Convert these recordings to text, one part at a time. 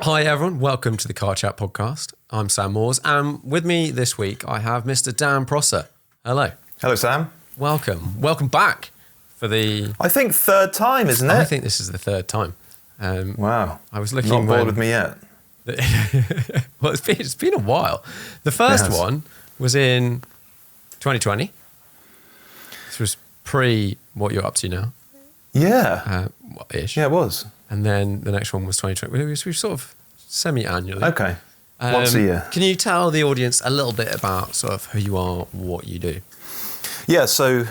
Hi everyone, welcome to the Car Chat podcast. I'm Sam Moores, and with me this week I have Mr. Dan Prosser. Hello. Hello, Sam. Welcome back for the... I think third time, isn't it? I think this is the third time. Wow. I was looking... Not bored with me yet. Well, it's been a while. The first one was in 2020. This was pre what you're up to now. Yeah. Ish. Yeah, it was. And then the next one was 2020. We sort of semi-annually. Okay. Once a year. Can you tell the audience a little bit about sort of who you are, what you do? Yeah, so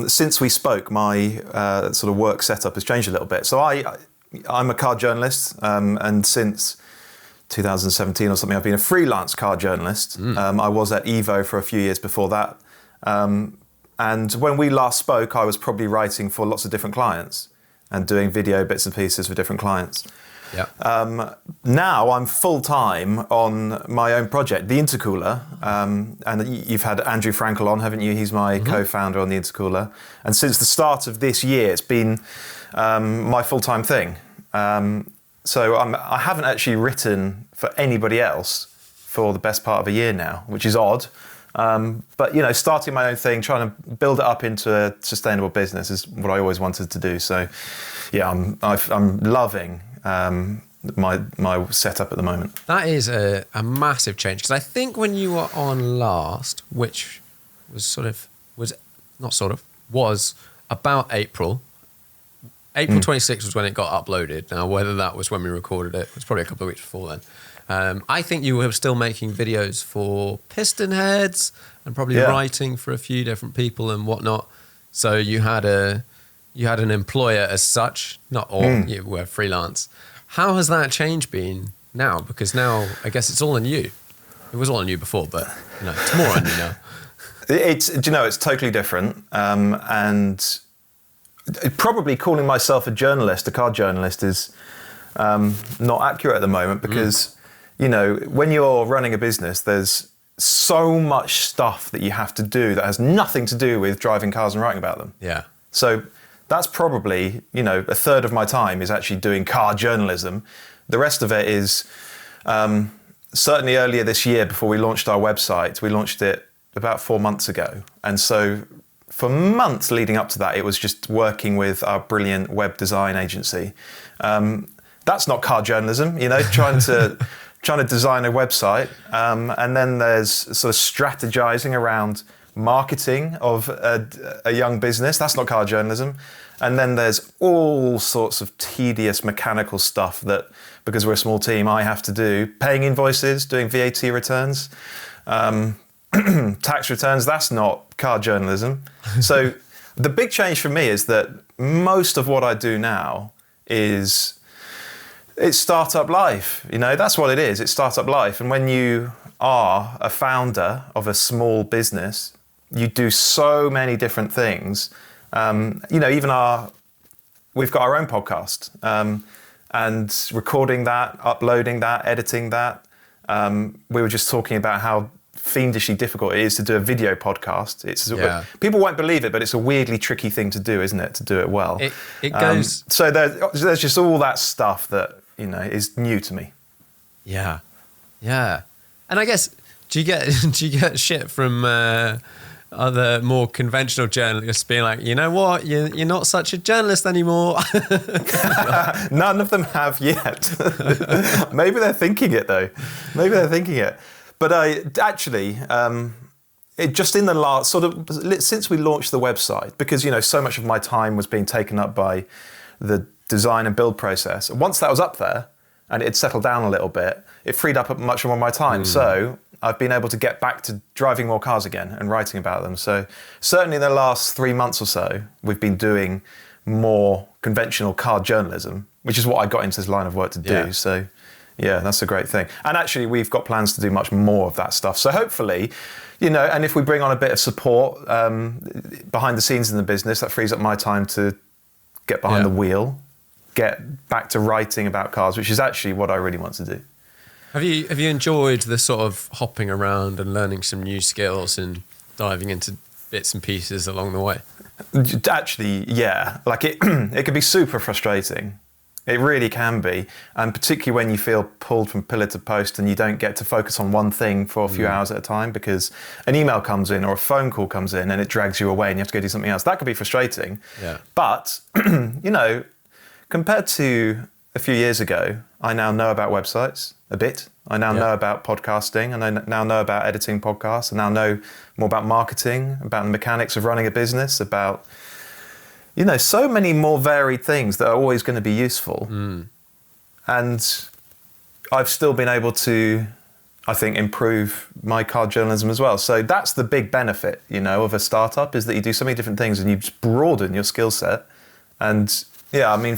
since we spoke, my sort of work setup has changed a little bit. So I'm a car journalist, and since 2017 or something, I've been a freelance car journalist. I was at Evo for a few years before that. And when we last spoke, I was probably writing for lots of different clients and doing video bits and pieces for different clients. Yeah. Now I'm full-time on my own project, the Intercooler. And you've had Andrew Frankel on, haven't you? He's my co-founder on the Intercooler. And since the start of this year, it's been my full-time thing. So I haven't actually written for anybody else for the best part of a year now, which is odd. But, you know, starting my own thing, trying to build it up into a sustainable business is what I always wanted to do. So, yeah, I'm loving my setup at the moment. That is a massive change, because I think when you were on last, which was was about April 26th was when it got uploaded. Now, whether that was when we recorded it was probably a couple of weeks before then. I think you were still making videos for Piston Heads and probably writing for a few different people and whatnot. So you had an employer as such, not all, you were freelance. How has that change been now? Because now I guess it's all on you. It was all on you before, but it's more on you now. It's totally different. And probably calling myself a car journalist is not accurate at the moment because, when you're running a business, there's so much stuff that you have to do that has nothing to do with driving cars and writing about them. Yeah. So that's probably, a third of my time is actually doing car journalism. The rest of it is certainly earlier this year before we launched our website. We launched it about 4 months ago. And so for months leading up to that, it was just working with our brilliant web design agency. That's not car journalism, trying to design a website. And then there's sort of strategizing around marketing of a young business. That's not car journalism. And then there's all sorts of tedious mechanical stuff that, because we're a small team, I have to do. Paying invoices, doing VAT returns, tax returns. That's not car journalism. So the big change for me is that most of what I do now it's startup life. That's what it is. It's startup life. And when you are a founder of a small business, you do so many different things. We've got our own podcast, and recording that, uploading that, editing that. We were just talking about how fiendishly difficult it is to do a video podcast. People won't believe it, but it's a weirdly tricky thing to do, isn't it? To do it well. It goes. So there's just all that stuff that is new to me. Yeah. And I guess do you get shit from other more conventional journalists being like, you know what, you're not such a journalist anymore? None of them have yet. Maybe they're thinking it though. But it just in the last since we launched the website, because so much of my time was being taken up by the design and build process. Once that was up there and it had settled down a little bit, it freed up much more of my time. So I've been able to get back to driving more cars again and writing about them. So certainly in the last 3 months or so, we've been doing more conventional car journalism, which is what I got into this line of work to do. Yeah. So yeah, that's a great thing. And actually we've got plans to do much more of that stuff. So hopefully, and if we bring on a bit of support behind the scenes in the business, that frees up my time to get behind the wheel, get back to writing about cars, which is actually what I really want to do. Have you enjoyed the sort of hopping around and learning some new skills and diving into bits and pieces along the way? Actually, yeah. Like it could be super frustrating It really can be, and particularly when you feel pulled from pillar to post and you don't get to focus on one thing for a few hours at a time because an email comes in or a phone call comes in and it drags you away and you have to go do something else. That could be frustrating. Yeah. But, you know, compared to a few years ago, I now know about websites a bit. I now know about podcasting, and I now know about editing podcasts. I now know more about marketing, about the mechanics of running a business, about, you know, so many more varied things that are always going to be useful. And I've still been able to, I think, improve my car journalism as well. So that's the big benefit, you know, of a startup, is that you do so many different things and you just broaden your skill set. And yeah, I mean,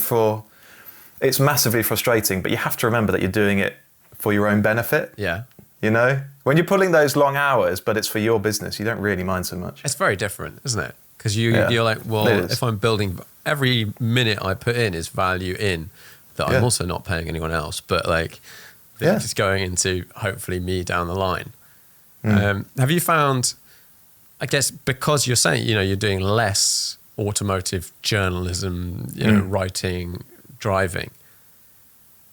it's massively frustrating, but you have to remember that you're doing it for your own benefit. Yeah. You know, when you're pulling those long hours, but it's for your business, you don't really mind so much. It's very different, isn't it? Because you're like, well, if I'm building, every minute I put in is value in that I'm also not paying anyone else, but like it's going into hopefully me down the line. Have you found, I guess, because you're saying, you know, you're doing less automotive journalism, you know, writing, driving,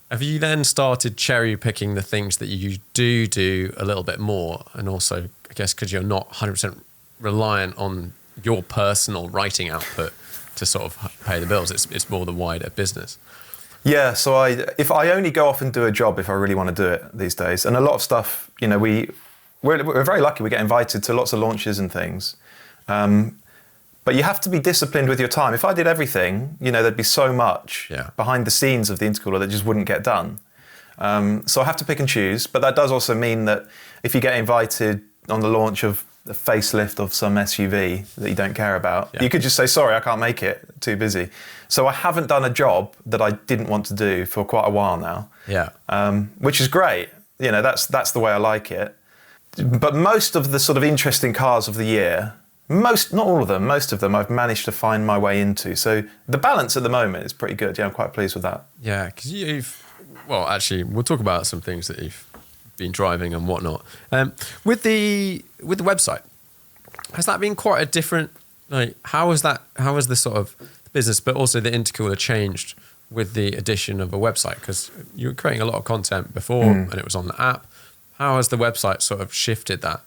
have you then started cherry picking the things that you do a little bit more? And also, I guess, because you're not 100% reliant on your personal writing output to sort of pay the bills. It's more the wider business. Yeah, so if I only go off and do a job if I really want to do it these days, and a lot of stuff, you know, we're very lucky. We get invited to lots of launches and things. But you have to be disciplined with your time. If I did everything, you know, there'd be so much behind the scenes of the Intercooler that just wouldn't get done. So I have to pick and choose. But that does also mean that if you get invited on the launch of the facelift of some SUV that you don't care about, you could just say, sorry, I can't make it, too busy. So I haven't done a job that I didn't want to do for quite a while now. Which is great. You know, that's the way I like it. But most of the sort of interesting cars of the year, not all of them, most of them I've managed to find my way into. So the balance at the moment is pretty good. Yeah, I'm quite pleased with that. Yeah, because well, actually, we'll talk about some things that you've been driving and whatnot. With the website, has that been quite a different, like, how has the sort of business, but also the Intercooler changed with the addition of a website? Because you were creating a lot of content before and it was on the app. How has the website sort of shifted that?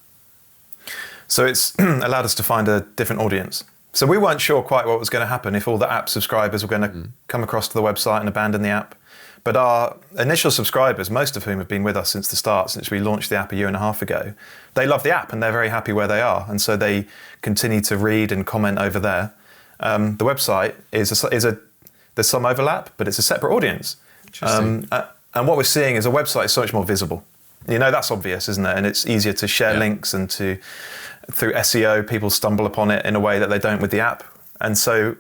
So it's allowed us to find a different audience. So we weren't sure quite what was going to happen, if all the app subscribers were going to come across to the website and abandon the app. But our initial subscribers, most of whom have been with us since the start, since we launched the app a year and a half ago, they love the app and they're very happy where they are. And so they continue to read and comment over there. The website there's some overlap, but it's a separate audience. And what we're seeing is a website is so much more visible. You know, that's obvious, isn't it? And it's easier to share links and through SEO, people stumble upon it in a way that they don't with the app. And so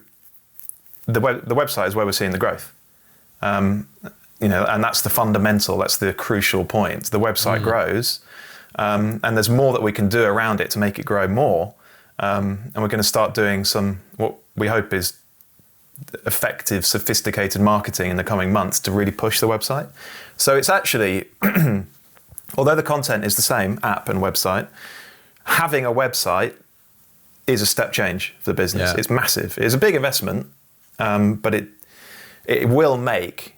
the website is where we're seeing the growth. You know, and that's the fundamental, that's the crucial point. The website grows, and there's more that we can do around it to make it grow more. And we're going to start doing what we hope is effective, sophisticated marketing in the coming months to really push the website. So it's actually, although the content is the same, app and website, having a website is a step change for the business. It's massive. It's a big investment, but it will make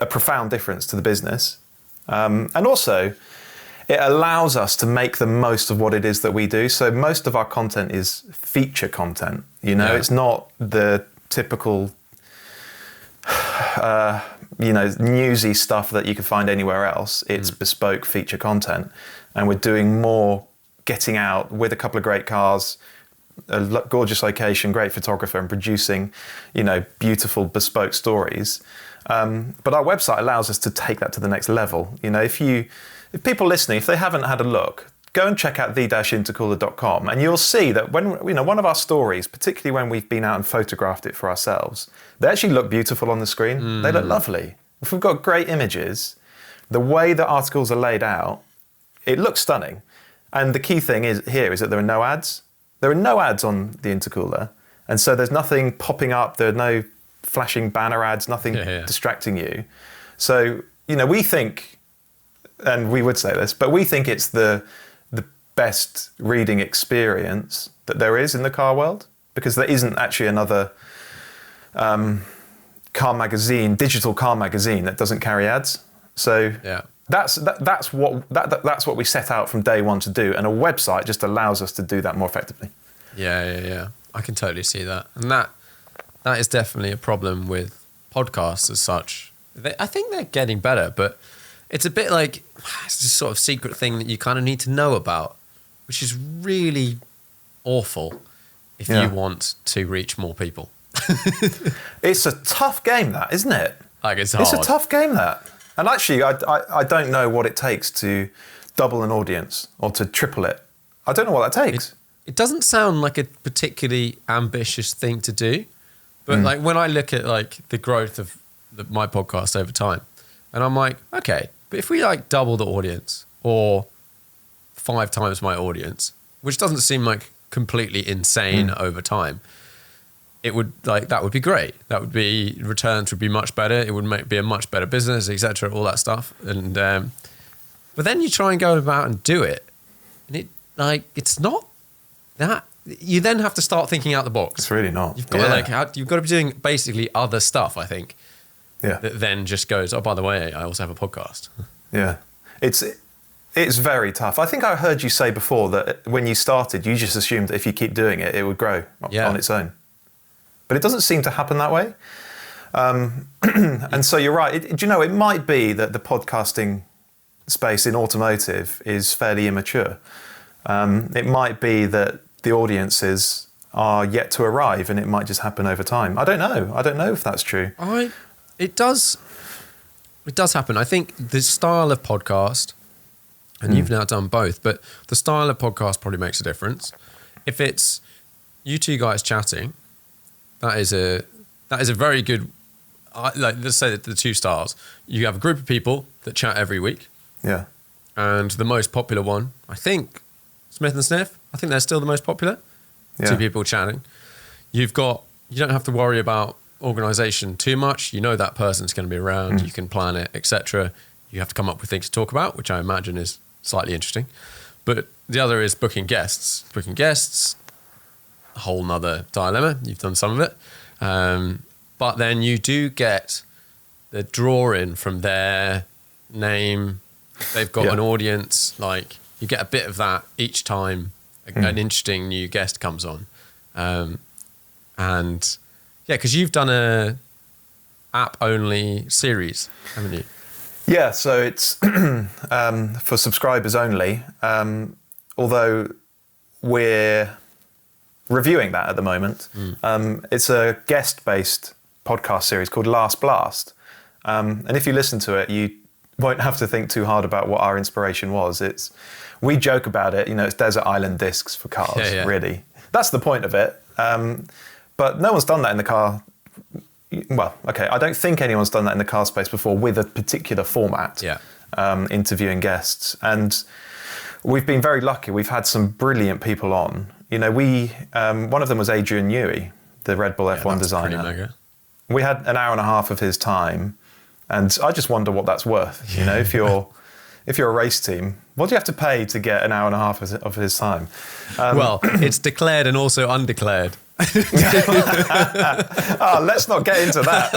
a profound difference to the business. And also, it allows us to make the most of what it is that we do. So most of our content is feature content. You know, it's not the typical, newsy stuff that you can find anywhere else. It's bespoke feature content. And we're doing more getting out with a couple of great cars, a gorgeous location, great photographer, and producing, you know, beautiful bespoke stories. But our website allows us to take that to the next level. You know, if people listening, if they haven't had a look, go and check out the-intercooler.com, and you'll see that when, you know, one of our stories, particularly when we've been out and photographed it for ourselves, they actually look beautiful on the screen. They look lovely. If we've got great images, the way the articles are laid out, it looks stunning. And the key thing is that there are no ads. There are no ads on the Intercooler, and so there's nothing popping up. There are no flashing banner ads, nothing distracting you. So, you know, we think, and we would say this, but we think it's the best reading experience that there is in the car world, because there isn't actually another digital car magazine that doesn't carry ads. So that's what we set out from day one to do, and a website just allows us to do that more effectively. Yeah. I can totally see that, and that is definitely a problem with podcasts as such. I think they're getting better, but it's a bit like it's this sort of secret thing that you kind of need to know about, which is really awful if you want to reach more people. It's a tough game, that, isn't it? Like, it's hard. It's a tough game, that. And actually, I don't know what it takes to double an audience or to triple it. I don't know what that takes. It doesn't sound like a particularly ambitious thing to do, but like when I look at like the growth of my podcast over time, and I'm like, okay, but if we like double the audience or 5 times my audience, which doesn't seem like completely insane over time, it would that would be great. That would be, returns would be much better. It would be a much better business, etc. All that stuff. And but then you try and go about and do it, and it's not that. You then have to start thinking out the box. It's really not. You've got you've got to be doing basically other stuff, I think. Yeah. That then just goes, oh, by the way, I also have a podcast. Yeah. It's very tough. I think I heard you say before that when you started, you just assumed that if you keep doing it, it would grow on its own. But it doesn't seem to happen that way. And so you're right. It might be that the podcasting space in automotive is fairly immature. It might be that the audiences are yet to arrive, and it might just happen over time. I don't know. I don't know if that's true. It does happen. I think the style of podcast, and you've now done both, but the style of podcast probably makes a difference. If it's you two guys chatting, that is a very good, let's say that the 2 stars. You have a group of people that chat every week. Yeah. And the most popular one, I think, Smith and Sniff, I think they're still the most popular. Yeah. 2 people chatting. You don't have to worry about organisation too much. You know that person's going to be around. You can plan it, etc. You have to come up with things to talk about, which I imagine is slightly interesting. But the other is booking guests. Booking guests, a whole nother dilemma. You've done some of it. But then you do get the draw-in from their name. They've got an audience. Like, you get a bit of that each time an interesting new guest comes on. And yeah, because you've done a app-only series, haven't you? Yeah, so it's for subscribers only, although we're reviewing that at the moment. It's a guest-based podcast series called Last Blast. And if you listen to it, you won't have to think too hard about what our inspiration was. We joke about it, it's desert island discs for cars, really. That's the point of it. But no one's done that in the car. Well, okay, I don't think anyone's done that in the car space before with a particular format, interviewing guests. And we've been very lucky. We've had some brilliant people on. One of them was Adrian Newey, the Red Bull F1 designer. Pretty mega. We had an hour and a half of his time, and I just wonder what that's worth. If you're a race team, what do you have to pay to get an hour and a half of his time? Well, it's declared and also undeclared. Let's not get into that.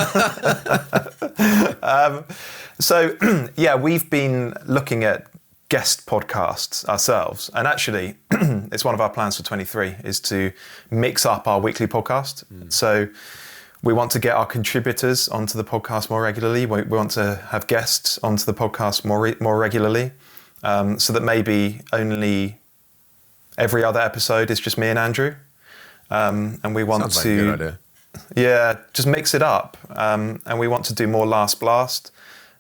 We've been looking at guest podcasts ourselves, and actually it's one of our plans for 23 is to mix up our weekly podcast. So we want to get our contributors onto the podcast more regularly. We want to have guests onto the podcast more regularly, so that maybe only every other episode is just me and Andrew. And we want Sounds like a good idea. Just mix it up. And we want to do more Last Blast.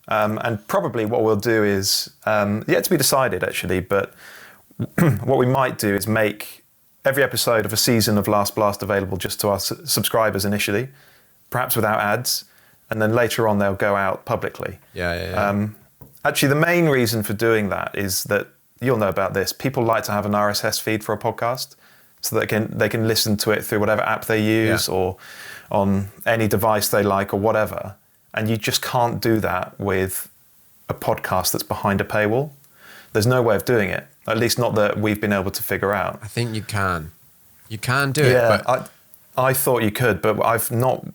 And probably what we'll do is, yet to be decided actually, but what we might do is make every episode of a season of Last Blast available just to our subscribers initially, perhaps without ads, and then later on they'll go out publicly. Actually, the main reason for doing that is that, you'll know about this, people like to have an RSS feed for a podcast, so that they can listen to it through whatever app they use or on any device they like or whatever. And you just can't do that with a podcast that's behind a paywall. There's no way of doing it, at least not that we've been able to figure out. I think you can. You can do it. But I thought you could, but I've not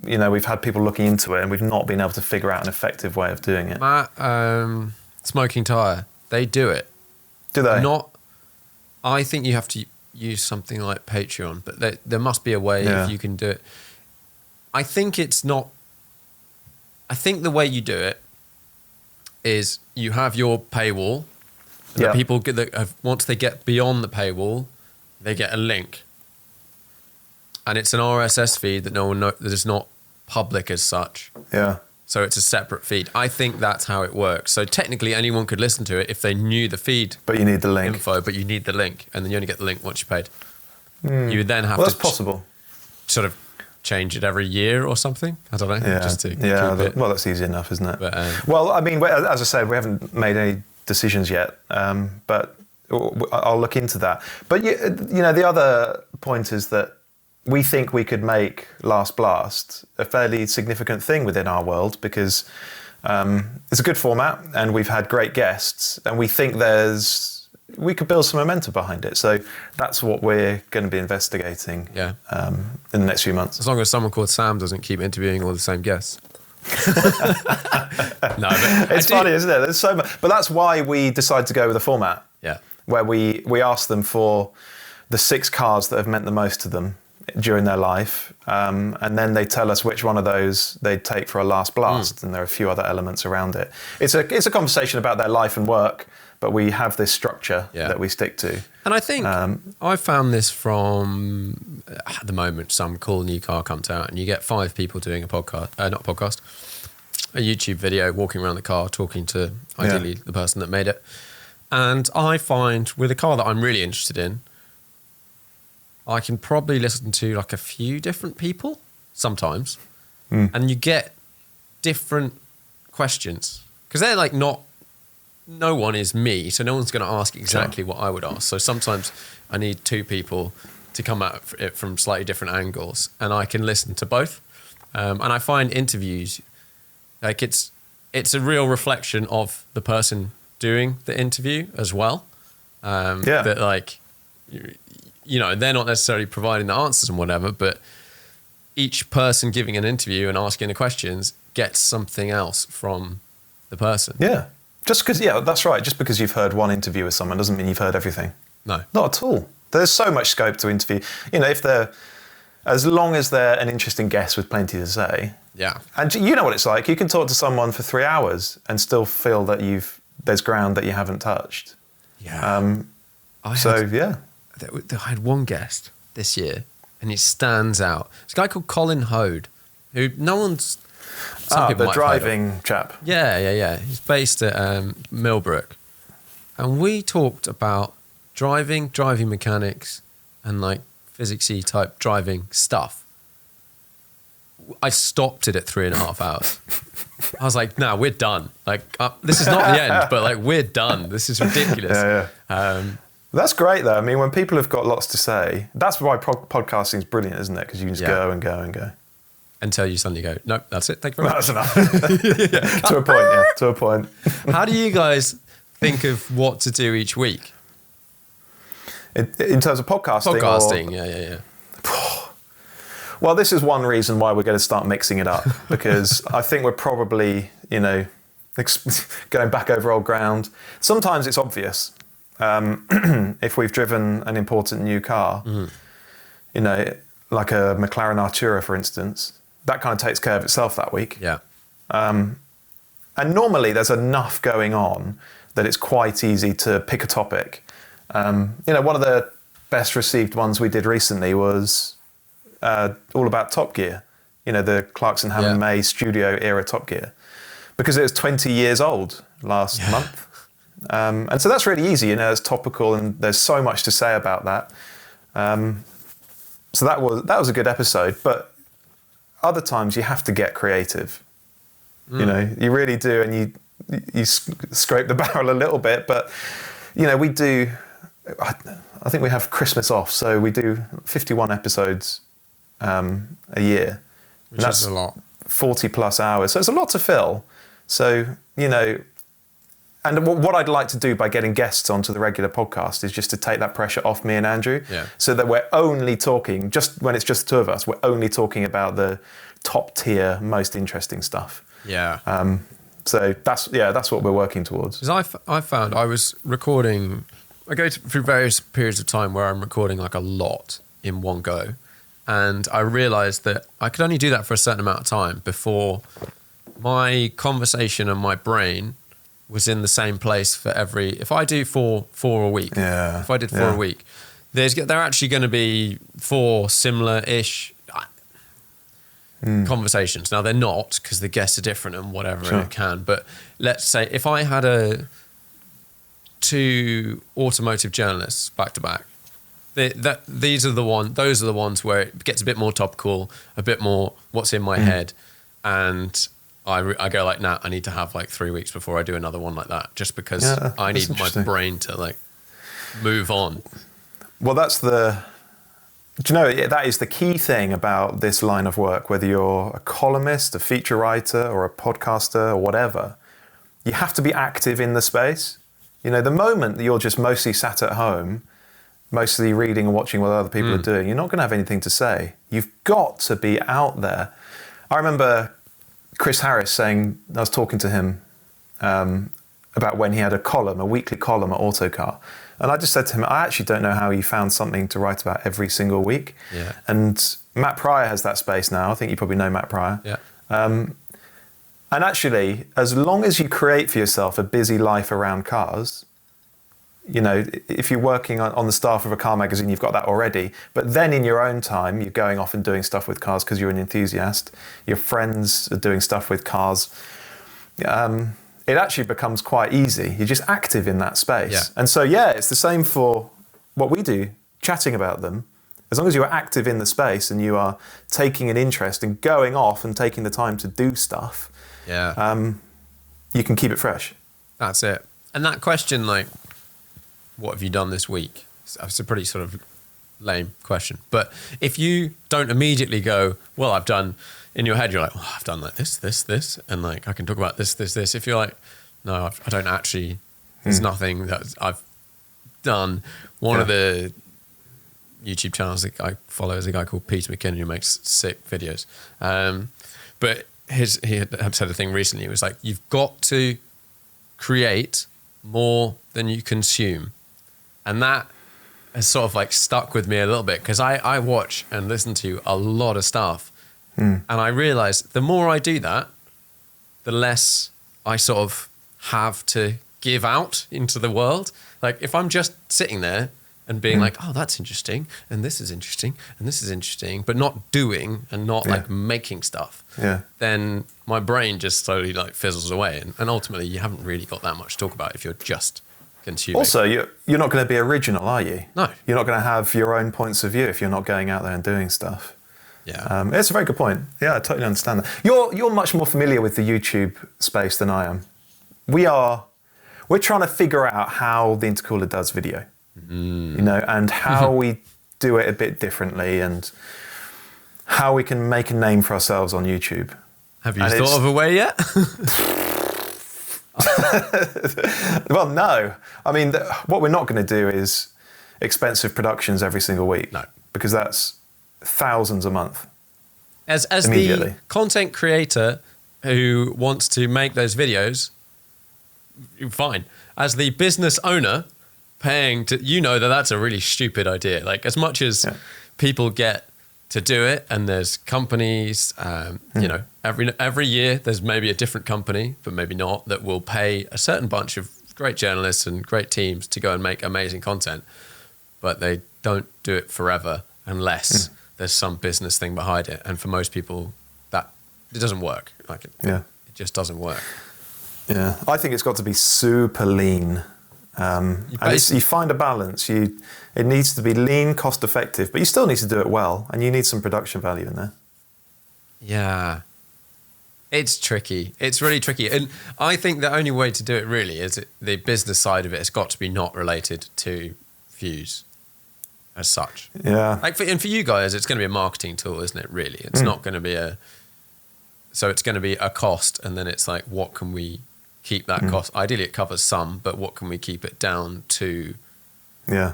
we've had people looking into it and we've not been able to figure out an effective way of doing it. Matt, Smoking Tire, they do it. Do they? I think you have to use something like Patreon, but there must be a way if you can do it. I think the way you do it is you have your paywall. And the people once they get beyond the paywall, they get a link. And it's an RSS feed that no one knows, that is not public as such. Yeah. So it's a separate feed. I think that's how it works. So technically anyone could listen to it if they knew the feed. But you need the link. Info, but you need the link. And then you only get the link once you paid. You would then have that's possible. Sort of change it every year or something. I don't know. Yeah. Just to Well, that's easy enough, isn't it? But, well, I mean, as I said, we haven't made any decisions yet. But I'll look into that. But, the other point is that we think we could make Last Blast a fairly significant thing within our world because it's a good format and we've had great guests and we think we could build some momentum behind it. So that's what we're going to be investigating in the next few months. As long as someone called Sam doesn't keep interviewing all the same guests. No, but it's funny, isn't it? There's so much, but that's why we decided to go with a format. Yeah. Where we ask them for the 6 cars that have meant the most to them during their life, and then they tell us which one of those they'd take for a last blast, and there are a few other elements around it. It's a conversation about their life and work, but we have this structure that we stick to. And I think I found this from, at the moment, some cool new car comes out and you get 5 people doing a podcast, not a podcast, a YouTube video, walking around the car, talking to ideally the person that made it. And I find with a car that I'm really interested in, I can probably listen to like a few different people sometimes, and you get different questions because they're like no one is me, so no one's going to ask exactly what I would ask. So sometimes I need 2 people to come at it from slightly different angles, and I can listen to both. And I find interviews like it's a real reflection of the person doing the interview as well. That like. They're not necessarily providing the answers and whatever, but each person giving an interview and asking the questions gets something else from the person. Yeah. Just because, that's right. Just because you've heard one interview with someone doesn't mean you've heard everything. No. Not at all. There's so much scope to interview. As long as they're an interesting guest with plenty to say. Yeah. And you know what it's like. You can talk to someone for 3 hours and still feel that there's ground that you haven't touched. Yeah. I had one guest this year, and it stands out. It's a guy called Colin Hode, who no one's... the driving chap. Yeah. He's based at Millbrook. And we talked about driving mechanics, and like physics-y type driving stuff. I stopped it at 3.5 hours. I was like, no, we're done. Like, this is not the end, but like, we're done. This is ridiculous. That's great, though. I mean, when people have got lots to say, that's why podcasting is brilliant, isn't it? Because you can just go and go and go. Until you suddenly go, nope, that's it. Thank you very much. That's enough. To a point. How do you guys think of what to do each week? In terms of podcasting? Podcasting, yeah. Well, this is one reason why we're going to start mixing it up, because I think we're probably, going back over old ground. Sometimes it's obvious. If we've driven an important new car, like a McLaren Artura, for instance, that kind of takes care of itself that week. Yeah. And normally there's enough going on that it's quite easy to pick a topic. One of the best received ones we did recently was all about Top Gear, the Clarkson Hammond May studio era Top Gear, because it was 20 years old last month. And so that's really easy, it's topical and there's so much to say about that. So that was a good episode, but other times you have to get creative. You really do, and you scrape the barrel a little bit, but we do, I think we have Christmas off, so we do 51 episodes a year. Which is a lot. 40 plus hours, so it's a lot to fill. So, and what I'd like to do by getting guests onto the regular podcast is just to take that pressure off me and Andrew, so that we're only talking, just when it's just the 2 of us, we're only talking about the top tier, most interesting stuff. Yeah. So that's what we're working towards. Because I found I was recording, I go through various periods of time where I'm recording like a lot in one go. And I realized that I could only do that for a certain amount of time before my conversation and my brain was in the same place for every, if I do four a week, if I did 4 a week, they're actually going to be 4 similar-ish conversations. Now they're not, because the guests are different and whatever, and it can, but let's say if I had 2 automotive journalists back to back, those are the ones where it gets a bit more topical, a bit more what's in my head, and I go like, nah, I need to have like 3 weeks before I do another one like that, just because I need my brain to like move on. Well, do you know, that is the key thing about this line of work, whether you're a columnist, a feature writer, or a podcaster, or whatever. You have to be active in the space. You know, the moment that you're just mostly sat at home, mostly reading and watching what other people are doing, you're not going to have anything to say. You've got to be out there. I remember Chris Harris saying, I was talking to him about when he had a weekly column at Autocar. And I just said to him, I actually don't know how he found something to write about every single week. Yeah. And Matt Pryor has that space now. I think you probably know Matt Pryor. Yeah. And actually, as long as you create for yourself a busy life around cars, you know, if you're working on the staff of a car magazine, you've got that already. But then in your own time, you're going off and doing stuff with cars because you're an enthusiast. Your friends are doing stuff with cars. It actually becomes quite easy. You're just active in that space. Yeah. And so, it's the same for what we do, chatting about them. As long as you're active in the space and you are taking an interest and going off and taking the time to do stuff, you can keep it fresh. That's it. And that question, like, what have you done this week? It's a pretty sort of lame question. But if you don't immediately go, well, I've done, in your head, you're like, oh, I've done like this, and like, I can talk about this. If you're like, no, I don't actually, there's nothing that I've done. One of the YouTube channels that I follow is a guy called Peter McKinnon who makes sick videos. But he had said a thing recently. It was like, you've got to create more than you consume. And that has sort of like stuck with me a little bit, because I watch and listen to a lot of stuff. And I realize the more I do that, the less I sort of have to give out into the world. Like if I'm just sitting there and being like, oh, that's interesting, and this is interesting, and this is interesting, but not doing and not like making stuff, then my brain just slowly like fizzles away. And ultimately you haven't really got that much to talk about if you're just consuming. Also, you're not going to be original, are you? No. You're not going to have your own points of view if you're not going out there and doing stuff. Yeah. It's a very good point. Yeah, I totally understand that. You're much more familiar with the YouTube space than I am. We're trying to figure out how the Intercooler does video, you know, and how we do it a bit differently, and how we can make a name for ourselves on YouTube. Have you thought of a way yet? Well, no. I mean, what we're not going to do is expensive productions every single week. No. Because that's thousands a month. As the content creator who wants to make those videos, fine. As the business owner paying to, you know, that's a really stupid idea. Like, as much as people get to do it, and there's companies, you know, every year there's maybe a different company, but maybe not, that will pay a certain bunch of great journalists and great teams to go and make amazing content, but they don't do it forever unless there's some business thing behind it. And for most people, that it doesn't work. Like it just doesn't work. Yeah, I think it's got to be super lean. And you find a balance. It needs to be lean, cost effective, but you still need to do it well, and you need some production value in there. Yeah. It's tricky. It's really tricky. And I think the only way to do it really is the business side of it has got to be not related to views as such. Yeah. And for you guys, it's going to be a marketing tool, isn't it, really? It's not going to be so it's going to be a cost, and then it's like, what can we keep that cost? Ideally it covers some, but what can we keep it down to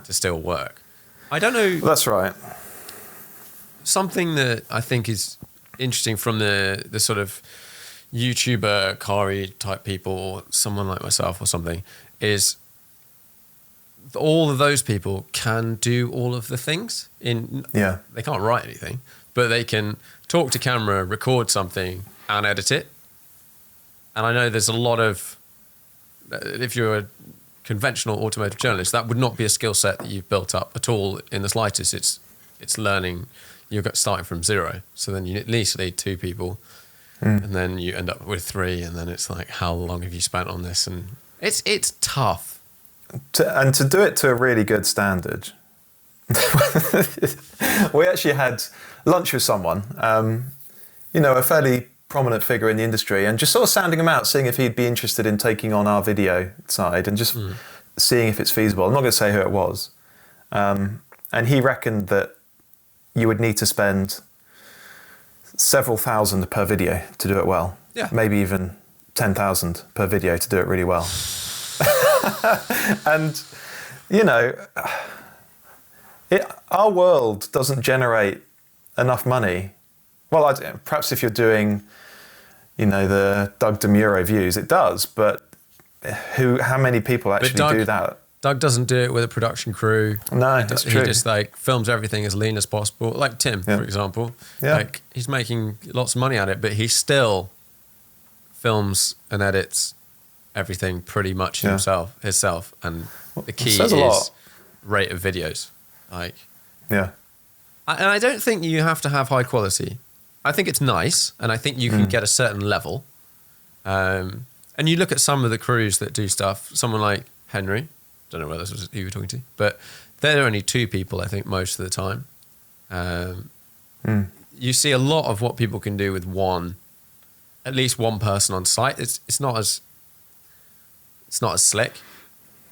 still work? I don't know. That's right. Something that I think is interesting from the sort of YouTuber, car-y type people, or someone like myself or something, is all of those people can do all of the things. They can't write anything, but they can talk to camera, record something, and edit it. And I know there's a lot of, if you're a conventional automotive journalist, that would not be a skill set that you've built up at all in the slightest. It's learning. You're starting from zero. So then you at least need 2 people, and then you end up with 3, and then it's like, how long have you spent on this? And it's tough. And to do it to a really good standard. We actually had lunch with someone, a fairly prominent figure in the industry, and just sort of sounding him out, seeing if he'd be interested in taking on our video side and just seeing if it's feasible. I'm not going to say who it was. And he reckoned that you would need to spend several thousand per video to do it well. Yeah. Maybe even 10,000 per video to do it really well. And, our world doesn't generate enough money. Well, perhaps if you're doing, the Doug DeMuro views, it does. But how many people actually do that? Doug doesn't do it with a production crew. No, that's true. He just films everything as lean as possible. Like Tim, for example. Yeah. He's making lots of money at it, but he still films and edits everything pretty much himself. And the key is rate of videos. And I don't think you have to have high quality. I think it's nice, and I think you can get a certain level. And you look at some of the crews that do stuff, someone like Henry, don't know whether this was who you were talking to, but they're only 2 people, I think, most of the time. You see a lot of what people can do with at least one person on site. It's not as slick,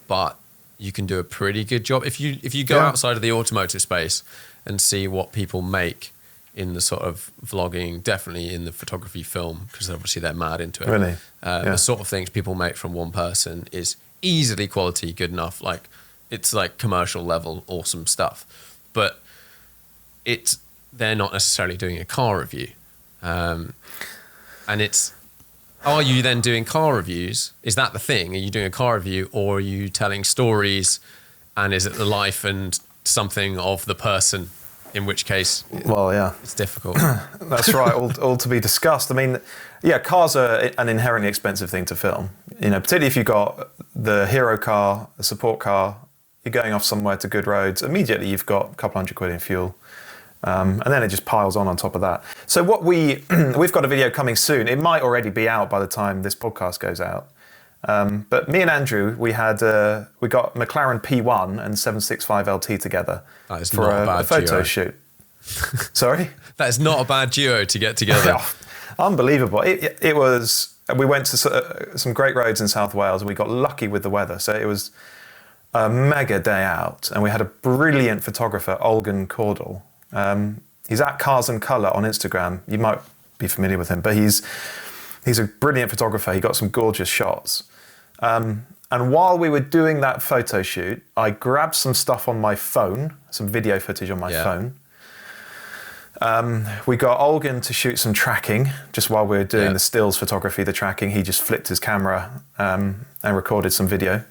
but you can do a pretty good job. If you go outside of the automotive space and see what people make in the sort of vlogging, definitely in the photography, film, because obviously they're mad into it. Really? The sort of things people make from one person is easily quality good enough. It's like commercial level, awesome stuff. But they're not necessarily doing a car review. And are you then doing car reviews? Is that the thing? Are you doing a car review, or are you telling stories, and is it the life and something of the person? In which case, it's difficult. That's right, all to be discussed. I mean, cars are an inherently expensive thing to film. Particularly if you've got the hero car, the support car, you're going off somewhere to good roads, immediately you've got a couple $100 in fuel. And then it just piles on top of that. So we've got a video coming soon. It might already be out by the time this podcast goes out. But me and Andrew, we got McLaren P1 and 765 LT together for a photo shoot. Sorry? That is not a bad duo to get together. Unbelievable. It was. We went to some great roads in South Wales, and we got lucky with the weather. So it was a mega day out, and we had a brilliant photographer, Olgun Cordell. He's at Cars and Colour on Instagram. You might be familiar with him, but he's a brilliant photographer. He got some gorgeous shots. And while we were doing that photo shoot, I grabbed some stuff on my phone, some video footage on my phone. We got Olgun to shoot some tracking just while we were doing the stills photography, the tracking. He just flipped his camera and recorded some video.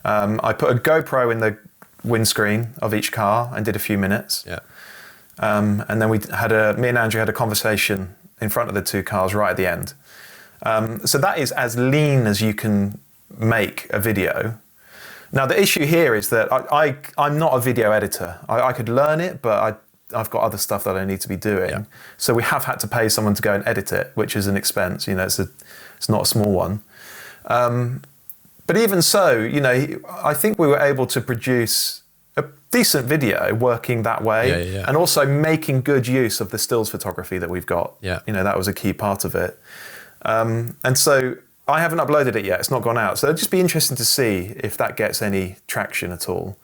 I put a GoPro in the windscreen of each car and did a few minutes. Yeah. And then me and Andrew had a conversation in front of the 2 cars right at the end. So that is as lean as you can make a video. Now, the issue here is that I'm not a video editor. I could learn it, but I've got other stuff that I need to be doing. Yeah. So we have had to pay someone to go and edit it, which is an expense. It's not a small one. But even so, I think we were able to produce a decent video working that way, and also making good use of the stills photography that we've got. Yeah. That was a key part of it. And so I haven't uploaded it yet. It's not gone out. So it'll just be interesting to see if that gets any traction at all.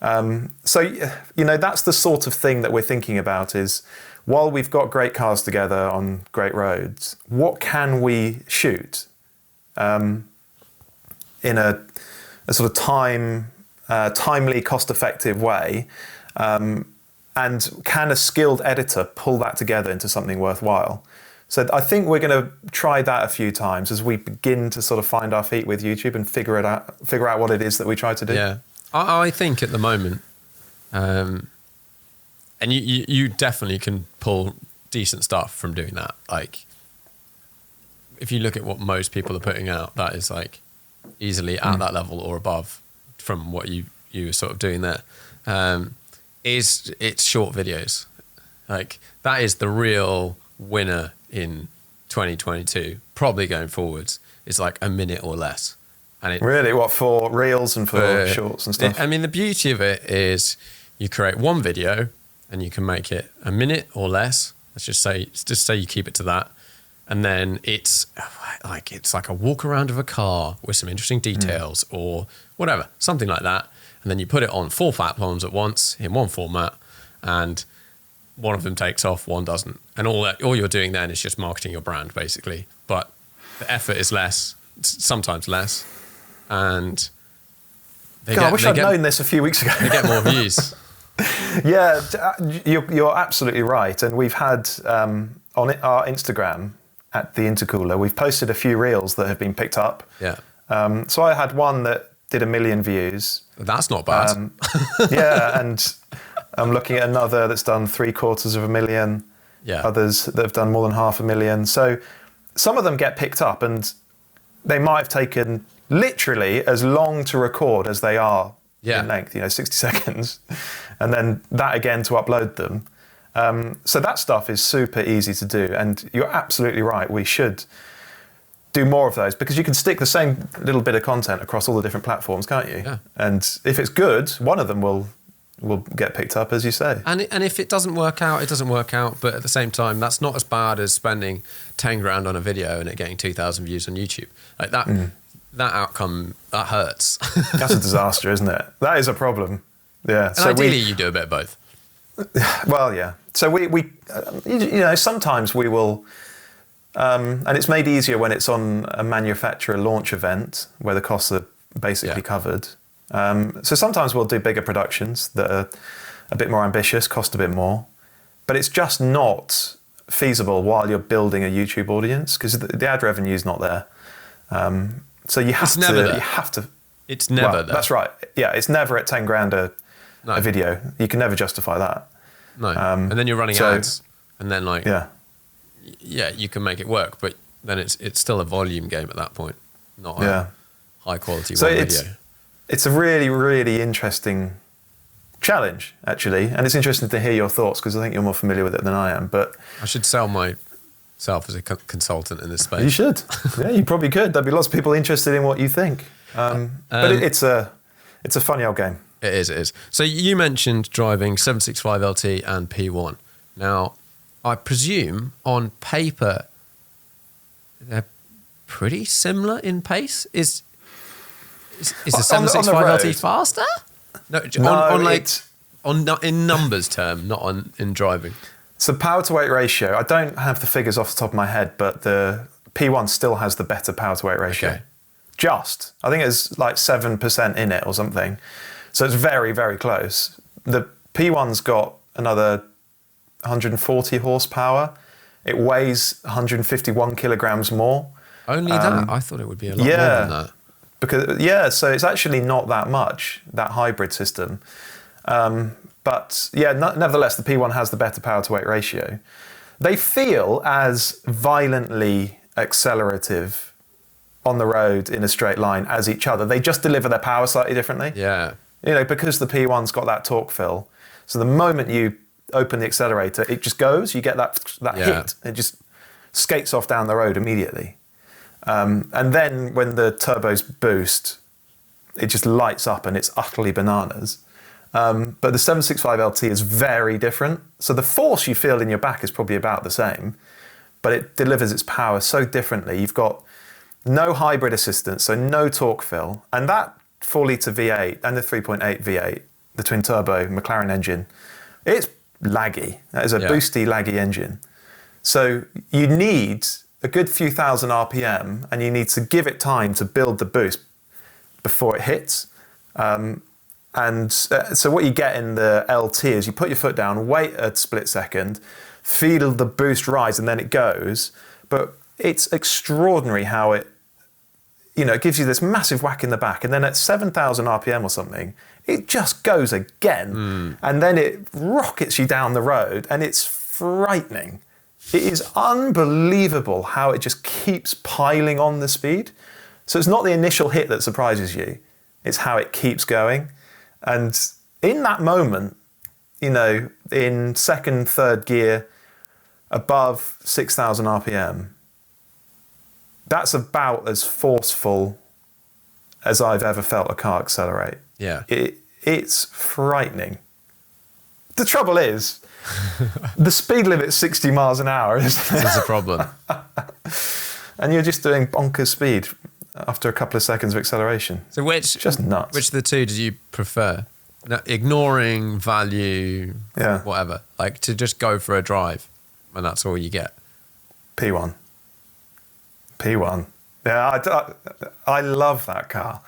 So that's the sort of thing that we're thinking about is, while we've got great cars together on great roads, what can we shoot in a sort of timely, cost-effective way, And can a skilled editor pull that together into something worthwhile? So I think we're going to try that a few times as we begin to sort of find our feet with YouTube and figure out what it is that we try to do. Yeah, I think at the moment, and you definitely can pull decent stuff from doing that. Like, if you look at what most people are putting out, that is like easily at that level or above from what you were sort of doing there. It's short videos. Like, that is the real winner in 2022, probably going forwards. It's like a minute or less. And it really, what, for reels and for shorts and stuff? I mean, the beauty of it is you create one video and you can make it a minute or less. Let's just say you keep it to that. And then it's like a walk around of a car with some interesting details or whatever, something like that. And then you put it on 4 platforms at once in one format, and one of them takes off, one doesn't. And all you're doing then is just marketing your brand, basically. But the effort is less, sometimes less. And I wish I'd known this a few weeks ago. They get more views. Yeah, you're absolutely right. And we've had on our Instagram at the Intercooler, we've posted a few reels that have been picked up. Yeah. So I had one that did 1 million views. That's not bad. Yeah, and I'm looking at another that's done 750,000. Yeah. Others that have done more than 500,000. So some of them get picked up, and they might have taken literally as long to record as they are in length, 60 seconds, and then that again to upload them. So that stuff is super easy to do, and you're absolutely right. We should do more of those, because you can stick the same little bit of content across all the different platforms, can't you? Yeah. And if it's good, one of them will get picked up, as you say. And if it doesn't work out, it doesn't work out. But at the same time, that's not as bad as spending 10 grand on a video and it getting 2,000 views on YouTube. Like that, that outcome, that hurts. That's a disaster, isn't it? That is a problem. Yeah. And so ideally, you do a bit of both. Well, yeah. So we sometimes we will, and it's made easier when it's on a manufacturer launch event where the costs are basically covered. So sometimes we'll do bigger productions that are a bit more ambitious, cost a bit more, but it's just not feasible while you're building a YouTube audience, because the ad revenue is not there. So you have to. It's never there. That's right. Yeah, it's never at 10 grand a video. You can never justify that. No. And then you're running ads, and then you can make it work, but then it's still a volume game at that point, not a high quality video. It's a really, really interesting challenge, actually, and it's interesting to hear your thoughts, because I think you're more familiar with it than I am. But I should sell myself as a consultant in this space. You should. Yeah, you probably could. There'd be lots of people interested in what you think. But it's a funny old game. It is. So you mentioned driving 765 LT and P1. Now, I presume on paper they're pretty similar in pace. Is the 765 LT faster? No, in numbers term, not in driving. So power to weight ratio, I don't have the figures off the top of my head, but the P1 still has the better power to weight ratio. Okay. I think it's like 7% in it or something. So it's very, very close. The P1's got another 140 horsepower. It weighs 151 kilograms more. Only that? I thought it would be a lot more than that. So it's actually not that much, that hybrid system. But nevertheless, the P1 has the better power to weight ratio. They feel as violently accelerative on the road in a straight line as each other. They just deliver their power slightly differently. Yeah. Because the P1's got that torque fill. So the moment you open the accelerator, it just goes, you get that hit. It just skates off down the road immediately. And then when the turbos boost, it just lights up and it's utterly bananas. But the 765 LT is very different. So the force you feel in your back is probably about the same, but it delivers its power so differently. You've got no hybrid assistance, so no torque fill. And that 4-litre V8 and the 3.8 V8, the twin-turbo McLaren engine, it's laggy. That is a boosty, laggy engine. So you need a good few thousand RPM, and you need to give it time to build the boost before it hits. And And so what you get in the LT is you put your foot down, wait a split second, feel the boost rise, and then it goes. But it's extraordinary how it, it gives you this massive whack in the back, and then at 7,000 RPM or something, it just goes again. And then it rockets you down the road, and it's frightening. It is unbelievable how it just keeps piling on the speed. So it's not the initial hit that surprises you, it's how it keeps going. And in that moment, in second, third gear, above 6,000 RPM, that's about as forceful as I've ever felt a car accelerate. Yeah. It's frightening. The trouble is, the speed limit's 60 miles an hour, isn't it? That's a problem. And you're just doing bonkers speed after a couple of seconds of acceleration. So just nuts. Which of the two did you prefer? Now, ignoring value, whatever, like to just go for a drive, and that's all you get. P1. Yeah, I love that car.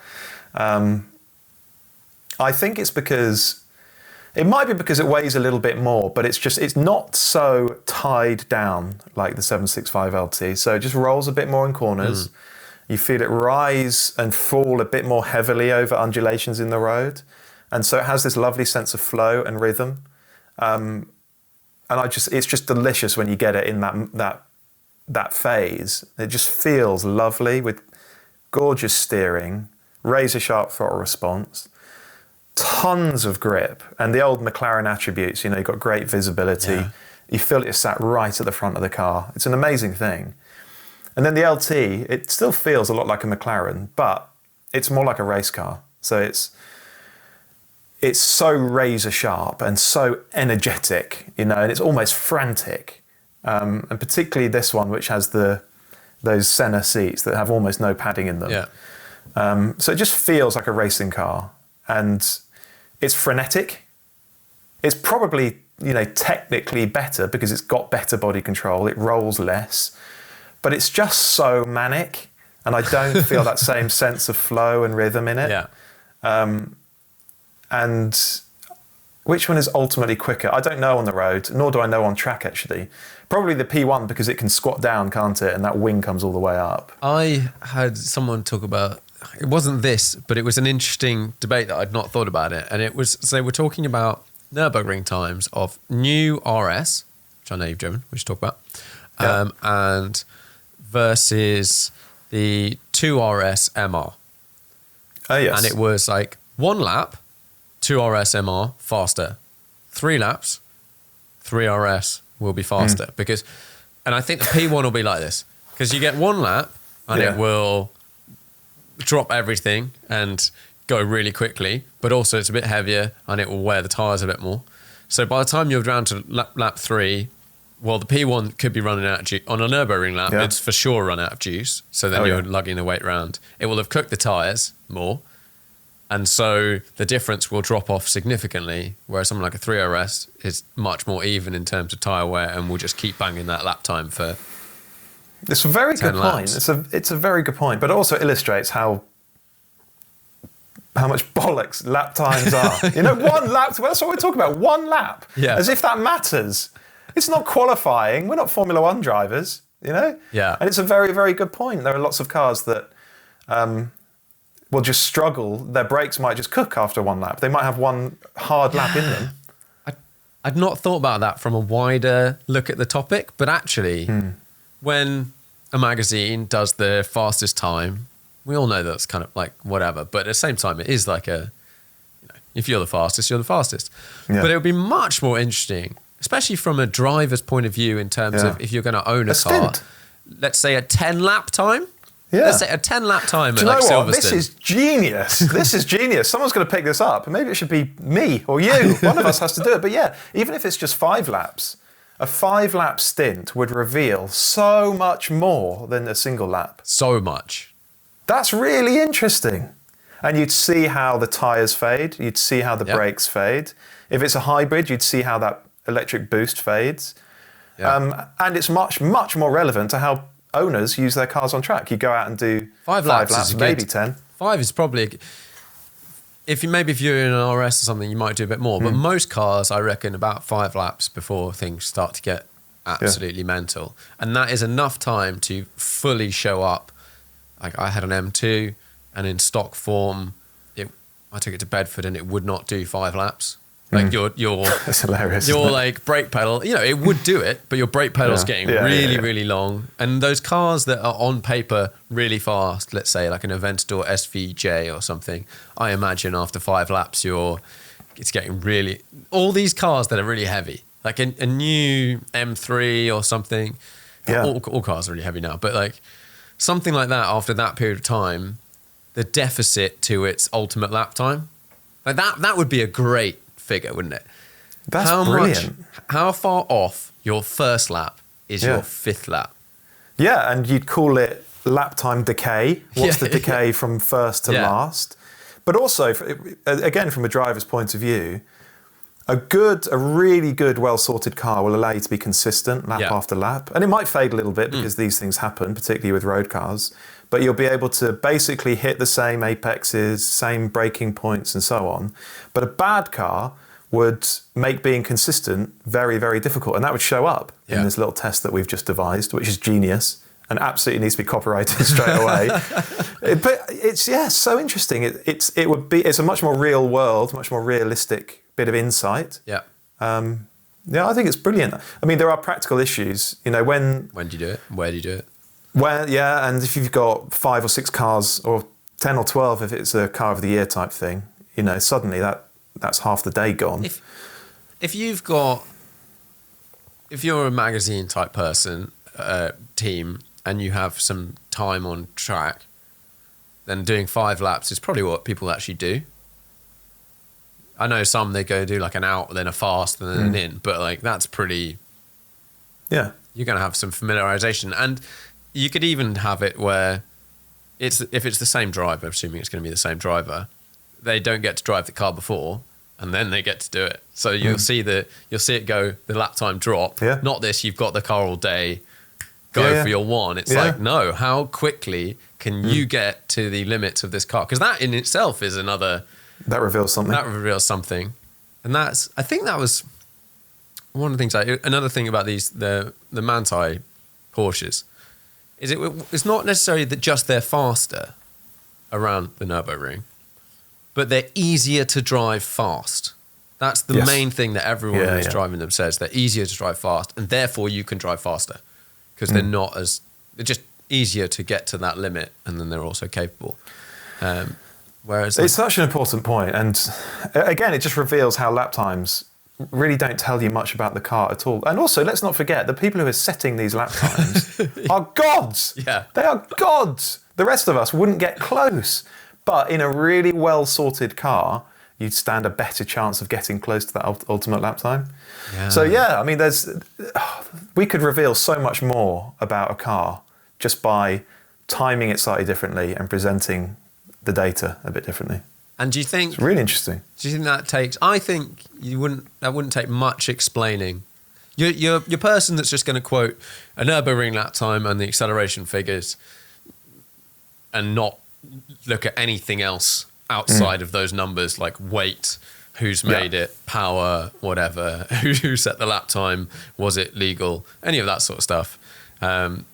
I think it's because, it might be because it weighs a little bit more, but it's not so tied down like the 765 LT. So it just rolls a bit more in corners. You feel it rise and fall a bit more heavily over undulations in the road. And so it has this lovely sense of flow and rhythm. And it's just delicious when you get it in that phase. It just feels lovely with gorgeous steering, razor sharp throttle response, tons of grip, and the old McLaren attributes. You've got great visibility. Yeah. You feel it's sat right at the front of the car. It's an amazing thing. And then the LT, it still feels a lot like a McLaren, but it's more like a race car. So it's so razor sharp and so energetic, and it's almost frantic. And particularly this one, which has those Senna seats that have almost no padding in them. Yeah. So it just feels like a racing car, and it's frenetic. It's probably, technically better because it's got better body control. It rolls less, but it's just so manic, and I don't feel that same sense of flow and rhythm in it. Yeah. And which one is ultimately quicker? I don't know on the road, nor do I know on track, actually. Probably the P1, because it can squat down, can't it? And that wing comes all the way up. I had someone talk about, it wasn't this, but it was an interesting debate that I'd not thought about it. And it was, so they were talking about Nürburgring times of new RS, which I know you've driven, we should talk about, and versus the 2RS MR. Oh, yes. And it was like 1 lap, 2RS MR faster. 3 laps, 3RS will be faster. Because, and I think the P1 will be like this, because you get 1 lap and it will drop everything and go really quickly, but also it's a bit heavier and it will wear the tyres a bit more. So by the time you're down to lap 3, well, the P1 could be running out of juice. On a Nürburgring lap, it's for sure run out of juice. So then you're lugging the weight round. It will have cooked the tyres more. And so the difference will drop off significantly, whereas something like a 3RS is much more even in terms of tyre wear and will just keep banging that lap time for It's a very good point. laps. It's a very good point, but it also illustrates how much bollocks lap times are. 1 lap, that's what we're talking about, 1 lap. Yeah. As if that matters. It's not qualifying. We're not Formula One drivers, Yeah. And it's a very, very good point. There are lots of cars that will just struggle. Their brakes might just cook after 1 lap. They might have 1 hard lap in them. I'd not thought about that from a wider look at the topic, but actually, when a magazine does the fastest time, we all know that's kind of like whatever, but at the same time, it is like if you're the fastest, you're the fastest. Yeah. But it would be much more interesting, especially from a driver's point of view in terms of if you're going to own a car, let's say a 10 lap time. Yeah. Let's say a 10 lap time at like Silverstone. This is genius. This is genius. Someone's going to pick this up. Maybe it should be me or you. One of us has to do it. But yeah, even if it's just 5 laps, a 5-lap stint would reveal so much more than a single lap. So much. That's really interesting. And you'd see how the tyres fade. You'd see how the brakes fade. If it's a hybrid, you'd see how that electric boost fades. Yeah. And it's much, much more relevant to how owners use their cars on track. You go out and do 5 laps, maybe 10. 5 is probably... if you're in an RS or something, you might do a bit more. But most cars, I reckon, about 5 laps before things start to get absolutely mental. And that is enough time to fully show up. Like I had an M2, and in stock form, I took it to Bedford, and it would not do 5 laps. Like your that's hilarious. Your like brake pedal, it would do it, but your brake pedal's getting really long. And those cars that are on paper really fast, let's say like an Aventador SVJ or something, I imagine after 5 laps it's getting really. All these cars that are really heavy, like a new M3 or something. Yeah. All cars are really heavy now, but like something like that after that period of time, the deficit to its ultimate lap time, like that would be a great figure, wouldn't it? That's brilliant. How far off your first lap is your 5th lap? Yeah, and you'd call it lap time decay. What's the decay from first to last? But also, again, from a driver's point of view, a really good, well-sorted car will allow you to be consistent lap after lap. And it might fade a little bit because these things happen, particularly with road cars. But you'll be able to basically hit the same apexes, same braking points and so on. But a bad car would make being consistent very, very difficult. And that would show up in this little test that we've just devised, which is genius and absolutely needs to be copyrighted straight away. But it's, so interesting. It's a much more real world, much more realistic bit of insight. Yeah. I think it's brilliant. I mean, there are practical issues. When do you do it? Where do you do it? Well, yeah, and if you've got 5 or 6 cars, or 10 or 12 if it's a car of the year type thing, suddenly that's half the day gone. If you're a magazine type person, team, and you have some time on track, then doing 5 laps is probably what people actually do. I know some, they go do like an out, then a fast, and then an in, but like that's pretty. Yeah, you're going to have some familiarization, and you could even have it where if it's the same driver, assuming it's going to be the same driver, they don't get to drive the car before, and then they get to do it. So you'll see it go, the lap time drop. Yeah. Not this, you've got the car all day, go for your one. It's like, no, how quickly can you get to the limits of this car? Because that in itself is another. That reveals something. And I think that was one of the things. Another thing about the Manthey Porsches is it's not necessarily that just they're faster around the Nürburgring, but they're easier to drive fast. That's the main thing that everyone who's driving them says. They're easier to drive fast, and therefore you can drive faster because they're just easier to get to that limit, and then they're also capable. Whereas it's such an important point, and again, it just reveals how lap times really don't tell you much about the car at all. And also, let's not forget, the people who are setting these lap times are gods. Yeah. They are gods. The rest of us wouldn't get close. But in a really well-sorted car, you'd stand a better chance of getting close to that ultimate lap time. Yeah. So I mean, we could reveal so much more about a car just by timing it slightly differently and presenting the data a bit differently. And do you think it's really interesting? Do you think that takes? I think that wouldn't take much explaining. You're person that's just going to quote a Nürburgring lap time and the acceleration figures, and not look at anything else outside of those numbers, like weight, who's made it, power, whatever, who set the lap time, was it legal, any of that sort of stuff.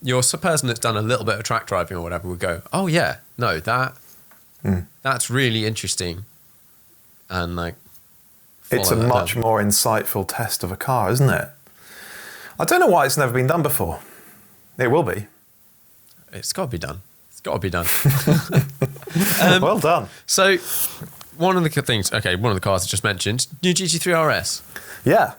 You're a person that's done a little bit of track driving or whatever would go, oh yeah, no, that's really interesting, and like it's a much more insightful test of a car, isn't it? I don't know why it's never been done before. It will be. It's got to be done. It's got to be done. Well done. So one of the things, one of the cars I just mentioned, new GT3RS. Yeah.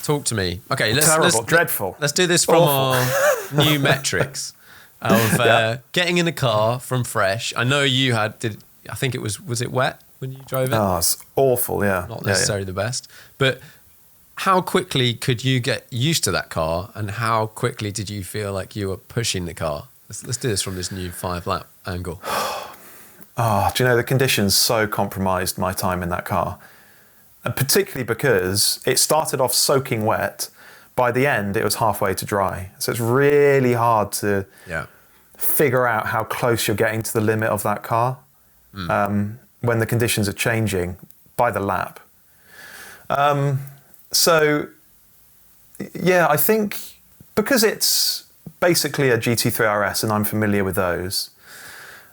Talk to me. Okay, dreadful. Let's do this from our new metrics of getting in a car from fresh. I know you I think it was it wet when you drove it? Oh, it's awful, yeah. Not necessarily the best. But how quickly could you get used to that car, and how quickly did you feel like you were pushing the car? Let's do this from this new 5-lap angle. Oh, do you know, the conditions so compromised my time in that car. And particularly because it started off soaking wet. By the end, it was halfway to dry. So it's really hard to figure out how close you're getting to the limit of that car. when the conditions are changing by the lap. So, yeah, I think because it's basically a GT3RS and I'm familiar with those,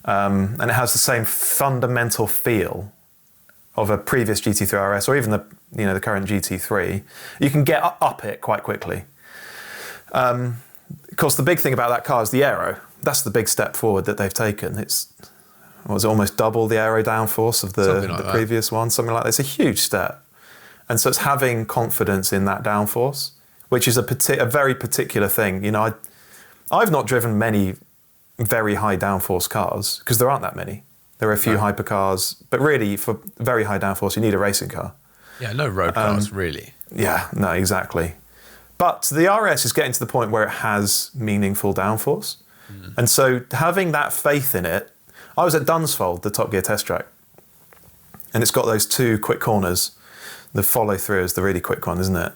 and it has the same fundamental feel of a previous GT3RS or even the current GT3, you can get up it quite quickly. Of course, the big thing about that car is the aero. That's the big step forward that they've taken. It's almost double the aero downforce of the previous one, something like that. It's a huge step. And so it's having confidence in that downforce, which is a very particular thing. You know, I've not driven many very high downforce cars because there aren't that many. There are a few hypercars, but really for very high downforce, you need a racing car. Yeah, no road cars, really. Yeah, no, exactly. But the RS is getting to the point where it has meaningful downforce. And so having that faith in it, I was at Dunsfold, the Top Gear test track, and it's got those 2 quick corners. The follow through is the really quick one, isn't it?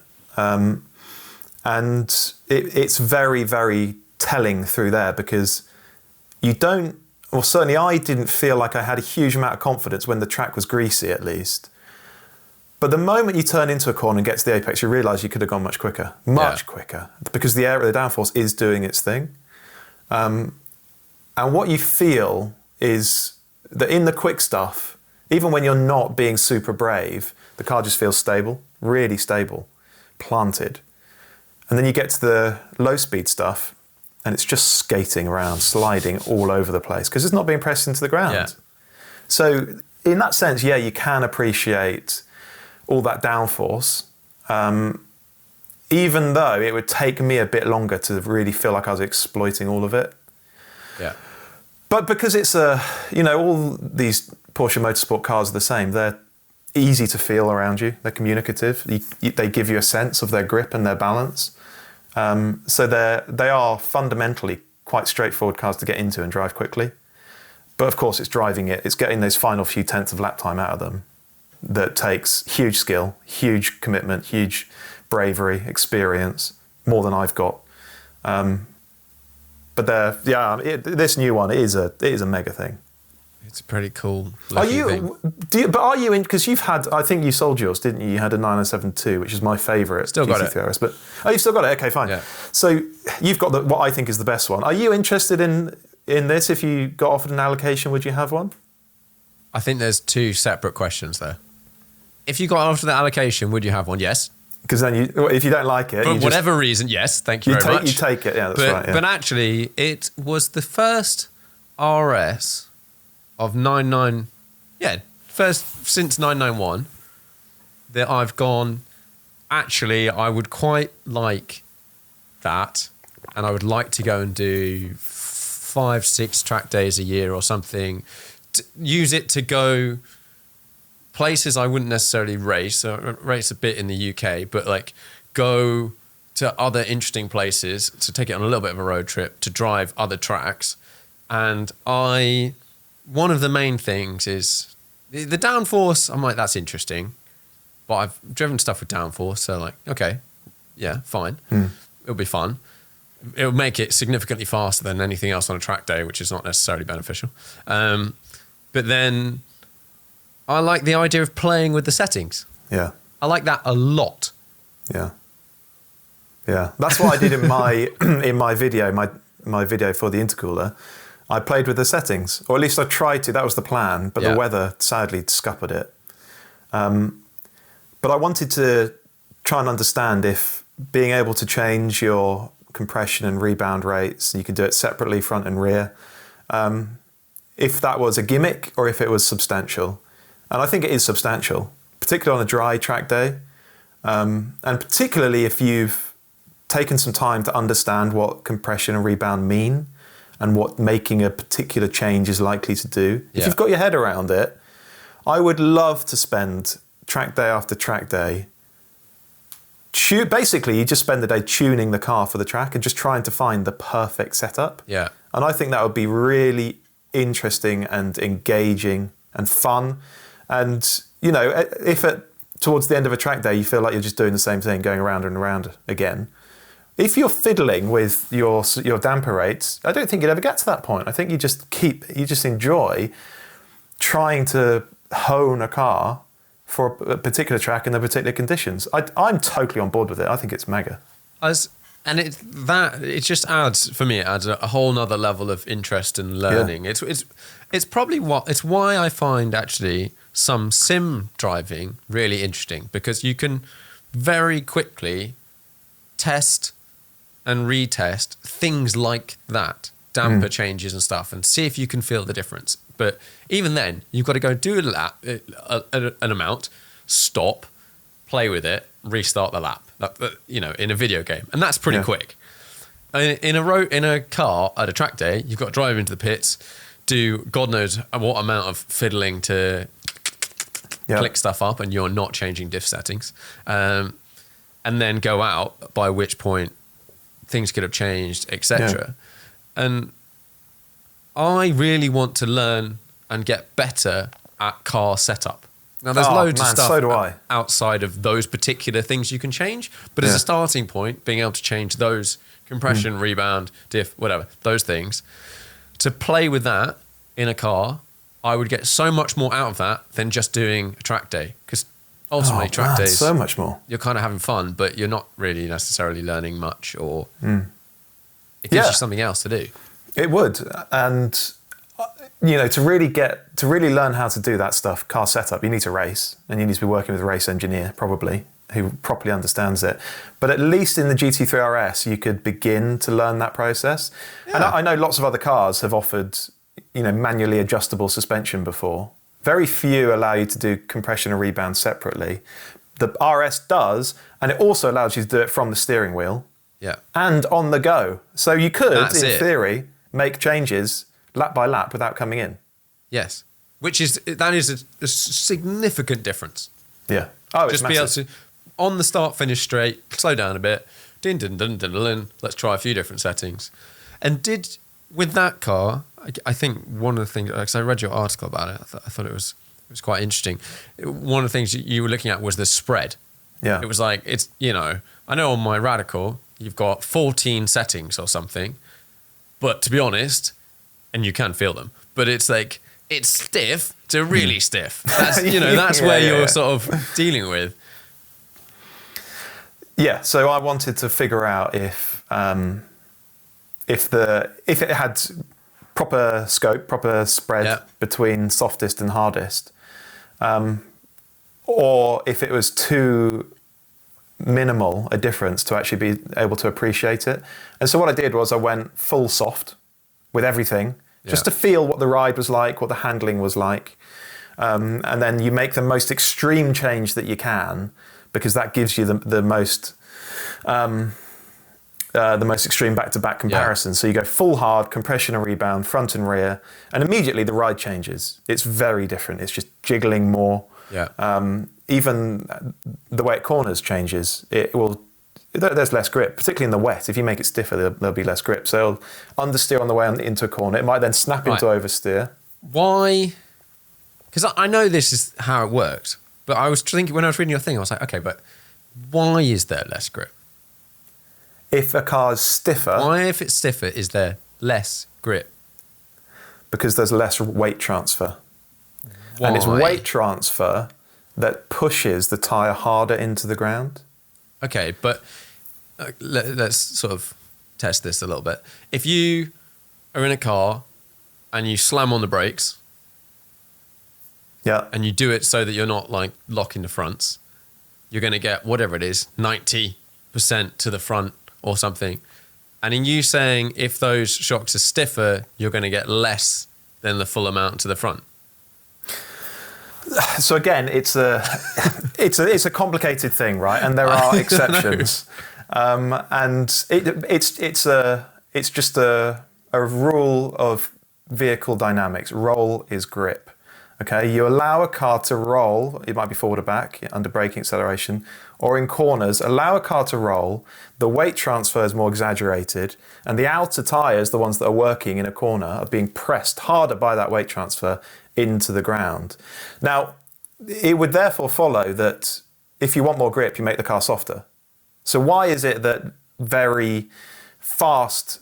And it's very, very telling through there because you don't, well, certainly I didn't feel like I had a huge amount of confidence when the track was greasy, at least. But the moment you turn into a corner and get to the apex, you realise you could have gone much quicker, quicker, because the downforce is doing its thing. And what you feel is that in the quick stuff, even when you're not being super brave, the car just feels stable, really stable, planted. And then you get to the low speed stuff and it's just skating around, sliding all over the place because it's not being pressed into the ground. Yeah. So in that sense, yeah, you can appreciate all that downforce, even though it would take me a bit longer to really feel like I was exploiting all of it. Yeah. But because it's all these Porsche Motorsport cars are the same. They're easy to feel around you. They're communicative. They give you a sense of their grip and their balance. So they are fundamentally quite straightforward cars to get into and drive quickly. But of course, it's getting those final few tenths of lap time out of them that takes huge skill, huge commitment, huge bravery, experience, more than I've got. But this new one is a mega thing. It's a pretty cool Are thing. are you in, because you've had, I think you sold yours, didn't you? You had a 972, which is my favourite Still got it. GT3RS, but you've still got it, okay, fine. Yeah. So you've got what I think is the best one. Are you interested in this? If you got offered an allocation, would you have one? I think there's 2 separate questions there. If you got offered the allocation, would you have one? Yes. Because then if you don't like it... For whatever reason, yes, thank you very much. You take it, yeah, that's right. Yeah. But actually, it was the first RS of 99... Yeah, first since 991 that I've gone, actually, I would quite like that, and I would like to go and do 5-6 track days a year or something. Use it to go... places I wouldn't necessarily race a bit in the UK, but like go to other interesting places, to take it on a little bit of a road trip, to drive other tracks. And one of the main things is the downforce. I'm like, that's interesting, but I've driven stuff with downforce, so like, okay, yeah, fine. It'll be fun. It'll make it significantly faster than anything else on a track day, which is not necessarily beneficial. But then I like the idea of playing with the settings. Yeah. I like that a lot. Yeah. Yeah. That's what I did in my video, my video for the intercooler. I played with the settings, or at least I tried to. That was the plan, but the weather sadly scuppered it. But I wanted to try and understand if being able to change your compression and rebound rates, you can do it separately, front and rear, if that was a gimmick or if it was substantial. And I think it is substantial, particularly on a dry track day. And particularly if you've taken some time to understand what compression and rebound mean and what making a particular change is likely to do. Yeah. If you've got your head around it, I would love to spend track day after track day. Basically, you just spend the day tuning the car for the track and just trying to find the perfect setup. Yeah. And I think that would be really interesting and engaging and fun. And, you know, if towards the end of a track day you feel like you're just doing the same thing, going around and around again, if you're fiddling with your damper rates, I don't think you'd ever get to that point. I think you just enjoy trying to hone a car for a particular track and the particular conditions. I'm totally on board with it. I think it's mega. And it just adds, for me, it adds a whole nother level of interest and learning. Yeah. It's probably why I find actually some sim driving really interesting, because you can very quickly test and retest things like that, damper changes and stuff, and see if you can feel the difference. But even then, you've got to go do a lap, an amount, stop, play with it, restart the lap. In a video game, and that's pretty quick. In a car at a track day, you've got to drive into the pits, do God knows what amount of fiddling to click stuff up, and you're not changing diff settings, and then go out. By which point, things could have changed, etc. And I really want to learn and get better at car setup. Now, there's loads of stuff outside of those particular things you can change, but as a starting point, being able to change those compression, rebound, diff, whatever, those things, to play with that in a car, I would get so much more out of that than just doing a track day. Because ultimately, track days, so much more. You're kind of having fun, but you're not really necessarily learning much, or it gives you something else to do. It would, and to really learn how to do that stuff, car setup, you need to race, and you need to be working with a race engineer probably who properly understands it. But at least in the GT3RS, you could begin to learn that process. Yeah. And I know lots of other cars have offered, manually adjustable suspension before. Very few allow you to do compression and rebound separately. The RS does, and it also allows you to do it from the steering wheel. Yeah. And on the go. So you could, theory, make changes lap by lap without coming in. Yes. That is a significant difference. Yeah. Oh, it's just massive. Be able to, on the start, finish straight, slow down a bit, let's try a few different settings. And with that car, I think one of the things, because I read your article about it, I thought it was quite interesting. One of the things you were looking at was the spread. Yeah. It was like, I know on my Radical, you've got 14 settings or something, but to be honest, and you can feel them, but it's like, it's stiff to really stiff. That's, that's where you're sort of dealing with. Yeah, so I wanted to figure out if it had proper scope, proper spread between softest and hardest, or if it was too minimal a difference to actually be able to appreciate it. And so what I did was I went full soft with everything, just to feel what the ride was like, what the handling was like. And then you make the most extreme change that you can, because that gives you the most extreme back-to-back comparison. So you go full hard, compression and rebound, front and rear, and immediately the ride changes. It's very different. It's just jiggling more. Yeah. Even the way it corners changes. There's less grip, particularly in the wet. If you make it stiffer, there'll be less grip. So it'll understeer on the way into a corner. It might then snap into oversteer. Why? Because I know this is how it works, but I was thinking, when I was reading your thing, I was like, okay, but why is there less grip? If a car's stiffer... Why, if it's stiffer, is there less grip? Because there's less weight transfer. Why? And it's weight transfer that pushes the tyre harder into the ground. Okay, but let's sort of test this a little bit. If you are in a car and you slam on the brakes, and you do it so that you're not like locking the fronts, you're going to get whatever it is, 90% to the front or something. And in you saying if those shocks are stiffer, you're going to get less than the full amount to the front. So again, it's a complicated thing, right? And there are exceptions, and it's just a rule of vehicle dynamics. Roll is grip. Okay, you allow a car to roll. It might be forward or back under braking acceleration, or in corners. Allow a car to roll. The weight transfer is more exaggerated, and the outer tyres, the ones that are working in a corner, are being pressed harder by that weight transfer into the ground. Now, it would therefore follow that if you want more grip, you make the car softer. So why is it that very fast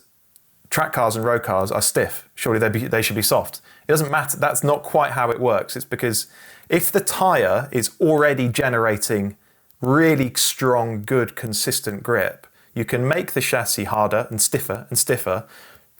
track cars and road cars are stiff. Surely they should be soft. It doesn't matter. That's not quite how it works. It's because if the tyre is already generating really strong, good, consistent grip, you can make the chassis harder and stiffer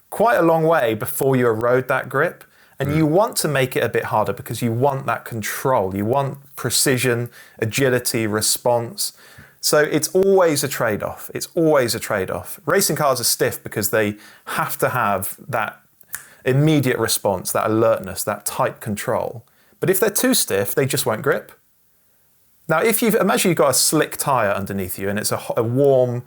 quite a long way before you erode that grip. And you want to make it a bit harder because you want that control. You want precision, agility, response. So it's always a trade-off. It's always a trade-off. Racing cars are stiff because they have to have that immediate response, that alertness, that tight control. But if they're too stiff, they just won't grip. Now, imagine you've got a slick tyre underneath you and it's a warm,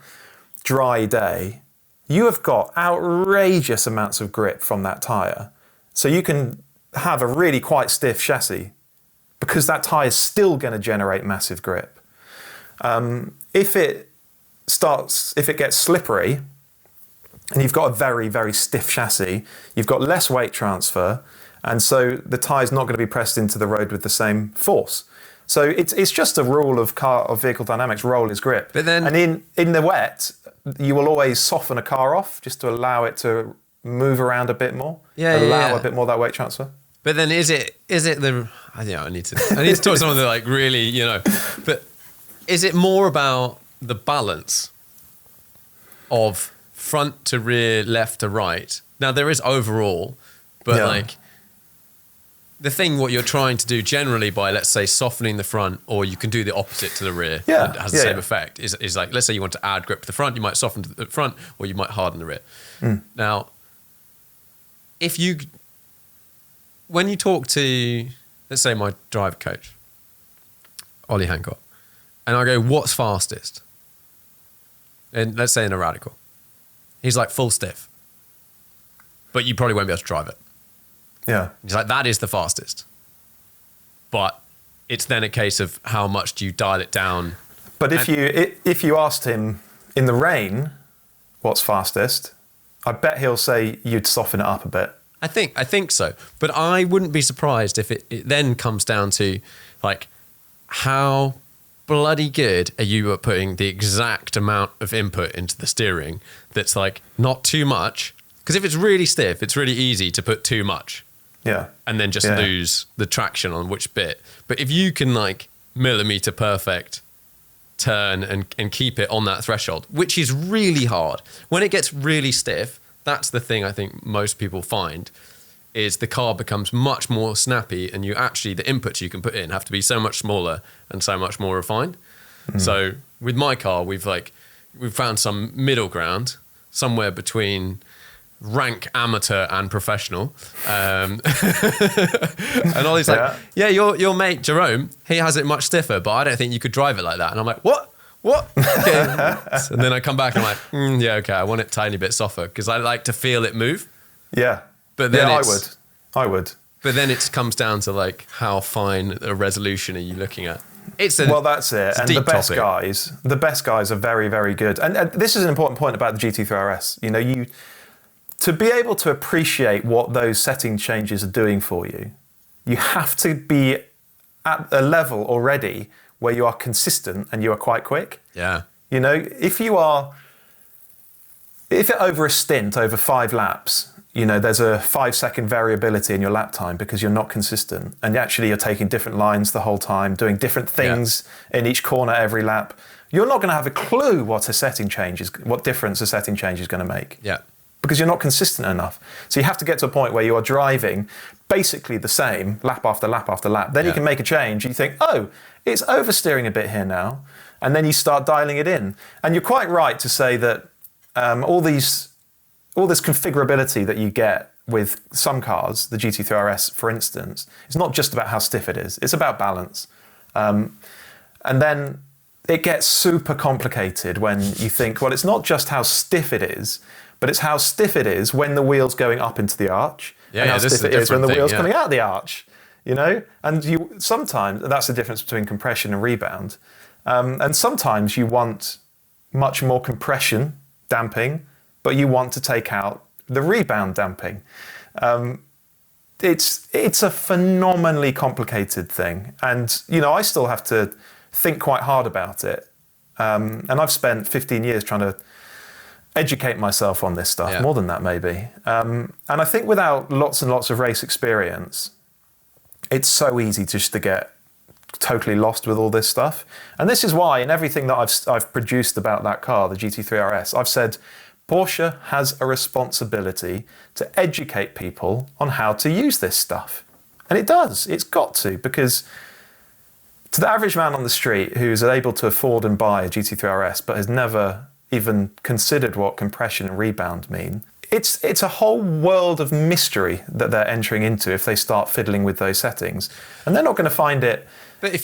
dry day, you have got outrageous amounts of grip from that tyre. So you can have a really quite stiff chassis because that tyre is still going to generate massive grip. If it gets slippery and you've got a very, very stiff chassis, you've got less weight transfer, and so the tyre's not going to be pressed into the road with the same force. So it's just a rule of vehicle dynamics. Roll is grip. But then, and in the wet, you will always soften a car off just to allow it to move around a bit more. Allow a bit more of that weight transfer. But then is it the? I need to talk to someone that like really But is it more about the balance of front to rear, left to right? Now there is overall, but like. The thing, what you're trying to do generally by, let's say, softening the front, or you can do the opposite to the rear, and it has the same effect, is like, let's say you want to add grip to the front, you might soften to the front, or you might harden the rear. Now, when you talk to, let's say, my driver coach, Ollie Hancock, and I go, what's fastest? And let's say in a radical. He's like, full stiff. But you probably won't be able to drive it. Yeah. He's like, that is the fastest. But it's then a case of how much do you dial it down. But if you asked him in the rain what's fastest, I bet he'll say you'd soften it up a bit. I think so. But I wouldn't be surprised if it then comes down to like how bloody good are you at putting the exact amount of input into the steering that's like not too much. Because if it's really stiff, it's really easy to put too much. Yeah. And then just lose the traction on which bit. But if you can like millimeter perfect turn and keep it on that threshold, which is really hard. When it gets really stiff, that's the thing I think most people find is the car becomes much more snappy and the inputs you can put in have to be so much smaller and so much more refined. So with my car, we've found some middle ground somewhere between rank amateur and professional. And Ollie's like, your mate Jerome, he has it much stiffer, but I don't think you could drive it like that. And I'm like, what? Okay. And then I come back and I'm like, okay, I want it a tiny bit softer because I like to feel it move. Yeah. But then I would. But then it comes down to like how fine a resolution are you looking at? Well, that's it. And the best guys are very, very good. And this is an important point about the GT3RS. To be able to appreciate what those setting changes are doing for you, you have to be at a level already where you are consistent and you are quite quick. Yeah. If over a stint, over 5 laps, there's a 5-second variability in your lap time because you're not consistent. And actually you're taking different lines the whole time, doing different things in each corner every lap. You're not going to have a clue what difference a setting change is going to make. Yeah. Because you're not consistent enough. So you have to get to a point where you are driving basically the same lap after lap after lap. Then you can make a change. You think, it's oversteering a bit here now. And then you start dialing it in. And you're quite right to say that all this configurability that you get with some cars, the GT3RS, for instance, it's not just about how stiff it is. It's about balance. And then it gets super complicated when you think, well, it's not just how stiff it is, but it's how stiff it is when the wheel's going up into the arch, and how stiff it is when the wheel's coming out the arch. And sometimes that's the difference between compression and rebound. And sometimes you want much more compression damping, but you want to take out the rebound damping. It's a phenomenally complicated thing, and I still have to think quite hard about it. And I've spent 15 years trying to educate myself on this stuff, more than that maybe. And I think without lots and lots of race experience, it's so easy just to get totally lost with all this stuff. And this is why in everything that I've produced about that car, the GT3RS, I've said Porsche has a responsibility to educate people on how to use this stuff. And it does. It's got to, because to the average man on the street who's able to afford and buy a GT3RS but has never even considered what compression and rebound mean, it's a whole world of mystery that they're entering into if they start fiddling with those settings. And they're not going to find it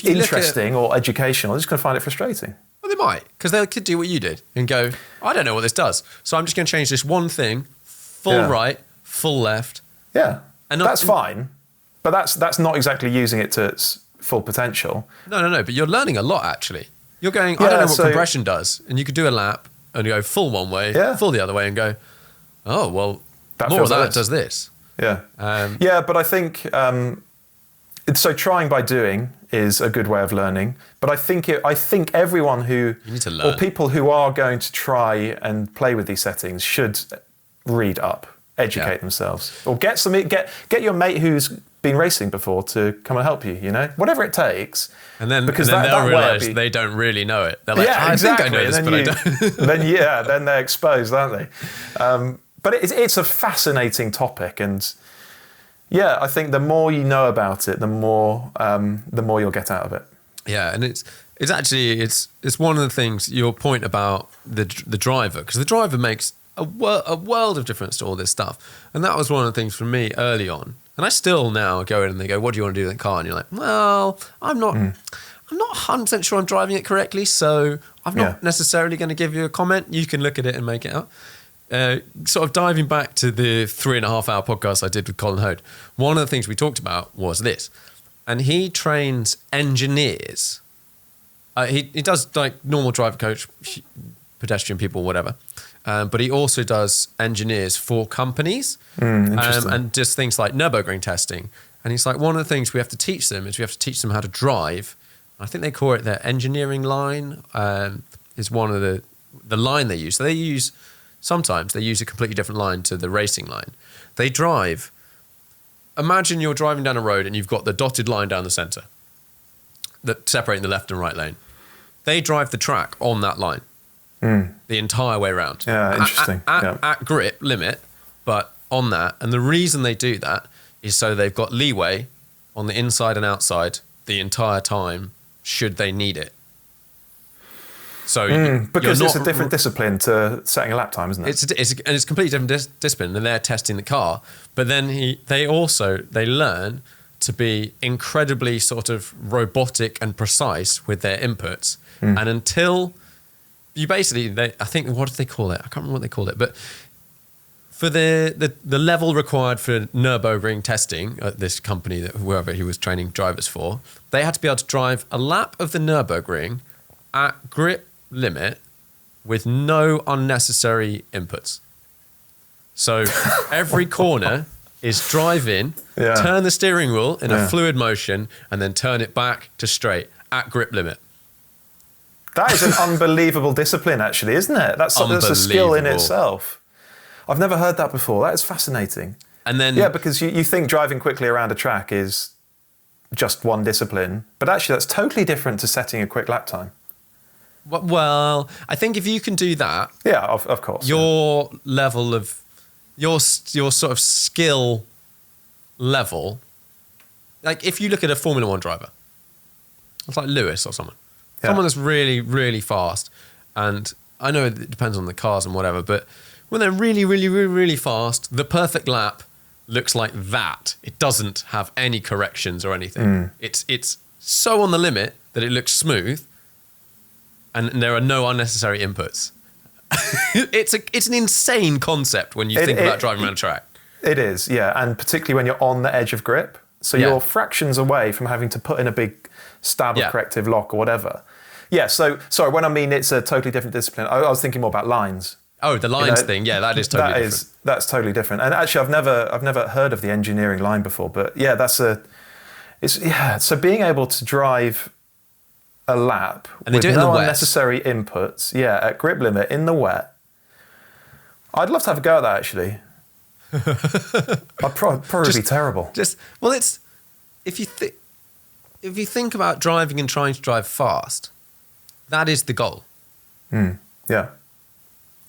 interesting or educational. They're just going to find it frustrating. Well, they might, because they could do what you did and go, I don't know what this does, so I'm just going to change this one thing, full right, full left. Yeah, and that's fine, but that's not exactly using it to its full potential. No, but you're learning a lot, actually. You're going, I don't know what compression does, and you could do a lap and go full one way, full the other way, and go, oh, well, more of that does this. Yeah. But I think, so trying by doing is a good way of learning. But I think everyone who, you need to learn, or people who are going to try and play with these settings should read up, educate themselves, or get your mate who's been racing before to come and help you, whatever it takes. And then they'll realise they don't really know it. They're like, I think I know this, but I don't. then they're exposed, aren't they? But it's a fascinating topic, and I think the more you know about it, the more you'll get out of it. Yeah, and it's one of the things, your point about the driver, because the driver makes a world of difference to all this stuff, and that was one of the things for me early on. And I still now go in and they go, what do you want to do with the car? And you're like, well, I'm not 100% sure I'm driving it correctly, so I'm not necessarily going to give you a comment. You can look at it and make it up. Sort of diving back to the 3.5 hour podcast I did with Colin Hode, one of the things we talked about was this. And he trains engineers. He does like normal driver coach, pedestrian people, whatever. But he also does engineers for companies and just things like Nürburgring testing. And he's like, one of the things we have to teach them is we have to teach them how to drive. I think they call it their engineering line, is one of the line they use. So sometimes they use a completely different line to the racing line. They drive. Imagine you're driving down a road and you've got the dotted line down the centre that separating the left and right lane. They drive the track on that line. The entire way around. Yeah, interesting. At grip limit, but on that. And the reason they do that is so they've got leeway on the inside and outside the entire time, should they need it. So because it's a different discipline to setting a lap time, isn't it? And it's a completely different discipline, and they're testing the car. But then they learn to be incredibly sort of robotic and precise with their inputs. And until you basically, I think, what did they call it? I can't remember what they called it. But for the level required for Nürburgring testing at this company, whoever he was training drivers for, they had to be able to drive a lap of the Nürburgring at grip limit with no unnecessary inputs. So every corner is drive in, turn the steering wheel in a fluid motion, and then turn it back to straight at grip limit. That is an unbelievable discipline, actually, isn't it? That's a skill in itself. I've never heard that before. That is fascinating. And then, because you think driving quickly around a track is just one discipline, but actually that's totally different to setting a quick lap time. Well, I think if you can do that, of course, your level of your sort of skill level, like if you look at a Formula One driver, it's like Lewis or someone. Someone that's really, really fast. And I know it depends on the cars and whatever, but when they're really, really, really, really fast, the perfect lap looks like that. It doesn't have any corrections or anything. It's so on the limit that it looks smooth, and there are no unnecessary inputs. It's an insane concept when you think about driving around a track. It is, and particularly when you're on the edge of grip. So you're fractions away from having to put in a big stab of corrective lock or whatever. Yeah, so, sorry, when I mean it's a totally different discipline, I was thinking more about lines. Oh, the lines thing, that is totally different. That's totally different. And actually, I've never heard of the engineering line before, but so being able to drive a lap with no unnecessary inputs, at grip limit in the wet, I'd love to have a go at that, actually. I'd probably be terrible. Well, it's if you think about driving and trying to drive fast, that is the goal. Yeah.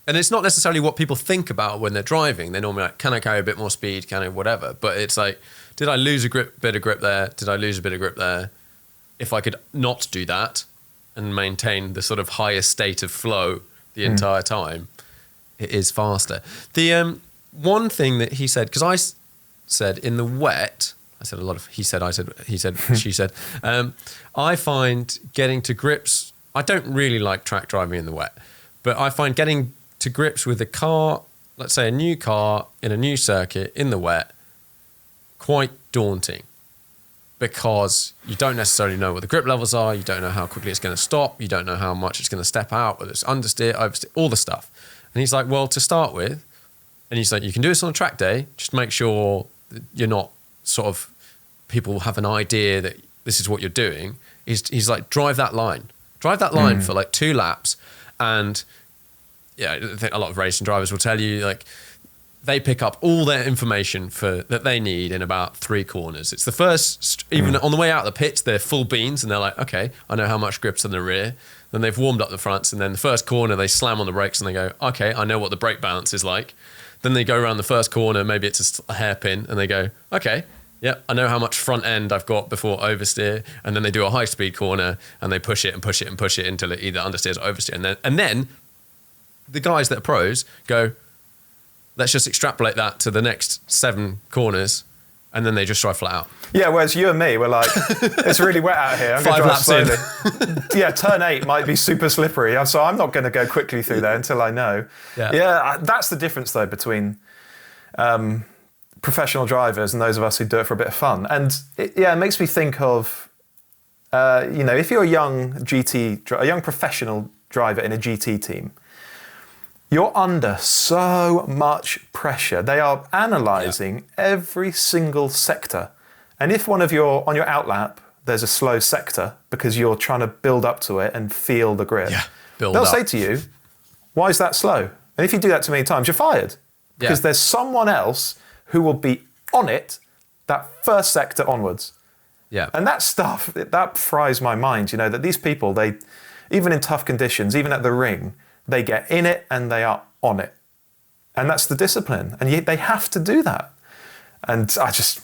And it's not necessarily what people think about when they're driving. They're normally like, can I carry a bit more speed? Can I whatever? But it's like, did I lose a bit of grip there? Did I lose a bit of grip there? If I could not do that and maintain the sort of highest state of flow the entire time, it is faster. The one thing that he said, because I said in the wet, I said a lot of he said, she said, I find getting to grips, I don't really like track driving in the wet, but I find getting to grips with a car, let's say a new car in a new circuit in the wet, quite daunting, because you don't necessarily know what the grip levels are, you don't know how quickly it's going to stop, you don't know how much it's going to step out, whether it's understeer, oversteer, all the stuff. And he's like, well, to start with, and he's like, you can do this on a track day, just make sure that you're not sort of, people have an idea that this is what you're doing. He's like, drive that line for like 2 laps. And yeah, I think a lot of racing drivers will tell you, like, they pick up all their information that they need in about 3 corners. It's the first, even on the way out of the pits, they're full beans and they're like, okay, I know how much grip's in the rear. Then they've warmed up the fronts, and then the first corner, they slam on the brakes and they go, okay, I know what the brake balance is like. Then they go around the first corner, maybe it's a hairpin, and they go, okay, yeah, I know how much front end I've got before oversteer. And then they do a high speed corner and they push it and push it and push it until it either understeers or oversteer. And then the guys that are pros go, let's just extrapolate that to the next 7 corners, and then they just drive flat out. Yeah, whereas you and me were like, it's really wet out here. I'm 5 laps slowly. Yeah, turn 8 might be super slippery, so I'm not going to go quickly through there until I know. Yeah, that's the difference, though, between professional drivers and those of us who do it for a bit of fun. And it makes me think of, if you're a young professional driver in a GT team, you're under so much pressure. They are analysing every single sector. And if on your outlap, there's a slow sector because you're trying to build up to it and feel the grip, they'll say to you, why is that slow? And if you do that too many times, you're fired. Because there's someone else who will be on it that first sector onwards. Yeah. And that stuff, that fries my mind, that these people, they, even in tough conditions, even at the ring, they get in it and they are on it. And that's the discipline. And they have to do that. And I just,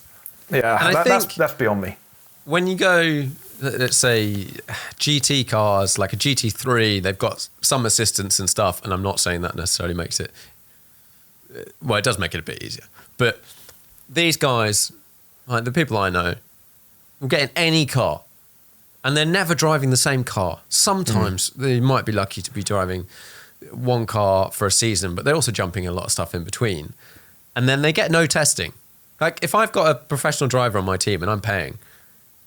that's beyond me. When you go, let's say, GT cars, like a GT3, they've got some assistance and stuff. And I'm not saying that necessarily makes it, well, it does make it a bit easier. But these guys, like the people I know, will get in any car. And they're never driving the same car. Sometimes they might be lucky to be driving one car for a season, but they're also jumping a lot of stuff in between. And then they get no testing. Like, if I've got a professional driver on my team and I'm paying,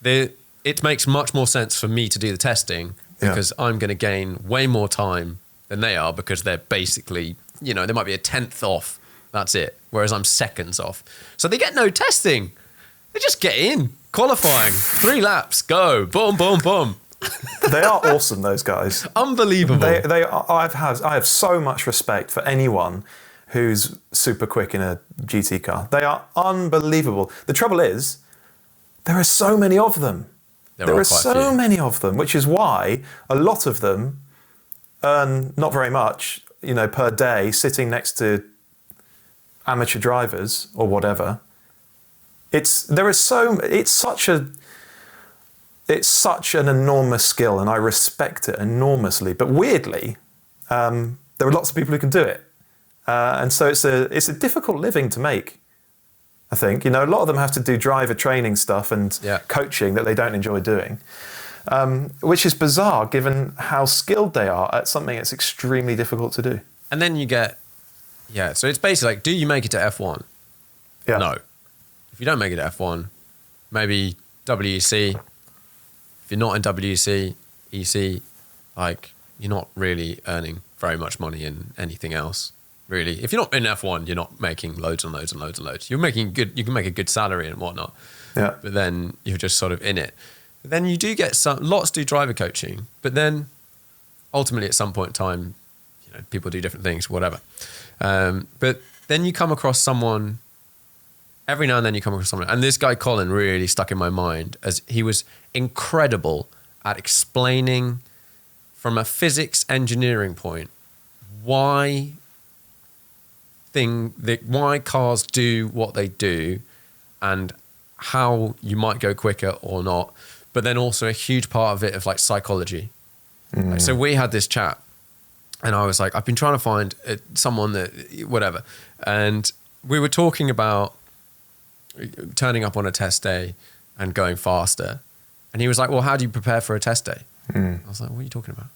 it makes much more sense for me to do the testing because I'm going to gain way more time than they are, because they're basically, they might be a 10th off. That's it. Whereas I'm seconds off. So they get no testing. They just get in. Qualifying, 3 laps, go, boom, boom, boom. They are awesome, those guys. Unbelievable. I have so much respect for anyone who's super quick in a GT car. They are unbelievable. The trouble is, there are so many of them. There are so many of them, which is why a lot of them earn not very much, per day, sitting next to amateur drivers or whatever. It's such an enormous skill, and I respect it enormously. But weirdly, there are lots of people who can do it, and so it's a difficult living to make. I think a lot of them have to do driver training stuff and coaching that they don't enjoy doing, which is bizarre given how skilled they are at something that's extremely difficult to do. And then you get, so it's basically like, do you make it to F1? Yeah. No. If you don't make it to F1, maybe WEC. If you're not in WEC, EC, like, you're not really earning very much money in anything else, really. If you're not in F1, you're not making loads and loads and loads and loads. You're making you can make a good salary and whatnot. Yeah. But then you're just sort of in it. But then you do get lots do driver coaching, but then ultimately at some point in time, people do different things, whatever. But then you come across someone, every now and then you come across someone, and this guy Colin really stuck in my mind as he was incredible at explaining from a physics engineering point why cars do what they do and how you might go quicker or not, but then also a huge part of it of like psychology. Like, so we had this chat and I was like, I've been trying to find someone that, whatever. And we were talking about turning up on a test day and going faster. And he was like, well, how do you prepare for a test day? I was like, what are you talking about?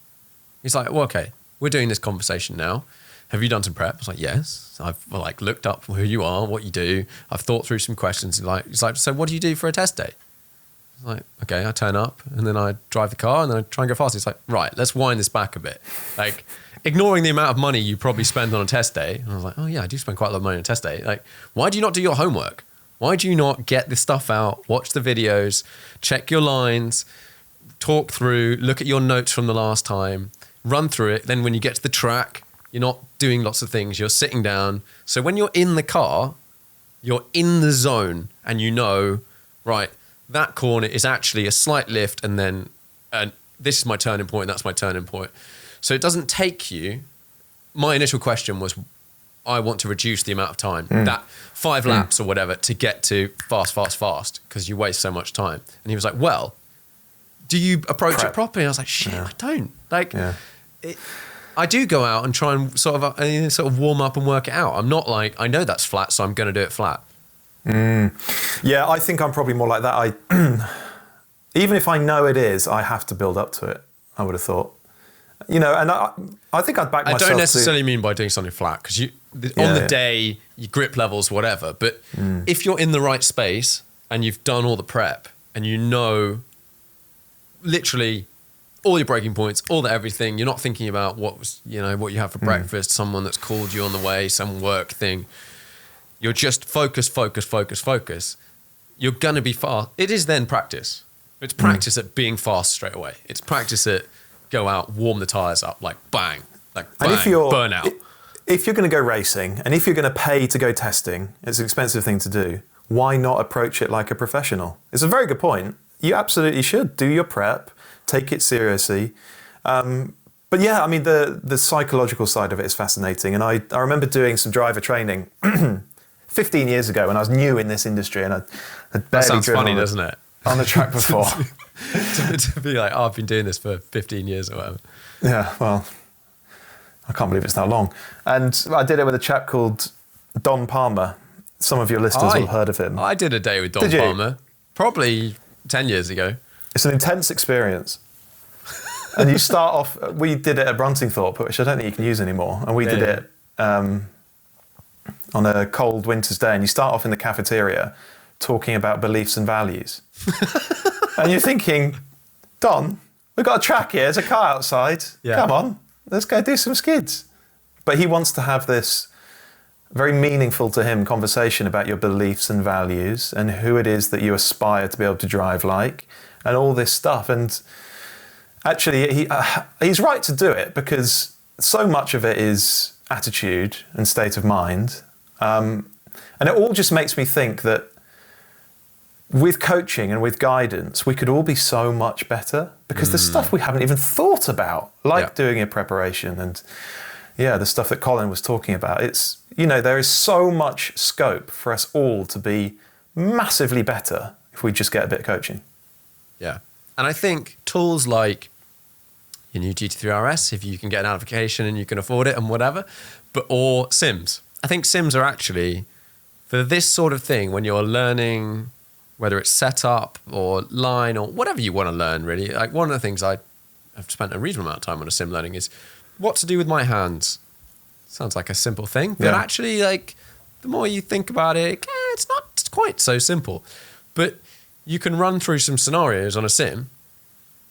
He's like, well, okay, we're doing this conversation now. Have you done some prep? I was like, yes. I've like looked up who you are, what you do. I've thought through some questions. He's like, so what do you do for a test day? I was like, okay, I turn up and then I drive the car and then I try and go fast. He's like, right, let's wind this back a bit. Like, ignoring the amount of money you probably spend on a test day. And I was like, oh yeah, I do spend quite a lot of money on a test day. Like, why do you not do your homework? Why do you not get this stuff out, watch the videos, check your lines, talk through, look at your notes from the last time, run through it. Then when you get to the track, you're not doing lots of things. You're sitting down. So when you're in the car, you're in the zone and you know, right, that corner is actually a slight lift and then this is my turning point, that's my turning point. So it doesn't take you. My initial question was, I want to reduce the amount of time, that 5 laps or whatever, to get to fast, because you waste so much time. And he was like, well, do you approach it properly? And I was like, shit, I don't. Like, I do go out and try and sort of warm up and work it out. I'm not like, I know that's flat, so I'm going to do it flat. Yeah, I think I'm probably more like that. Even if I know it is, I have to build up to it, I would have thought. You know, and I think I'd back myself. I don't necessarily mean by doing something flat, because on the day, your grip levels, whatever. But if you're in the right space and you've done all the prep and you know literally all your breaking points, all the everything, you're not thinking about what you have for breakfast, someone that's called you on the way, some work thing. You're just focus. You're going to be fast. It is then practice. It's practice at being fast straight away. It's practice at go out, warm the tires up, like bang, burn out. If you're going to go racing and if you're going to pay to go testing, it's an expensive thing to do. Why not approach it like a professional? It's a very good point. You absolutely should do your prep, take it seriously. But yeah, I mean, the psychological side of it is fascinating. And I remember doing some driver training 15 years ago when I was new in this industry and I had barely That sounds driven funny, doesn't it? On the track before. to be like, oh, I've been doing this for 15 years or whatever. Yeah, well, I can't believe it's that long. And I did it with a chap called Don Palmer. Some of your listeners will have heard of him. I did a day with Don Palmer, probably 10 years ago. It's an intense experience. And you start off, we did it at Bruntingthorpe, which I don't think you can use anymore. And we did it on a cold winter's day. And you start off in the cafeteria talking about beliefs and values. And you're thinking, Don, we've got a track here, there's a car outside. Yeah. Come on, let's go do some skids. But he wants to have this very meaningful to him conversation about your beliefs and values and who it is that you aspire to be able to drive like and all this stuff. And actually, he's right to do it because so much of it is attitude and state of mind. And it all just makes me think that with coaching and with guidance, we could all be so much better because there's stuff we haven't even thought about, like doing a preparation and the stuff that Colin was talking about. It's, there is so much scope for us all to be massively better if we just get a bit of coaching. Yeah. And I think tools like your new GT3RS, if you can get an application and you can afford it and whatever, or sims. I think sims are actually, for this sort of thing, when you're learning, whether it's setup or line or whatever you want to learn, really. Like one of the things I have spent a reasonable amount of time on a sim learning is what to do with my hands. Sounds like a simple thing, but actually, like, the more you think about it, it's not quite so simple. But you can run through some scenarios on a sim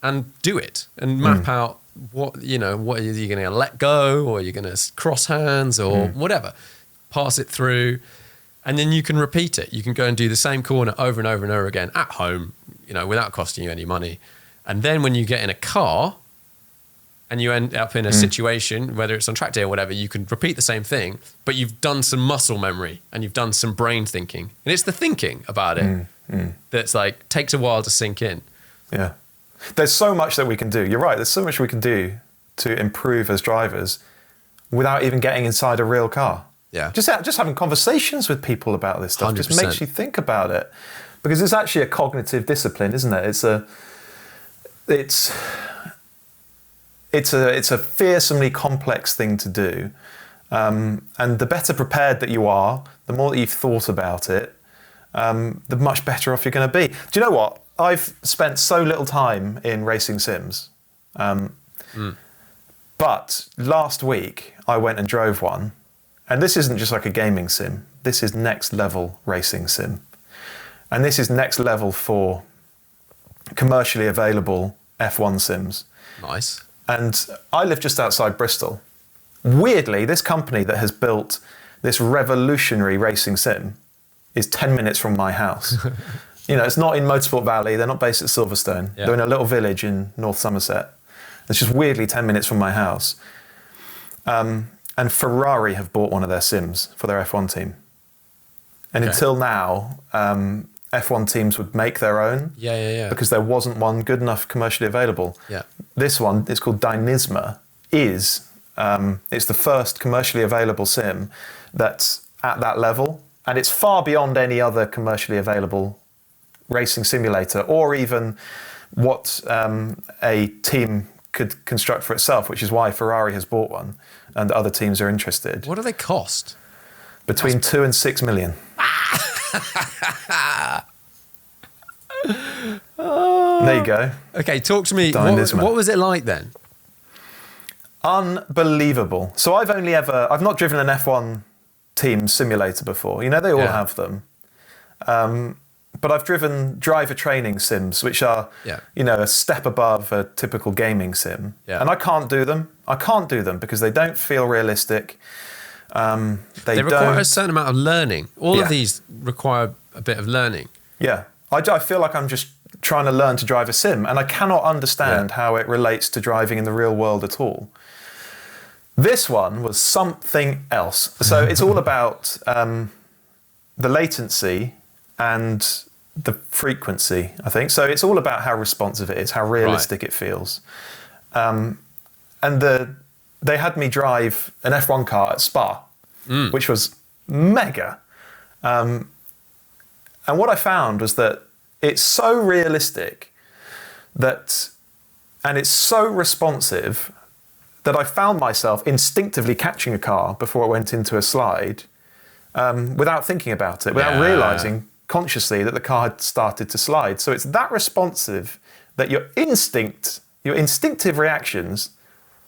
and do it and map out what are you going to let go or you're going to cross hands or whatever. Pass it through. And then you can repeat it. You can go and do the same corner over and over and over again at home, without costing you any money. And then when you get in a car, and you end up in a situation, whether it's on track day or whatever, you can repeat the same thing, but you've done some muscle memory and you've done some brain thinking. And it's the thinking about it that's like takes a while to sink in. Yeah. There's so much that we can do. You're right. There's so much we can do to improve as drivers without even getting inside a real car. Yeah. Just having conversations with people about this stuff 100%. just makes you think about it. Because it's actually a cognitive discipline, isn't it? It's a fearsomely complex thing to do. And the better prepared that you are, the more that you've thought about it, the much better off you're going to be. Do you know what? I've spent so little time in racing sims. But last week I went and drove one. And this isn't just like a gaming sim. This is next level racing sim. And this is next level for commercially available F1 sims. Nice. And I live just outside Bristol. Weirdly, this company that has built this revolutionary racing sim is 10 minutes from my house. You know, it's not in Motorsport Valley. They're not based at Silverstone. Yeah. They're in a little village in North Somerset. It's just weirdly 10 minutes from my house. And Ferrari have bought one of their sims for their F1 team. And until now, F1 teams would make their own because there wasn't one good enough commercially available. Yeah. This one, it's called Dynisma, it's the first commercially available sim that's at that level, and it's far beyond any other commercially available racing simulator or even what a team could construct for itself, which is why Ferrari has bought one and other teams are interested. What do they cost? Between 2 and 6 million. There you go. Okay, talk to me. What was it like then? Unbelievable. So I've not driven an F1 team simulator before. You know, they all have them. But I've driven driver training sims, which are, you know, a step above a typical gaming sim. Yeah. And I can't do them. I can't do them because they don't feel realistic. They require a certain amount of learning. All of these require a bit of learning. Yeah. I feel like I'm just trying to learn to drive a sim, and I cannot understand how it relates to driving in the real world at all. This one was something else. So it's all about the latency and the frequency, I think. So it's all about how responsive it is, how realistic it feels. And they had me drive an F1 car at Spa, which was mega. And what I found was that it's so realistic and it's so responsive that I found myself instinctively catching a car before I went into a slide without thinking about it, without realizing consciously that the car had started to slide. So it's that responsive that your instinctive reactions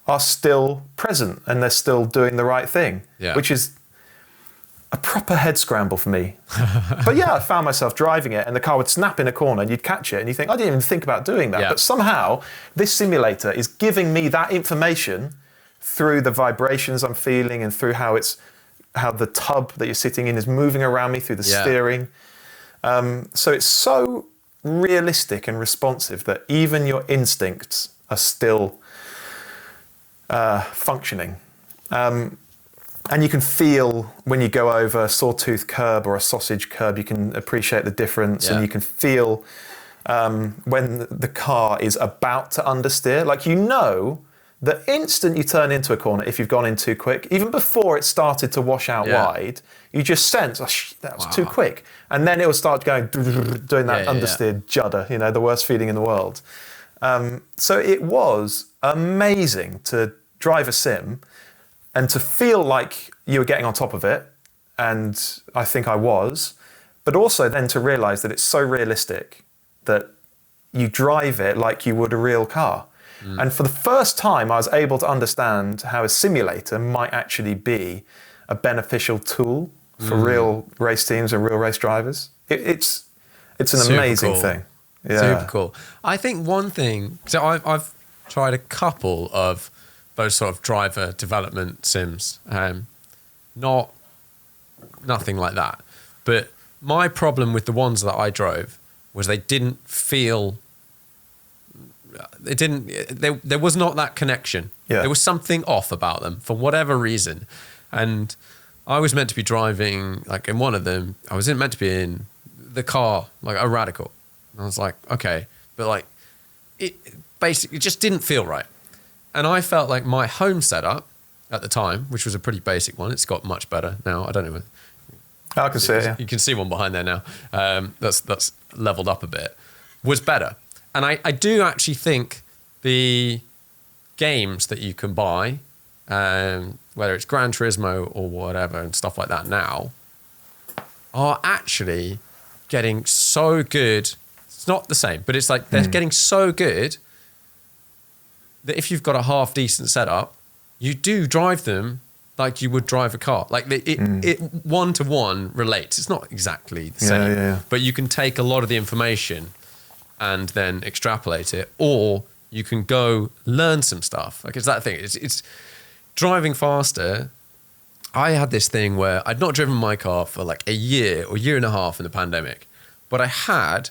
are still present and they're still doing the right thing, which is a proper head scramble for me. But I found myself driving it and the car would snap in a corner and you'd catch it and you think, I didn't even think about doing that. But somehow this simulator is giving me that information through the vibrations I'm feeling and through how the tub that you're sitting in is moving around me through the steering. So it's so realistic and responsive that even your instincts are still functioning. And you can feel when you go over a sawtooth curb or a sausage curb, you can appreciate the difference, and you can feel when the car is about to understeer. Like, you know, the instant you turn into a corner, if you've gone in too quick, even before it started to wash out wide, you just sense, that was too quick. And then it will start going, doing that understeered judder, you know, the worst feeling in the world. So it was amazing to drive a sim and to feel like you were getting on top of it, and I think I was, but also then to realise that it's so realistic that you drive it like you would a real car. And for the first time, I was able to understand how a simulator might actually be a beneficial tool for real race teams and real race drivers. It's an Super amazing cool. thing. Super cool. I think one thing, so I've tried a couple of those sort of driver development sims. Nothing like that. But my problem with the ones that I drove was they didn't feel it didn't. There was not that connection. Yeah. There was something off about them for whatever reason, and I was meant to be driving like in one of them. I was meant to be in the car like a Radical. And I was like, okay, but like it basically just didn't feel right, and I felt like my home setup at the time, which was a pretty basic one. It's got much better now. I don't know. I can see it. Yeah. You can see one behind there now. That's leveled up a bit. Was better. And I do actually think the games that you can buy, whether it's Gran Turismo or whatever and stuff like that now, are actually getting so good. It's not the same, but it's like they're getting so good that if you've got a half decent setup, you do drive them like you would drive a car. Like it one-to-one relates. It's not exactly the same, but you can take a lot of the information and then extrapolate it, or you can go learn some stuff. Like it's that thing. It's driving faster. I had this thing where I'd not driven my car for like a year or year and a half in the pandemic, but I had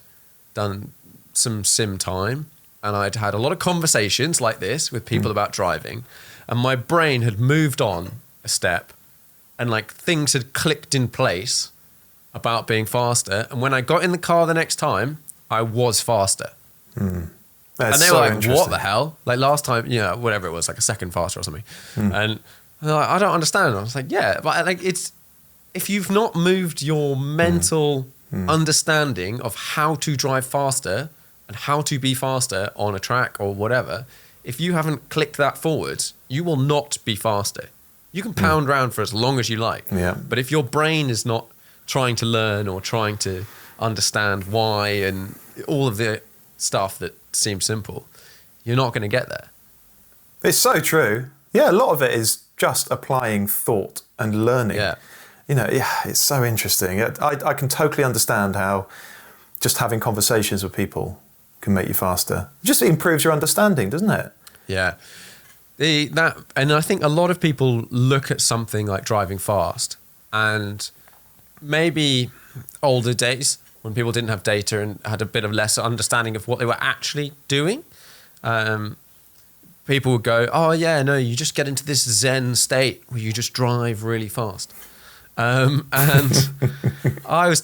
done some sim time and I'd had a lot of conversations like this with people about driving, and my brain had moved on a step and like things had clicked in place about being faster. And when I got in the car the next time, I was faster. And they were like, what the hell? Like last time, whatever it was, like a second faster or something. And they're like, I don't understand. And I was like, yeah, but like it's, if you've not moved your mental understanding of how to drive faster and how to be faster on a track or whatever, if you haven't clicked that forward, you will not be faster. You can pound around for as long as you like. Yeah. But if your brain is not trying to learn or trying to understand why and all of the stuff that seems simple, you're not going to get there. It's so true. Yeah, a lot of it is just applying thought and learning. Yeah. It's so interesting. I can totally understand how just having conversations with people can make you faster. It just improves your understanding, doesn't it? Yeah. And I think a lot of people look at something like driving fast, and maybe older days when people didn't have data and had a bit of less understanding of what they were actually doing, people would go, oh yeah, no, you just get into this Zen state where you just drive really fast. And I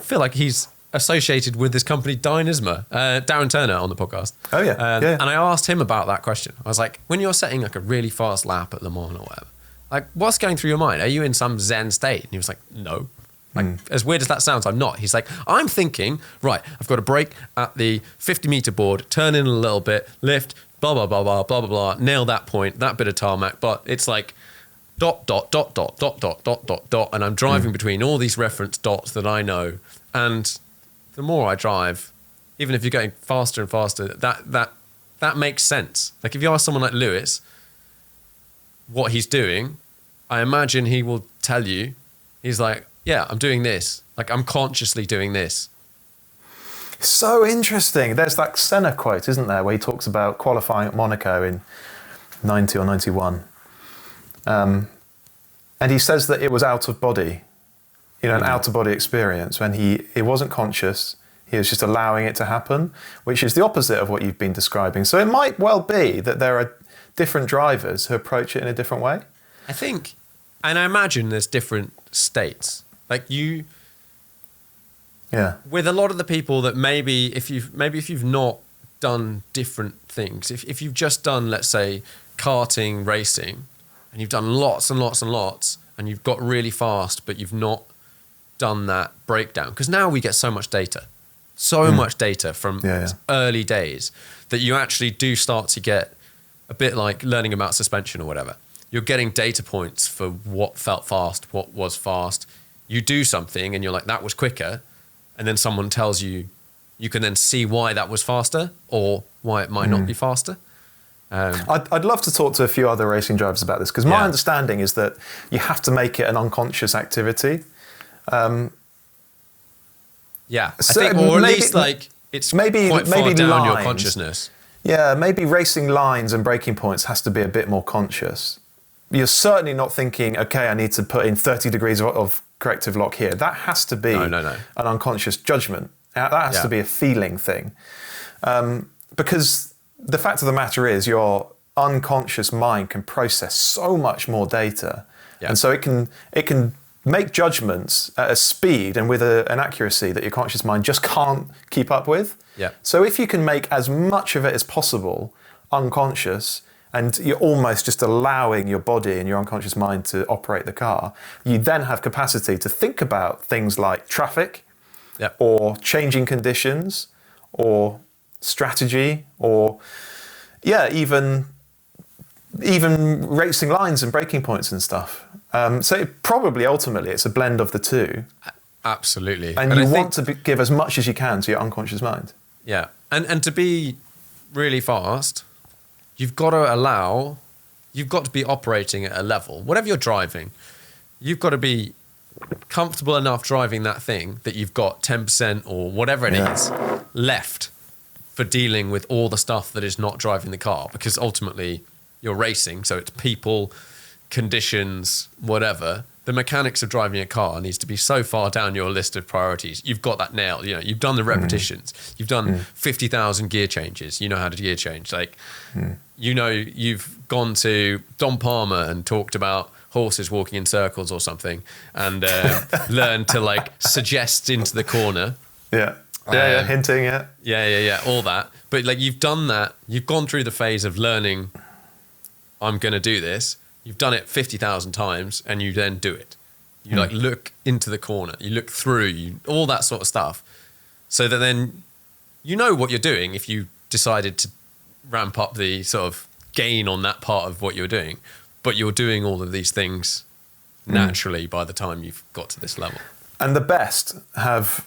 feel like he's associated with this company Dynisma, Darren Turner on the podcast. Oh yeah. And I asked him about that question. I was like, when you're setting like a really fast lap at Le Mans or whatever, like what's going through your mind? Are you in some Zen state? And he was like, no. Like as weird as that sounds, I'm not. He's like, I'm thinking, right, I've got to brake at the 50 meter board, turn in a little bit, lift, blah, blah, blah, blah, blah, blah, blah, nail that point, that bit of tarmac. But it's like dot, dot, dot, dot, dot, dot, dot, dot, dot. And I'm driving between all these reference dots that I know. And the more I drive, even if you're getting faster and faster, that makes sense. Like if you ask someone like Lewis what he's doing, I imagine he will tell you, he's like, yeah, I'm doing this. Like I'm consciously doing this. So interesting. There's that Senna quote, isn't there, where he talks about qualifying at Monaco in 90 or 91. And he says that it was out of body. An out-of-body experience when he wasn't conscious, he was just allowing it to happen, which is the opposite of what you've been describing. So it might well be that there are different drivers who approach it in a different way. I think, and I imagine there's different states. Like with a lot of the people that maybe if you've not done different things, if you've just done, let's say, karting racing, and you've done lots and lots and lots, and you've got really fast, but you've not done that breakdown, because now we get so much data from early days that you actually do start to get a bit like learning about suspension or whatever. You're getting data points for what felt fast, what was fast. You do something and you're like, that was quicker, and then someone tells you, you can then see why that was faster or why it might not be faster. I'd love to talk to a few other racing drivers about this, because my understanding is that you have to make it an unconscious activity. I think, or at least like it's quite far down your consciousness. Yeah, maybe racing lines and braking points has to be a bit more conscious. You're certainly not thinking, okay, I need to put in 30 degrees of corrective lock here. That has to be an unconscious judgment. That has to be a feeling thing. Because the fact of the matter is your unconscious mind can process so much more data. Yeah. And so it can make judgments at a speed and with an accuracy that your conscious mind just can't keep up with. Yeah. So if you can make as much of it as possible unconscious, and you're almost just allowing your body and your unconscious mind to operate the car, you then have capacity to think about things like traffic, or changing conditions, or strategy, or even racing lines and braking points and stuff. So ultimately, it's a blend of the two. Absolutely. And you want to give as much as you can to your unconscious mind. Yeah. And to be really fast, you've got to be operating at a level, whatever you're driving, you've got to be comfortable enough driving that thing that you've got 10% or whatever it is left for dealing with all the stuff that is not driving the car, because ultimately you're racing, so it's people, conditions, whatever. The mechanics of driving a car needs to be so far down your list of priorities. You've got that nailed. You know, you've done the repetitions. You've done 50,000 gear changes. You know how to gear change. You know, you've gone to Don Palmer and talked about horses walking in circles or something, and learned to suggest into the corner. Hinting, all that. But you've done that. You've gone through the phase of learning, I'm going to do this. You've done it 50,000 times, and you then do it. You look into the corner, you look through, all that sort of stuff, so that then you know what you're doing if you decided to ramp up the sort of gain on that part of what you're doing. But you're doing all of these things naturally by the time you've got to this level. And the best have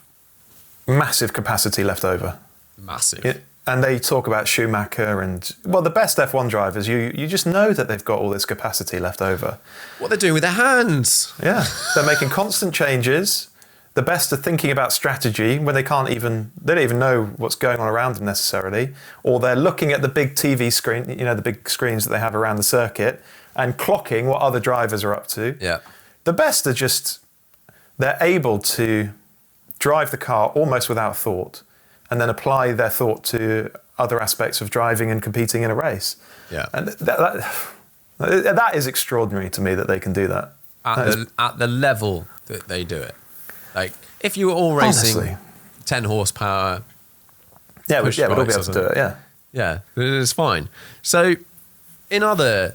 massive capacity left over. Massive. And they talk about Schumacher and, the best F1 drivers, you just know that they've got all this capacity left over. What they're doing with their hands. Yeah, they're making constant changes. The best are thinking about strategy when they don't even know what's going on around them necessarily. Or they're looking at the big TV screen, the big screens that they have around the circuit, and clocking what other drivers are up to. Yeah. The best are they're able to drive the car almost without thought, and then apply their thought to other aspects of driving and competing in a race. Yeah. And that is extraordinary to me that they can do that. At the level that they do it. If you were all racing 10 horsepower... we'd all be able to do it, yeah. Yeah, it's fine. So, in other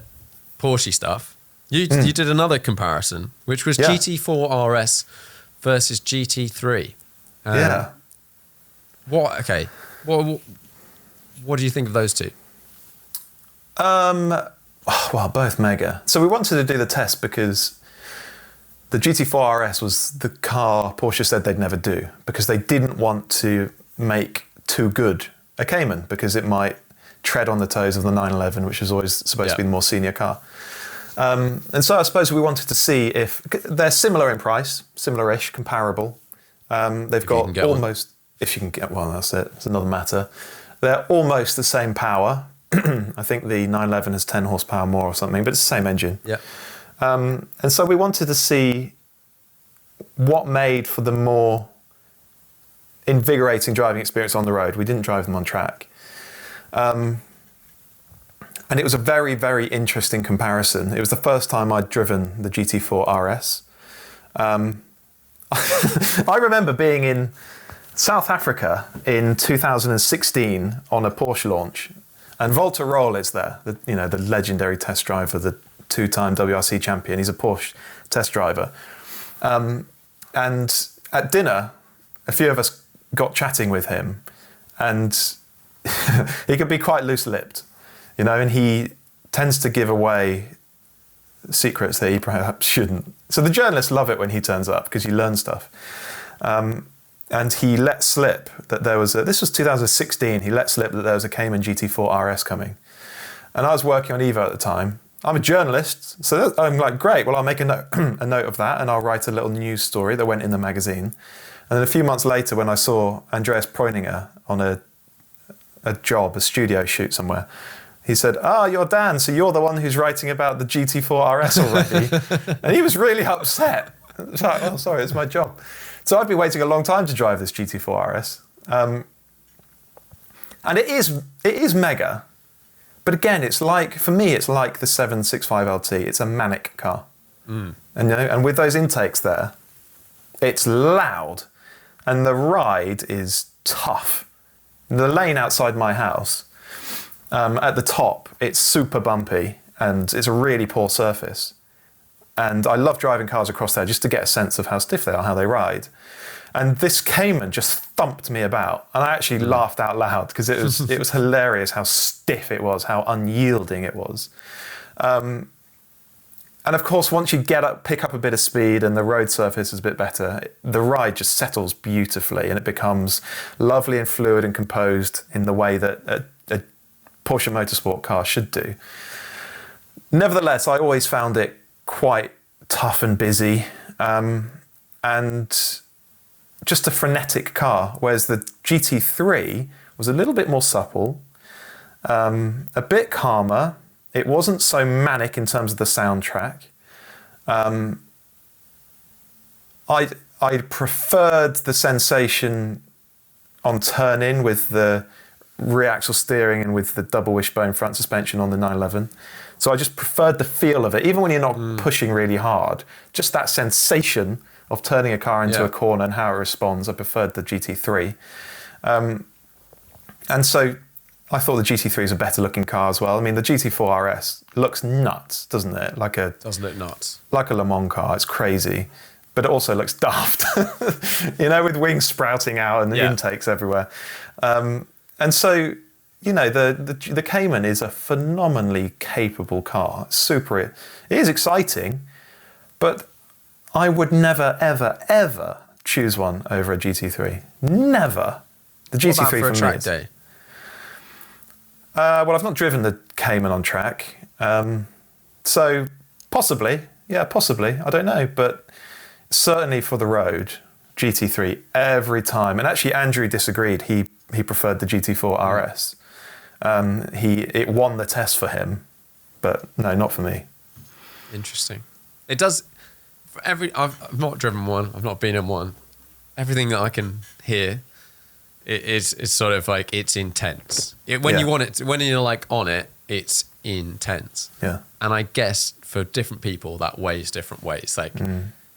Porsche stuff, you did another comparison, which was GT4RS versus GT3. What do you think of those two? Both mega. So we wanted to do the test because the GT4RS was the car Porsche said they'd never do, because they didn't want to make too good a Cayman, because it might tread on the toes of the 911, which was always supposed to be the more senior car. And so I suppose we wanted to see if they're similar in price, similar-ish, comparable. They've got almost... If you can get one, that's it. It's another matter. They're almost the same power. I think the 911 has 10 horsepower more or something, but it's the same engine. Yeah. And so we wanted to see what made for the more invigorating driving experience on the road. We didn't drive them on track. And it was a very, very interesting comparison. It was the first time I'd driven the GT4RS. I remember being in South Africa in 2016 on a Porsche launch, and Walter Roll is there, the legendary test driver, the two-time WRC champion. He's a Porsche test driver. And at dinner, a few of us got chatting with him, and he could be quite loose-lipped, and he tends to give away secrets that he perhaps shouldn't. So the journalists love it when he turns up, because you learn stuff. And he let slip that there was this was 2016, he let slip that there was a Cayman GT4RS coming. And I was working on Evo at the time. I'm a journalist, so I'm like, great, well, I'll make a note of that, and I'll write a little news story that went in the magazine. And then a few months later, when I saw Andreas Preuninger on a studio shoot somewhere, he said, you're Dan, so you're the one who's writing about the GT4RS already. And he was really upset. It's like, sorry, it's my job. So I've been waiting a long time to drive this GT4RS. And it is mega, but again, it's like, for me, it's like the 765 LT. It's a manic car, and with those intakes there, it's loud, and the ride is tough. The lane outside my house, at the top, it's super bumpy, and it's a really poor surface. And I love driving cars across there just to get a sense of how stiff they are, how they ride. And this Cayman just thumped me about, and I actually laughed out loud because it was hilarious how stiff it was, how unyielding it was. And of course, once you pick up a bit of speed and the road surface is a bit better, the ride just settles beautifully, and it becomes lovely and fluid and composed in the way that a Porsche Motorsport car should do. Nevertheless, I always found it quite tough and busy, and just a frenetic car, whereas the GT3 was a little bit more supple, a bit calmer. It wasn't so manic in terms of the soundtrack. I preferred the sensation on turn-in with the rear-axle steering and with the double wishbone front suspension on the 911. So I just preferred the feel of it, even when you're not pushing really hard. Just that sensation of turning a car into a corner and how it responds. I preferred the GT3. And so I thought the GT3 is a better looking car as well. I mean, the GT4RS looks nuts, doesn't it? Does look nuts. Like a Le Mans car. It's crazy. But it also looks daft, with wings sprouting out and intakes everywhere. And so, the Cayman is a phenomenally capable car. It is exciting, but I would never, ever, ever choose one over a GT3. Never. The GT3 what about for a track me day? Well, I've not driven the Cayman on track. So possibly. Yeah, possibly. I don't know. But certainly for the road, GT3 every time. And actually, Andrew disagreed. He preferred the GT4RS. It won the test for him. But no, not for me. Interesting. It does... I've not driven one. I've not been in one. Everything that I can hear is sort of like it's intense. When you want it, when you're like on it, it's intense. Yeah. And I guess for different people that weighs different ways. Like,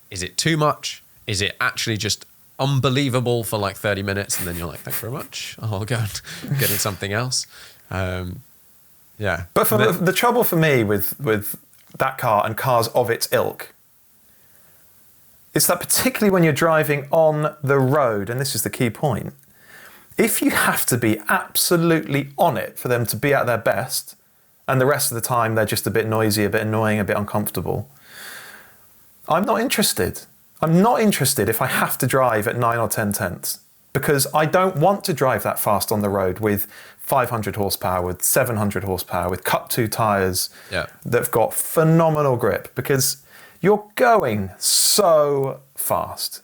is it too much? Is it actually just unbelievable for like 30 minutes, and then you're like, thanks very much. I'll go and get in something else. Yeah. But for the trouble for me with that car and cars of its ilk. It's that particularly when you're driving on the road, and this is the key point, if you have to be absolutely on it for them to be at their best, and the rest of the time they're just a bit noisy, a bit annoying, a bit uncomfortable, I'm not interested. I'm not interested if I have to drive at 9 or 10 tenths, because I don't want to drive that fast on the road with 500 horsepower, with 700 horsepower, with Cup 2 tyres that've got phenomenal grip, because you're going so fast.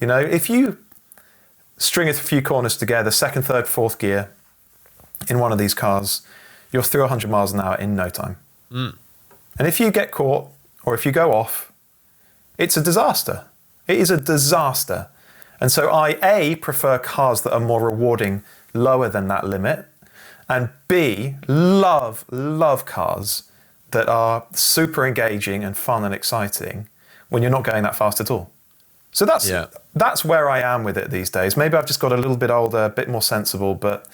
If you string a few corners together, second, third, fourth gear in one of these cars, you're through 100 miles an hour in no time. And if you get caught or if you go off, it's a disaster. It is a disaster. And so I, prefer cars that are more rewarding lower than that limit, and B, love cars that are super engaging and fun and exciting when you're not going that fast at all. So that's where I am with it these days. Maybe I've just got a little bit older, a bit more sensible, but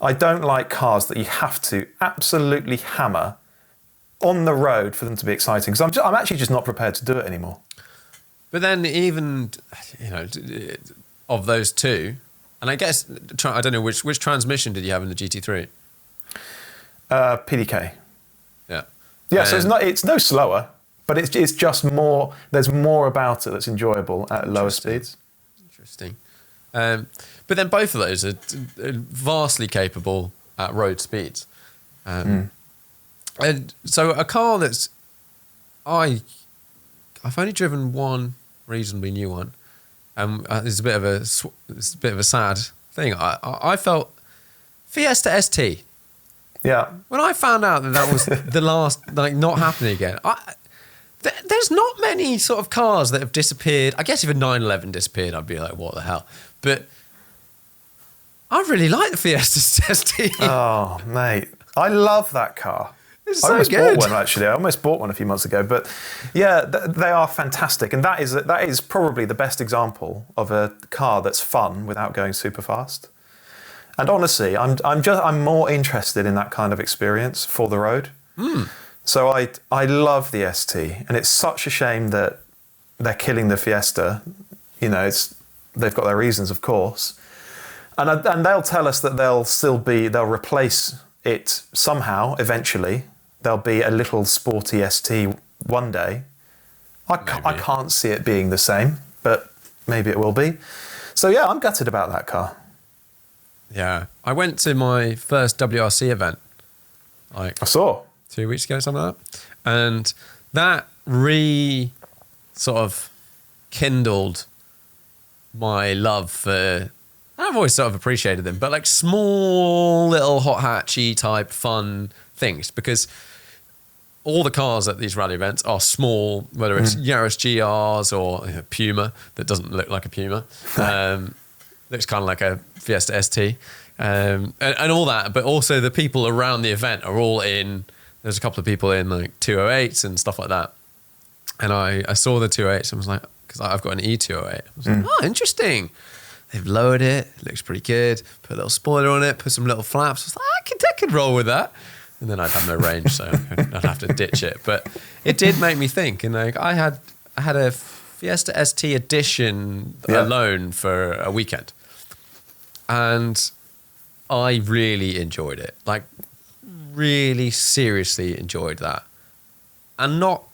I don't like cars that you have to absolutely hammer on the road for them to be exciting, because I'm actually just not prepared to do it anymore. But then even, of those two, and I guess, I don't know, which transmission did you have in the GT3? PDK. Yeah, so it's no slower, but it's just more. There's more about it that's enjoyable at lower speeds. Interesting. But then both of those are vastly capable at road speeds. And so a car that's I've only driven one reasonably new one, and it's a bit of a sad thing. I felt Fiesta ST. Yeah. When I found out that was the last, not happening again, there's not many sort of cars that have disappeared. I guess if a 911 disappeared, I'd be like, what the hell? But I really like the Fiesta ST. Oh, mate. I love that car. It's I so almost good. bought one, actually. I almost bought one a few months ago. But yeah, they are fantastic. And that is probably the best example of a car that's fun without going super fast. And honestly, I'm more interested in that kind of experience for the road. So I love the ST. And it's such a shame that they're killing the Fiesta. You know, they've got their reasons, of course. And they'll tell us that they'll replace it somehow, eventually. There'll be a little sporty ST one day. I can't see it being the same, but maybe it will be. So yeah, I'm gutted about that car. Yeah. I went to my first WRC event. I saw. 2 weeks ago, something like that. And that sort of kindled my love for... I've always sort of appreciated them, but like small little hot hatchy type fun things, because all the cars at these rally events are small, whether it's Yaris GRs or Puma that doesn't look like a Puma, looks kind of like a Fiesta ST, and all that. But also the people around the event are all in. There's a couple of people in like 208s and stuff like that, and I saw the 208s and was like, because I've got an E208. I was like, oh, interesting. They've lowered it. It looks pretty good. Put a little spoiler on it. Put some little flaps. I was like, I could roll with that. And then I'd have no range, so I'd have to ditch it. But it did make me think. And like, I had a Fiesta ST edition alone for a weekend, and I really enjoyed it. Like, really seriously enjoyed that, and not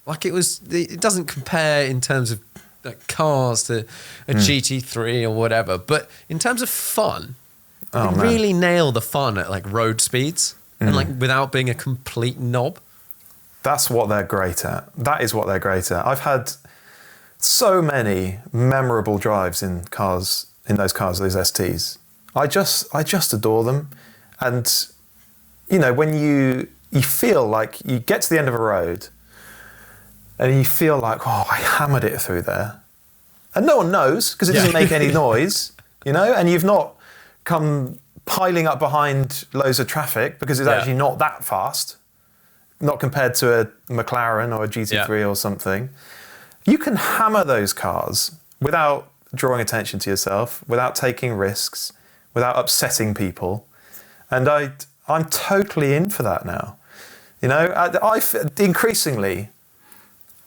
like it doesn't compare in terms of like cars to a GT3 or whatever, but in terms of fun, they really nail the fun at like road speeds and like without being a complete knob. That's what they're great at. That is what they're great at. I've had so many memorable drives in those cars, those STs. I just adore them. And you know, when you feel like you get to the end of a road and you feel like, oh, I hammered it through there. And no one knows because it doesn't make any noise, you know, and you've not come piling up behind loads of traffic because it's actually not that fast, not compared to a McLaren or a GT3 or something. You can hammer those cars without drawing attention to yourself, without taking risks, without upsetting people. And I'm totally in for that now. You know, increasingly,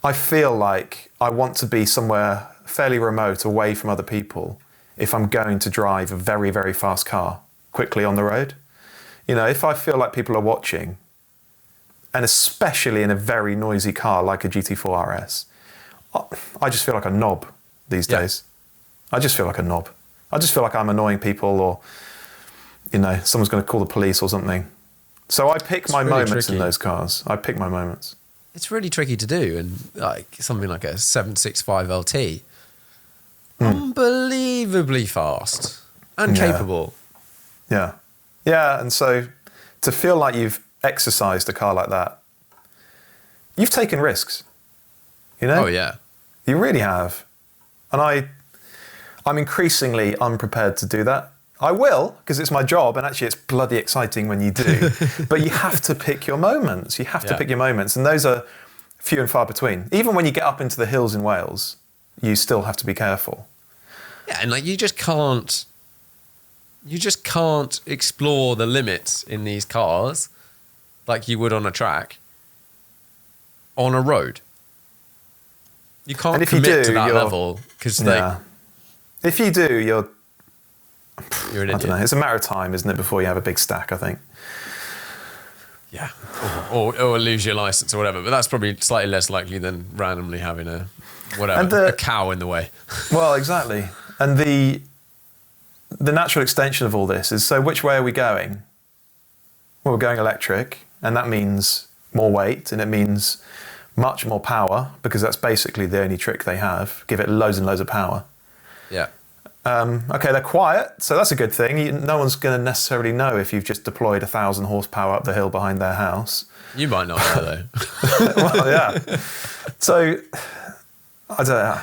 I feel like I want to be somewhere fairly remote, away from other people, if I'm going to drive a very, very fast car quickly on the road. You know, if I feel like people are watching, and especially in a very noisy car like a GT4RS, I just feel like a knob these days. I just feel like a knob. I just feel like I'm annoying people, or, you know, someone's going to call the police or something. So I pick my moments in those cars. I pick my moments. It's really tricky to do, and like something like a 765 LT, unbelievably fast and capable. Yeah. And so to feel like you've exercised a car like that, you've taken risks. You know? Oh yeah. You really have. And I'm increasingly unprepared to do that. I will, because it's my job, and actually it's bloody exciting when you do. But you have to pick your moments. You have to pick your moments, and those are few and far between. Even when you get up into the hills in Wales, you still have to be careful. Yeah, and like you just can't explore the limits in these cars like you would on a track on a road. You can't commit to that level because if you do, you're an idiot. I don't know. It's a matter of time, isn't it, before you have a big stack, I think. Yeah. Or lose your license or whatever. But that's probably slightly less likely than randomly having a cow in the way. Well, exactly. And the natural extension of all this is, so which way are we going? Well, we're going electric, and that means more weight, and it means much more power, because that's basically the only trick they have. Give it loads and loads of power. Yeah. Okay, they're quiet, so that's a good thing. No one's going to necessarily know if you've just deployed 1,000 horsepower up the hill behind their house. You might not know, though. Well, yeah. So, I don't know.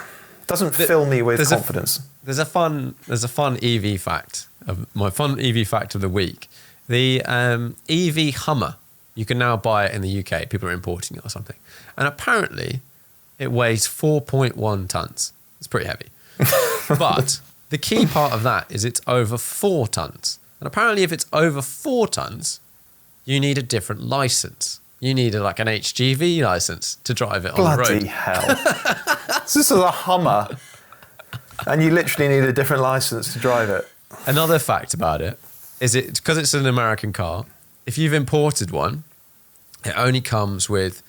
doesn't fill me with there's confidence. There's a fun EV fact of the week. The EV Hummer, you can now buy it in the UK. People are importing it or something, and apparently it weighs 4.1 tons. It's pretty heavy, but the key part of that is it's over 4 tons. And apparently, if it's over 4 tons, you need a different license. You need like an HGV license to drive it on the road. Bloody hell! This is a Hummer, and you literally need a different license to drive it. Another fact about it is because it's an American car. If you've imported one, it only comes with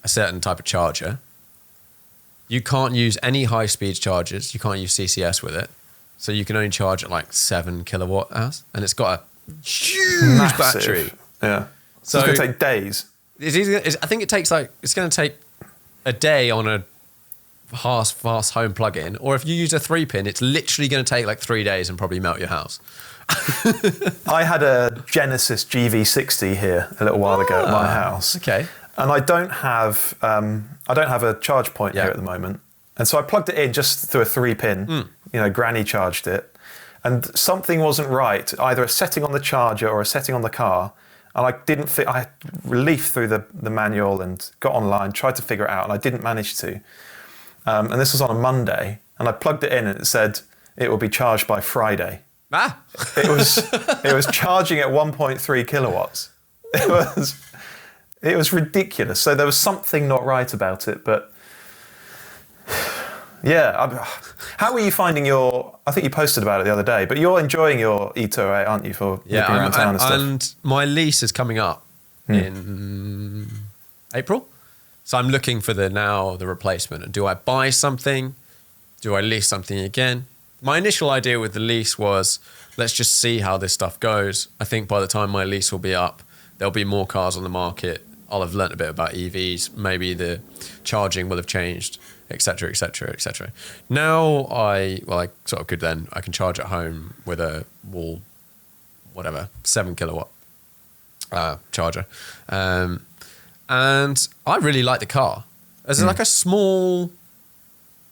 a certain type of charger. You can't use any high-speed chargers. You can't use CCS with it. So you can only charge at like 7 kilowatt hours. And it's got a huge battery. Yeah. So it's going to take days. I think it's going to take a day on a fast home plug-in. Or if you use a 3-pin, it's literally going to take like 3 days and probably melt your house. I had a Genesis GV60 here a little while ago at my house. Okay. And I don't have a charge point here at the moment. And so I plugged it in just through a 3-pin. Granny charged it. And something wasn't right, either a setting on the charger or a setting on the car. And I didn't fit. I leafed through the manual and got online, tried to figure it out, and I didn't manage to. And this was on a Monday. And I plugged it in and it said it will be charged by Friday. It was charging at 1.3 kilowatts. It was ridiculous. So there was something not right about it, but yeah. How are you finding I think you posted about it the other day, but you're enjoying your E208, aren't you, for looking around town and stuff? And my lease is coming up in April. So I'm looking for the replacement. And do I buy something? Do I lease something again? My initial idea with the lease was, let's just see how this stuff goes. I think by the time my lease will be up, there'll be more cars on the market. I'll have learnt a bit about EVs. Maybe the charging will have changed, et cetera, et cetera, et cetera. Now I can charge at home with a 7 kilowatt charger. And I really like the car. It's like a small...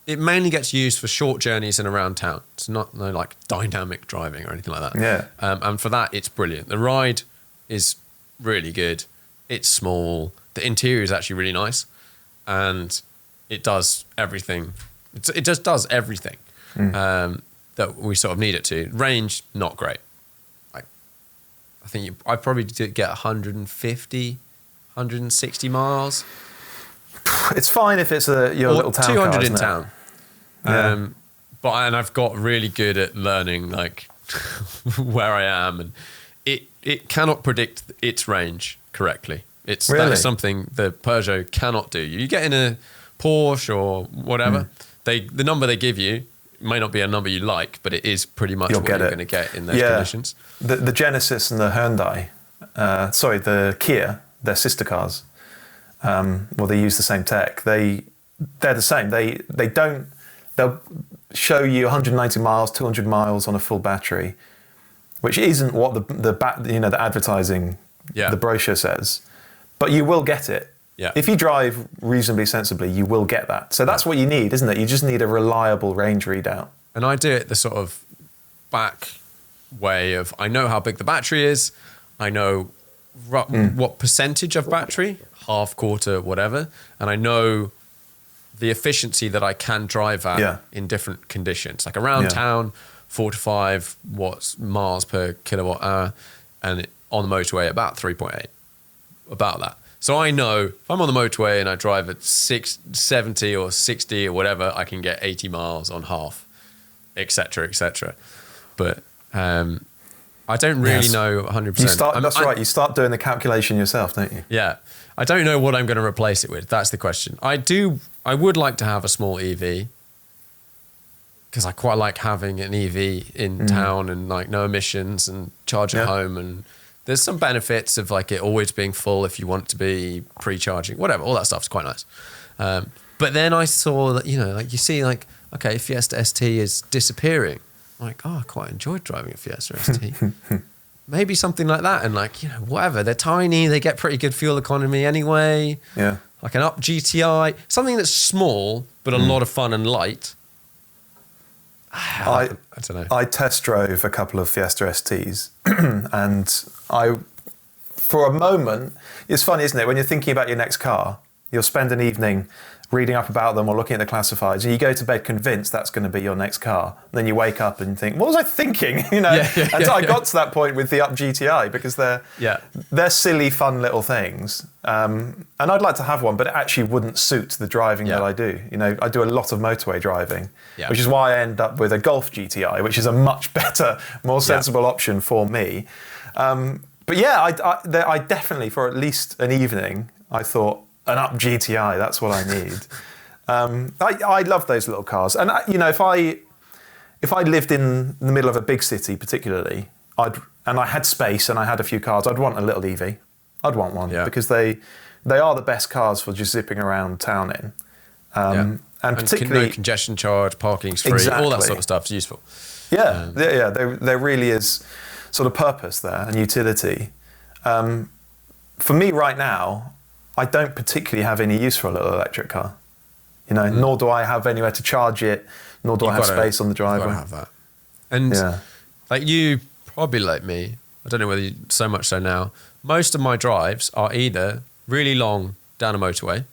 It mainly gets used for short journeys and around town. It's not like dynamic driving or anything like that. Yeah. And for that, it's brilliant. The ride is really good. It's small. The interior is actually really nice. And it does everything. It just does everything that we sort of need it to. Range, not great. I think I probably did get 150, 160 miles. It's fine if it's your little town 200 car, in isn't town. Yeah. And I've got really good at learning like where I am, and it cannot predict its range correctly. That is something the Peugeot cannot do. You get in a Porsche or whatever, the number they give you may not be a number you like, but it is pretty much what you're going to get in those conditions. The Genesis and the Hyundai, the Kia, they're sister cars. They use the same tech. They're the same. They'll show you 190 miles, 200 miles on a full battery, which isn't what the advertising, the brochure says, but you will get it. Yeah. If you drive reasonably sensibly, you will get that. So that's what you need, isn't it? You just need a reliable range readout. And I do it the sort of back way of, I know how big the battery is. I know what percentage of battery, half, quarter, whatever. And I know the efficiency that I can drive at in different conditions. Like around town, 4 to 5 miles per kilowatt hour. And on the motorway, about 3.8. About that. So I know if I'm on the motorway and I drive at 70 or 60 or whatever, I can get 80 miles on half, et cetera, et cetera. But I don't really know 100%. That's right. You start doing the calculation yourself, don't you? Yeah. I don't know what I'm going to replace it with. That's the question. I would like to have a small EV because I quite like having an EV in town and like no emissions and charge at home, and there's some benefits of like it always being full if you want to be pre-charging, whatever. All that stuff's quite nice. But then I saw that, like you see like, okay, Fiesta ST is disappearing. I'm like, I quite enjoyed driving a Fiesta ST. Maybe something like that. And like, whatever. They're tiny. They get pretty good fuel economy anyway. Yeah. Like an up GTI. Something that's small, but a lot of fun and light. I don't know. I test drove a couple of Fiesta STs, and for a moment, it's funny, isn't it? When you're thinking about your next car, you'll spend an evening reading up about them or looking at the classifieds, and you go to bed convinced that's going to be your next car. And then you wake up and think, what was I thinking? I got to that point with the Up GTI because they're silly, fun little things. And I'd like to have one, but it actually wouldn't suit the driving that I do. I do a lot of motorway driving, which is why I end up with a Golf GTI, which is a much better, more sensible option for me. But I definitely, for at least an evening, I thought, an Up GTI, that's what I need. I love those little cars. And, if I lived in the middle of a big city particularly, and I had space and I had a few cars, I'd want a little EV. I'd want one because they are the best cars for just zipping around town in. And particularly... no congestion charge, parking's free, all that sort of stuff's useful. There really is sort of purpose there and utility. For me right now, I don't particularly have any use for a little electric car, nor do I have anywhere to charge it, nor do I have space on the driveway. You've got to have that. And like you, probably like me, I don't know whether you, so much so now, most of my drives are either really long down a motorway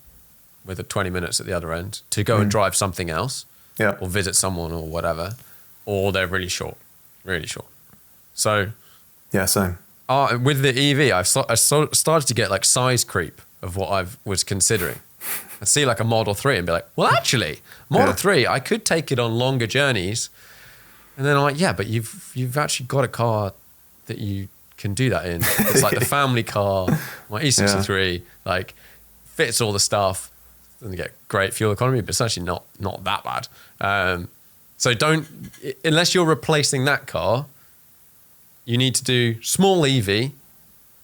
with a 20 minutes at the other end to go and drive something else or visit someone or whatever, or they're really short. So same. With the EV, I started to get like size creep of what I was considering. I'd see like a Model 3 and be like, well, actually, Model 3, I could take it on longer journeys. And then I'm like, but you've actually got a car that you can do that in. It's like the family car, my E63, like fits all the stuff. Doesn't get great fuel economy, but it's actually not that bad. So unless you're replacing that car, you need to do small EV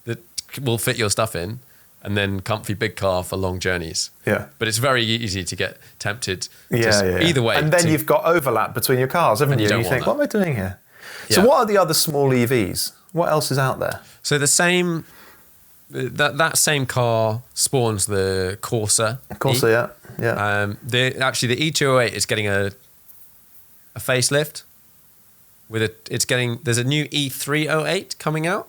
that will fit your stuff in, and then comfy big car for long journeys. Yeah. But it's very easy to get tempted either way. And then you've got overlap between your cars, haven't you? And you think, what am I doing here? Yeah. So what are the other small EVs? What else is out there? So the same, that same car spawns the Corsa. Corsa, yeah. Actually, the E208 is getting a facelift. There's a new E308 coming out.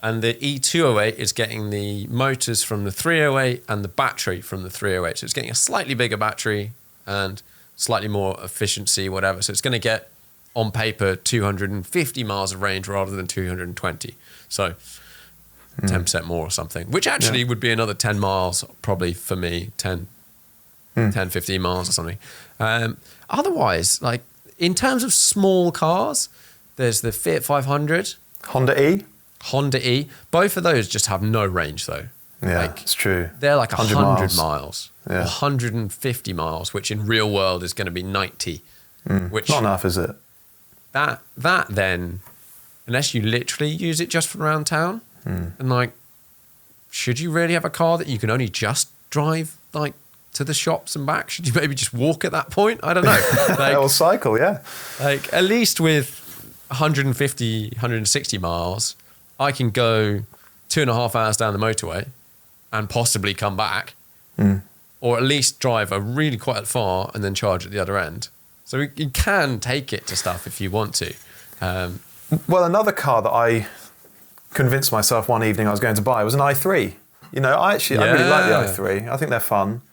And the E208 is getting the motors from the 308 and the battery from the 308. So it's getting a slightly bigger battery and slightly more efficiency, whatever. So it's going to get, on paper, 250 miles of range rather than 220. So 10% more or something, which actually would be another 10 miles probably for me, 10, 15 miles or something. Otherwise, like in terms of small cars, there's the Fiat 500. Honda E. Both of those just have no range though. Yeah, it's true. They're like 100 miles, 150 miles, which in real world is going to be 90. Which not enough, is it? That then, unless you literally use it just for around town, and like, should you really have a car that you can only just drive like to the shops and back? Should you maybe just walk at that point? I don't know. Or cycle, Like at least with 150, 160 miles, I can go 2.5 hours down the motorway and possibly come back, or at least drive a really quite far and then charge at the other end. So you can take it to stuff if you want to. Well, another car that I convinced myself one evening I was going to buy was an i3. I really like the i3. I think they're fun.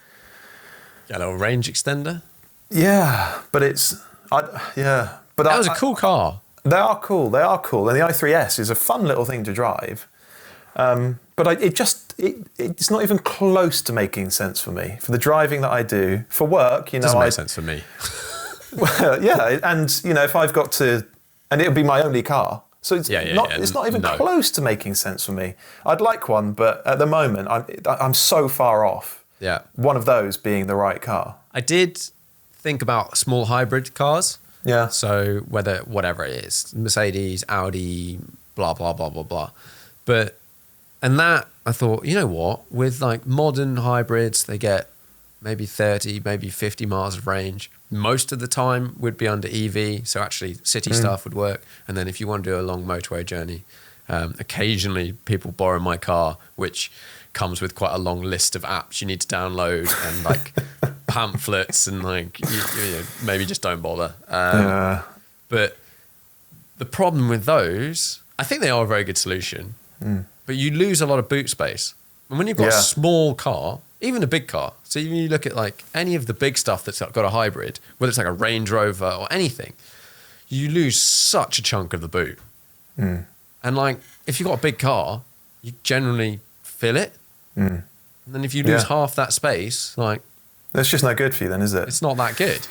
Got a little range extender. Yeah, but that was a cool car. They are cool, and the i3S is a fun little thing to drive. But it's not even close to making sense for me. For the driving that I do, for work, it doesn't make sense for me. Well, and if I've got to, and it'll be my only car, so it's not even close to making sense for me. I'd like one, but at the moment, I'm so far off. Yeah, one of those being the right car. I did think about small hybrid cars. Yeah. So whatever it is, Mercedes, Audi, blah, blah, blah, blah, blah. And that, I thought, you know what? With like modern hybrids, they get maybe 30, maybe 50 miles of range. Most of the time would be under EV. So actually city stuff would work. And then if you want to do a long motorway journey, occasionally people borrow my car, which comes with quite a long list of apps you need to download and like pamphlets and like you know, maybe just don't bother. But the problem with those, I think they are a very good solution, but you lose a lot of boot space. And when you've got a small car, even a big car, so even you look at like any of the big stuff that's got a hybrid, whether it's like a Range Rover or anything, you lose such a chunk of the boot. And like, if you've got a big car, you generally fill it. And then if you lose half that space, like... That's just no good for you then, is it? It's not that good.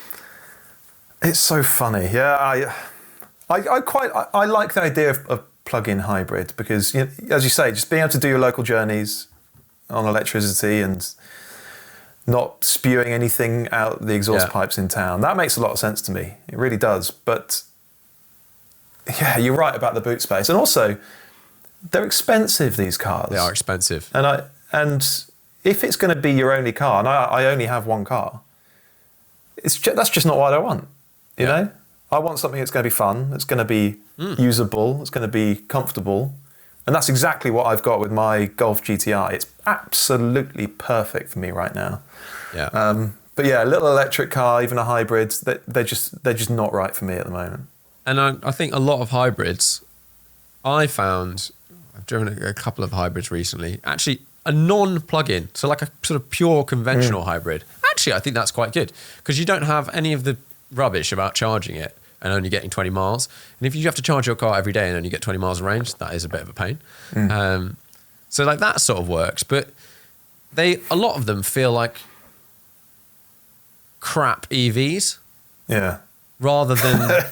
It's so funny. Yeah, I like the idea of plug-in hybrid because, you know, as you say, just being able to do your local journeys on electricity and not spewing anything out the exhaust pipes in town, that makes a lot of sense to me. It really does. But yeah, you're right about the boot space. And also, they're expensive, these cars. They are expensive. And if it's going to be your only car, and I only have one car, that's just not what I want. You know? I want something that's going to be fun, it's going to be usable, it's going to be comfortable. And that's exactly what I've got with my Golf GTI. It's absolutely perfect for me right now. Yeah. But yeah, a little electric car, even a hybrid, they're just not right for me at the moment. And I think a lot of hybrids, I've driven a couple of hybrids recently. Actually, a non-plug-in, so like a sort of pure conventional hybrid. Actually, I think that's quite good because you don't have any of the rubbish about charging it and only getting 20 miles. And if you have to charge your car every day and only get 20 miles of range, that is a bit of a pain. So like that sort of works, but a lot of them feel like crap EVs. Yeah. Rather than,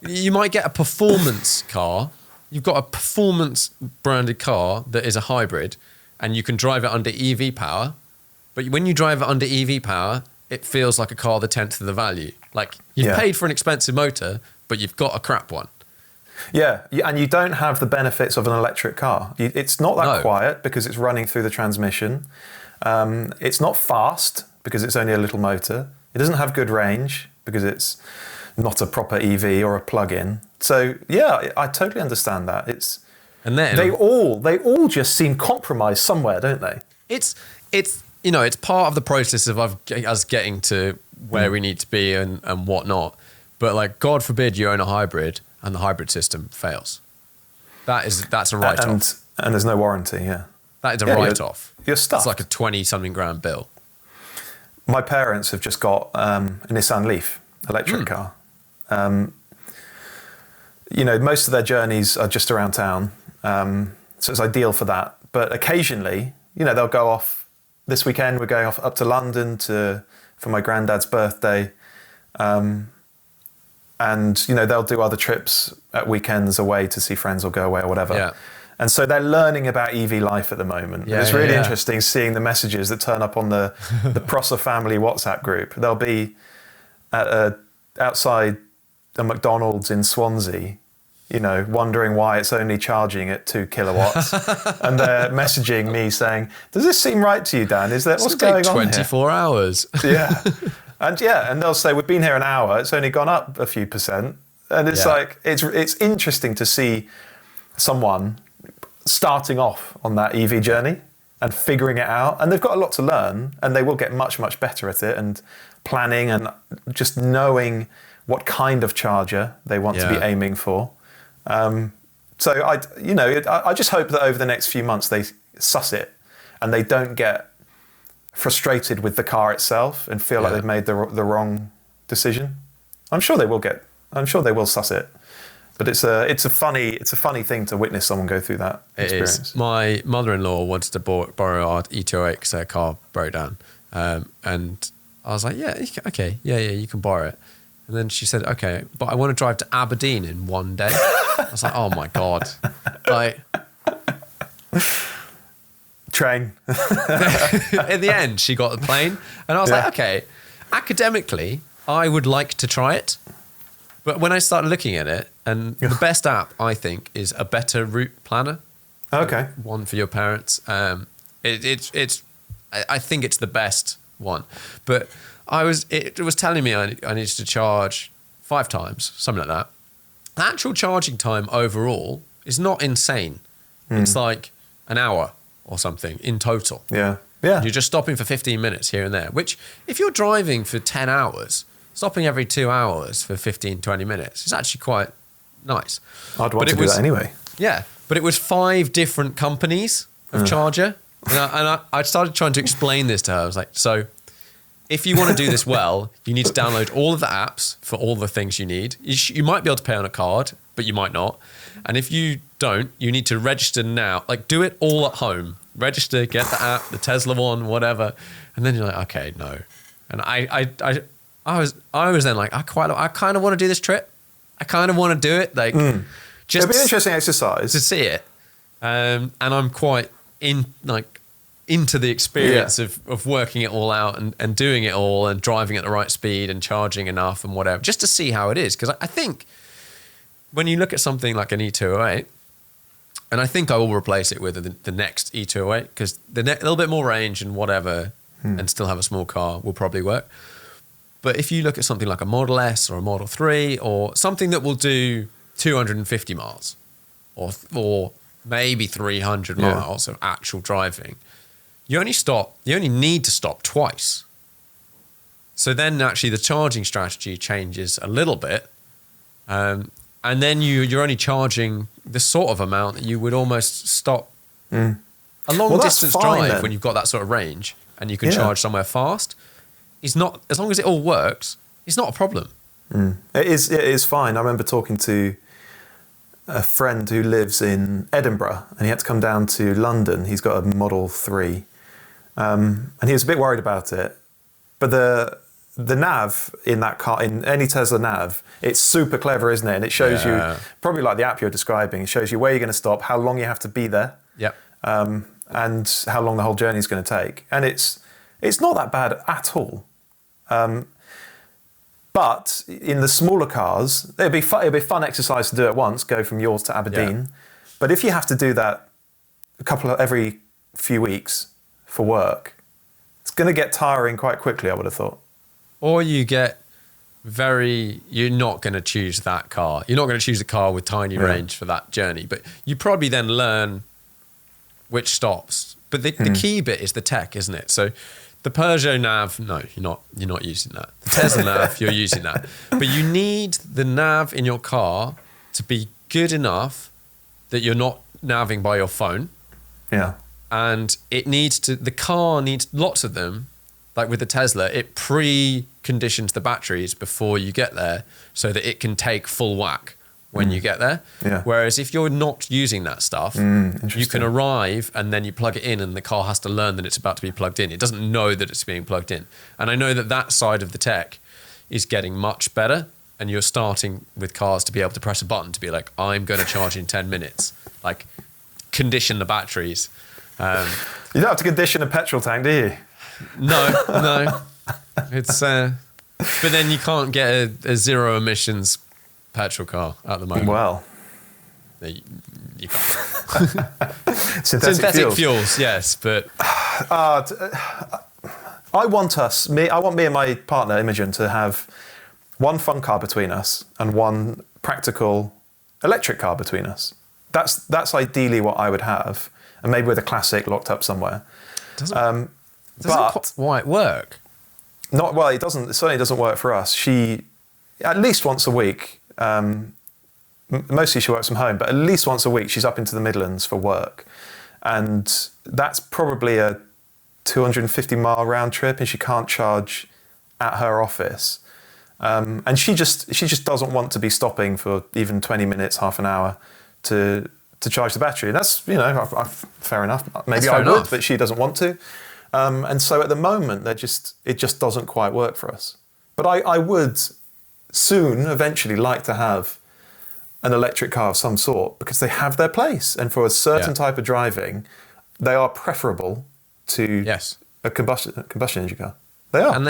you might get a performance car. You've got a performance branded car that is a hybrid and you can drive it under EV power. But when you drive it under EV power, it feels like a car the 10th of the value. Like you've paid for an expensive motor, but you've got a crap one. Yeah, and you don't have the benefits of an electric car. It's not that quiet because it's running through the transmission. It's not fast because it's only a little motor. It doesn't have good range because it's not a proper EV or a plug-in. So yeah, I totally understand that. And then they all just seem compromised somewhere, don't they? It's you know, it's part of the process of us getting to where we need to be and whatnot. But like, God forbid you own a hybrid and the hybrid system fails. That's a write-off. And there's no warranty, yeah. That is a write-off. You're stuck. It's like a 20-something grand bill. My parents have just got a Nissan Leaf electric car. You know, most of their journeys are just around town, so it's ideal for that. But occasionally, you know, they'll go off. This weekend, we're going off up to London for my granddad's birthday. And, you know, they'll do other trips at weekends away to see friends or go away or whatever. Yeah. And so they're learning about EV life at the the moment. Yeah, it's really interesting seeing the messages that turn up on the Prosser family WhatsApp group. They'll be outside a McDonald's in Swansea, you know, wondering why it's only charging at 2 kilowatts. And they're messaging me saying, does this seem right to you, Dan? What's going on 24 hours. Yeah. And they'll say, we've been here an hour, it's only gone up a few percent. And it's like, it's interesting to see someone starting off on that EV journey and figuring it out. And they've got a lot to learn and they will get much, much better at it and planning and just knowing what kind of charger they want to be aiming for. So I just hope that over the next few months they suss it and they don't get frustrated with the car itself and feel like they've made the wrong decision. I'm sure they will suss it, but it's a funny thing to witness someone go through that experience. It is. My mother-in-law wanted to borrow our E208 because her car broke down, and I was like, okay, you can borrow it. And then she said, okay, but I want to drive to Aberdeen in one day. I was like, oh my God. Like, train. In the end, she got the plane. And I was like, okay, academically, I would like to try it. But when I started looking at it, and the best app, I think, is a Better Route Planner. Okay. One for your parents. I think it's the best one. But it was telling me I needed to charge 5 times, something like that. The actual charging time overall is not insane. It's like an hour or something in total. Yeah. Yeah. You're just stopping for 15 minutes here and there, which if you're driving for 10 hours, stopping every 2 hours for 15, 20 minutes is actually quite nice. I'd want to do that anyway. Yeah, but it was 5 different companies of charger. And I started trying to explain this to her. I was like, so if you want to do this well, you need to download all of the apps for all the things you need. You might be able to pay on a card, but you might not. And if you don't, you need to register now. Like, do it all at home. Register, get the app, the Tesla one, whatever. And then you're like, okay, no. And I was then like, I kind of want to do this trip. I kind of want to do it. Like, just it'd be an interesting exercise to see it. And I'm quite into the experience of working it all out and doing it all and driving at the right speed and charging enough and whatever, just to see how it is. Because I think when you look at something like an E208, and I think I will replace it with the next E208 because a little bit more range and whatever and still have a small car will probably work. But if you look at something like a Model S or a Model 3 or something that will do 250 miles or maybe 300 miles of actual driving, you only need to stop twice. So then actually the charging strategy changes a little bit. And then you're only charging the sort of amount that you would almost stop a long distance drive then. When you've got that sort of range and you can charge somewhere fast. It's not, as long as it all works, it's not a problem. It is fine. I remember talking to a friend who lives in Edinburgh and he had to come down to London. He's got a Model 3 and he was a bit worried about it. But the nav in that car, in any Tesla nav, it's super clever, isn't it? And it shows you, probably like the app you're describing, it shows you where you're going to stop, how long you have to be there, and how long the whole journey is going to take. And it's not that bad at all. But in the smaller cars, it'd be a fun exercise to do at once, go from yours to Aberdeen. Yeah. But if you have to do that every few weeks for work, it's going to get tiring quite quickly, I would have thought. Or you're not going to choose that car. You're not going to choose a car with tiny range for that journey. But you probably then learn which stops. But the key bit is the tech, isn't it? So the Peugeot nav, no, you're not using that. The Tesla nav, you're using that. But you need the nav in your car to be good enough that you're not navving by your phone. Yeah. And the car needs lots of them. Like with the Tesla, it pre-conditions the batteries before you get there so that it can take full whack when you get there. Yeah. Whereas if you're not using that stuff, you can arrive and then you plug it in and the car has to learn that it's about to be plugged in. It doesn't know that it's being plugged in. And I know that side of the tech is getting much better, and you're starting with cars to be able to press a button to be like, I'm going to charge in 10 minutes. Like, condition the batteries. You don't have to condition a petrol tank, do you? No. It's but then you can't get a zero emissions petrol car at the moment. Well, you can't. Synthetic fuels, yes, but I want me and my partner Imogen to have one fun car between us and one practical electric car between us. That's ideally what I would have, and maybe with a classic locked up somewhere. Doesn't quite work. Not well. It certainly doesn't work for us. She, at least once a week, mostly she works from home, but at least once a week she's up into the Midlands for work, and that's probably a 250-mile round trip, and she can't charge at her office. And she just doesn't want to be stopping for even 20 minutes, half an hour to charge the battery. And that's, fair enough. Maybe I would, but she doesn't want to. And so at the moment, it just doesn't quite work for us. But I would soon, eventually, like to have an electric car of some sort, because they have their place. And for a certain type of driving, they are preferable to a combustion engine car. They are. And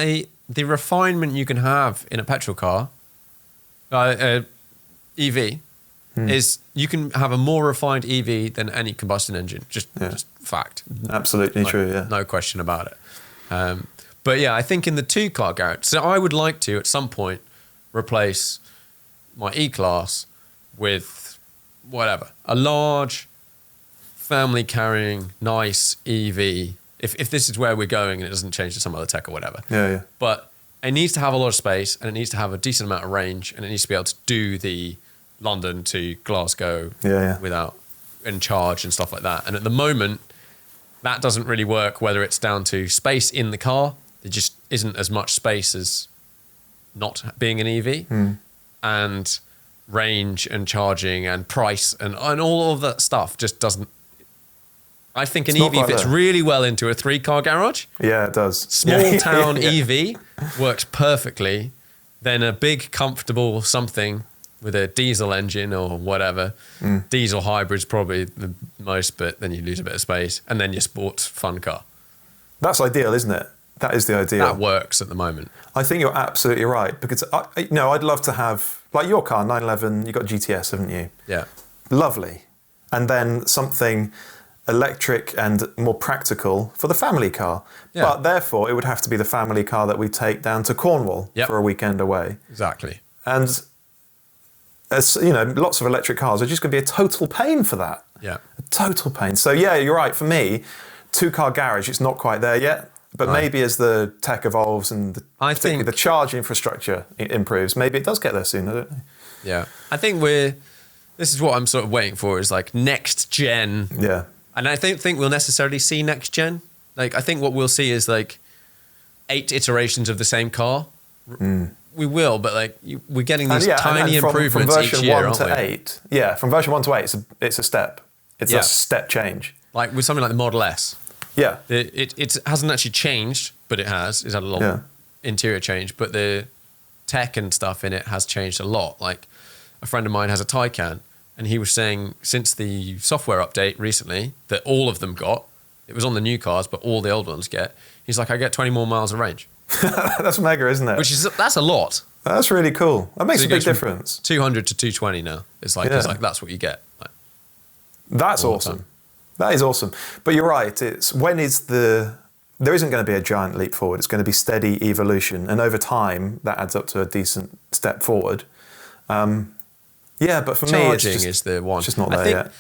the refinement you can have in a petrol car, EV, is you can have a more refined EV than any combustion engine. Just fact. Absolutely true, yeah. No question about it. But yeah, I think in the two-car garage, so I would like to, at some point, replace my E-Class with whatever, a large, family-carrying, nice EV if this is where we're going and it doesn't change to some other tech or whatever. Yeah. But it needs to have a lot of space and it needs to have a decent amount of range and it needs to be able to do the London to Glasgow without and charge and stuff like that. And at the moment, that doesn't really work, whether it's down to space in the car. There just isn't as much space as not being an EV. And range and charging and price and all of that stuff just doesn't. I think an EV fits really well into a 3-car garage. Yeah, it does. Small town EV works perfectly. Then a big, comfortable something with a diesel engine or whatever. Diesel hybrid's probably the most, but then you lose a bit of space. And then your sports fun car. That's ideal, isn't it? That is the ideal. That works at the moment. I think you're absolutely right because I'd love to have, like your car, 911. You got GTS, haven't you? Yeah. Lovely, and then something electric and more practical for the family car. Yeah. But therefore, it would have to be the family car that we take down to Cornwall for a weekend away. Exactly. And as you know, lots of electric cars are just going to be a total pain for that. Yeah. A total pain. So yeah, you're right. For me, 2-car garage, it's not quite there yet. But maybe as the tech evolves and particularly the charge infrastructure improves, maybe it does get there soon, I don't know. Yeah. I think this is what I'm sort of waiting for is like next gen. Yeah. And I don't think we'll necessarily see next gen. Like, I think what we'll see is like 8 iterations of the same car. We will, but like we're getting these tiny improvements from each year, aren't we? version 1 to 8. Yeah, from version 1 to 8, it's a step. It's a step change. Like with something like the Model S. Yeah. It hasn't actually changed, but it has. It's had a lot interior change, but the tech and stuff in it has changed a lot. Like a friend of mine has a Taycan, and he was saying since the software update recently that all of them got, it was on the new cars, but all the old ones get, he's like, I get 20 more miles of range. That's mega, isn't it? That's a lot. That's really cool. That makes a big difference. 200 to 220 now. It's like that's what you get. Like, that's awesome. That is awesome. But you're right. There isn't going to be a giant leap forward. It's going to be steady evolution. And over time, that adds up to a decent step forward. But for charging me, is the one. It's just not there yet.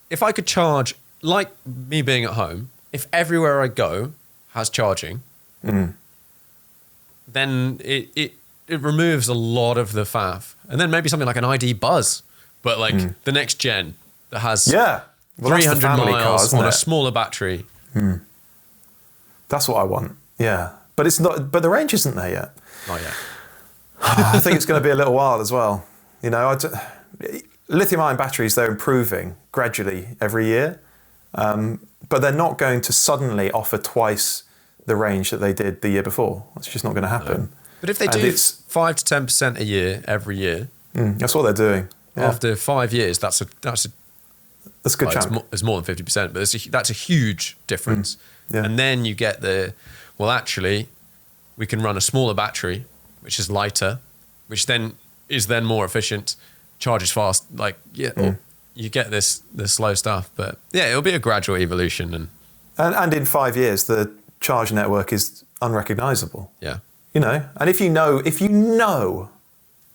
If I could charge, like me being at home, if everywhere I go has charging, then it removes a lot of the faff. And then maybe something like an ID Buzz, but like the next gen that has 300 miles on a smaller battery. That's what I want. Yeah, but it's not. But the range isn't there yet. Not yet. I think it's going to be a little while as well. You know, lithium-ion batteries, they're improving gradually every year, but they're not going to suddenly offer twice the range that they did the year before. It's just not going to happen. No. But if they do 5 to 10% a year every year, that's what they're doing. Yeah. After 5 years, that's a good chunk. It's more than 50%, but that's a huge difference. Yeah. And then you get actually, we can run a smaller battery, which is lighter, which then is more efficient, charges fast. Or you get the slow stuff, but it'll be a gradual evolution. And in 5 years, the charge network is unrecognizable. Yeah. You know, and if you know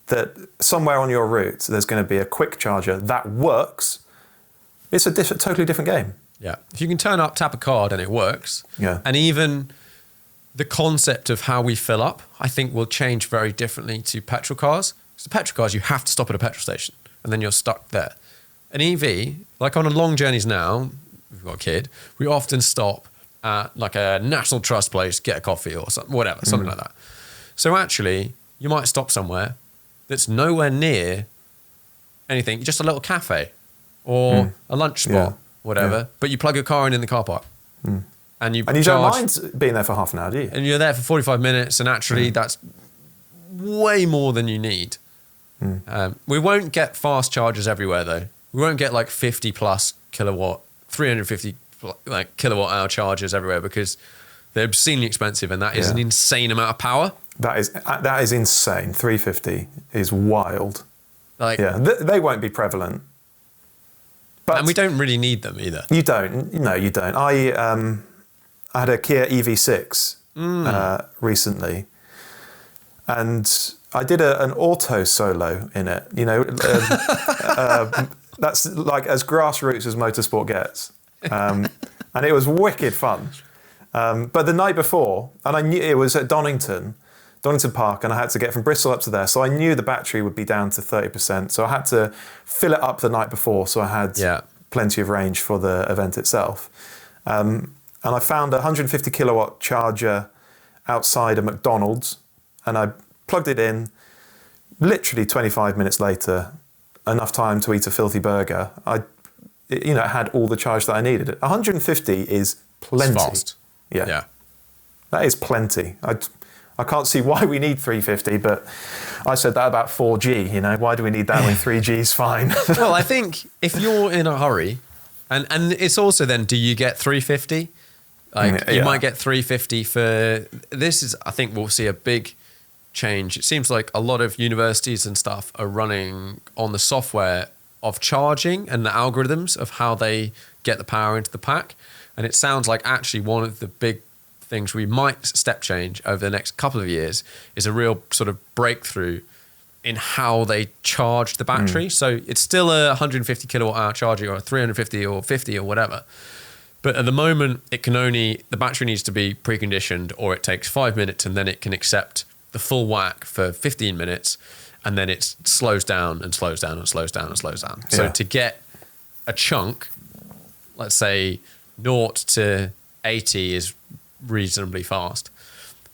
that somewhere on your route there's going to be a quick charger that works, it's a totally different game. Yeah. If you can turn up, tap a card and it works. Yeah. And even the concept of how we fill up, I think will change very differently to petrol cars. Because the petrol cars, you have to stop at a petrol station and then you're stuck there. An EV, like on long journeys now, we've got a kid, we often stop at like a National Trust place, get a coffee or something, something like that. So actually, you might stop somewhere that's nowhere near anything, just a little cafe or a lunch spot, whatever, but you plug your car in the car park. And you don't mind being there for half an hour, do you? And you're there for 45 minutes, and actually that's way more than you need. We won't get fast chargers everywhere, though. We won't get like 50 plus kilowatt, 350 like kilowatt hour chargers everywhere because they're obscenely expensive, and that is an insane amount of power. That is insane. 350 is wild. Like, they won't be prevalent. But and we don't really need them either. You don't. No, you don't. I had a Kia EV6 recently, and I did an auto solo in it. You know, that's like as grassroots as motorsport gets. and it was wicked fun. But the night before, and I knew it was at Donington Park, and I had to get from Bristol up to there, so I knew the battery would be down to 30%, so I had to fill it up the night before, so I had plenty of range for the event itself. And I found a 150 kilowatt charger outside a McDonald's, and I plugged it in. Literally 25 minutes later, enough time to eat a filthy burger, it had all the charge that I needed. 150 is plenty. It's fast. Yeah. That is plenty. I can't see why we need 350, but I said that about 4G, why do we need that when 3G is fine? Well, I think if you're in a hurry, and it's also then, do you get 350? You might get 350 for, I think we'll see a big change. It seems like a lot of universities and stuff are running on the software of charging and the algorithms of how they get the power into the pack. And it sounds like actually one of the big things we might step change over the next couple of years is a real sort of breakthrough in how they charge the battery. So it's still a 150 kilowatt hour charger or 350 or 50 or whatever. But at the moment, the battery needs to be preconditioned, or it takes 5 minutes and then it can accept the full whack for 15 minutes, and then it slows down and slows down and slows down and slows down. Yeah. So to get a chunk, let's say 0 to 80 is reasonably fast.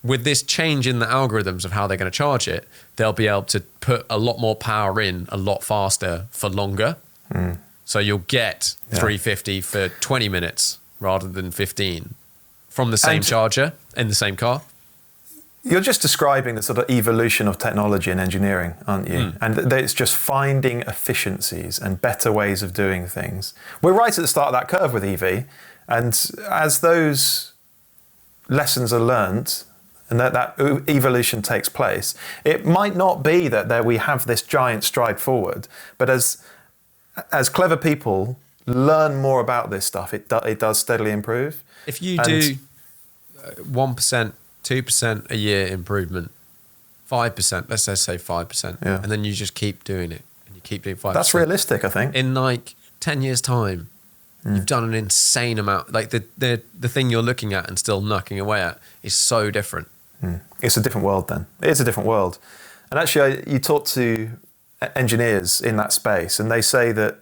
With this change in the algorithms of how they're going to charge it, they'll be able to put a lot more power in a lot faster for longer. So you'll get 350 for 20 minutes rather than 15 from the same charger in the same car. You're just describing the sort of evolution of technology and engineering, aren't you? And it's just finding efficiencies and better ways of doing things. We're right at the start of that curve with EV, and as those lessons are learned and that evolution takes place, it might not be that we have this giant stride forward, but as clever people learn more about this stuff, it does steadily improve. If you do 1%, 2% a year improvement, 5%, let's just say 5%, and then you just keep doing it, and you keep doing 5%. That's realistic, I think. In like 10 years' time, you've done an insane amount. Like the thing you're looking at and still knocking away at is so different. It's a different world then. It is a different world. And actually, you talk to engineers in that space, and they say that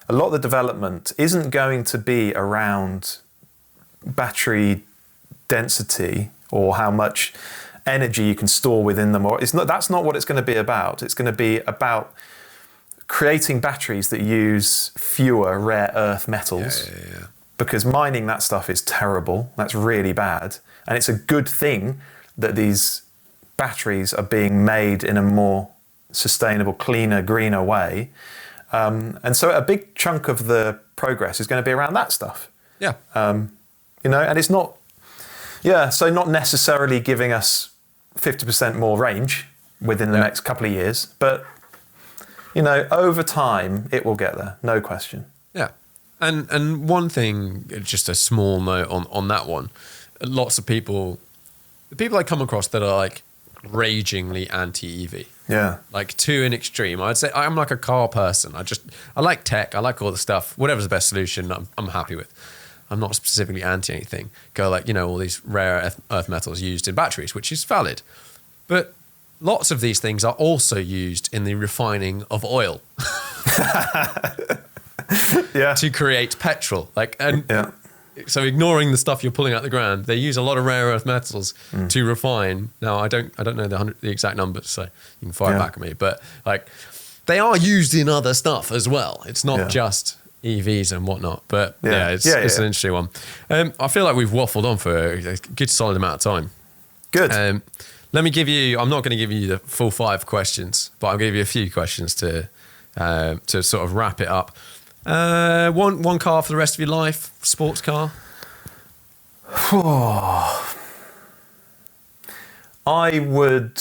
a lot of the development isn't going to be around battery density or how much energy you can store within them. Or that's not what it's going to be about. It's going to be about creating batteries that use fewer rare earth metals. Because mining that stuff is terrible. That's really bad. And it's a good thing that these batteries are being made in a more sustainable, cleaner, greener way. And so a big chunk of the progress is going to be around that stuff. And it's not, so not necessarily giving us 50% more range within the next couple of years, but, over time, it will get there, no question. Yeah. And one thing, just a small note on that one, lots of people, the people I come across that are like ragingly anti-EV. Like to an extreme. I'd say I'm like a car person. I like tech. I like all the stuff. Whatever's the best solution, I'm happy with. I'm not specifically anti anything. Go like, all these rare earth metals used in batteries, which is valid. But lots of these things are also used in the refining of oil. To create petrol. So ignoring the stuff you're pulling out the ground, they use a lot of rare earth metals to refine. Now, I don't know the exact numbers, so you can fire back at me. But like, they are used in other stuff as well. It's not just EVs and whatnot. But it's an interesting one. I feel like we've waffled on for a good solid amount of time. Good. Let me give you, I'm not going to give you the full 5 questions, but I'll give you a few questions to sort of wrap it up. One car for the rest of your life, sports car? I would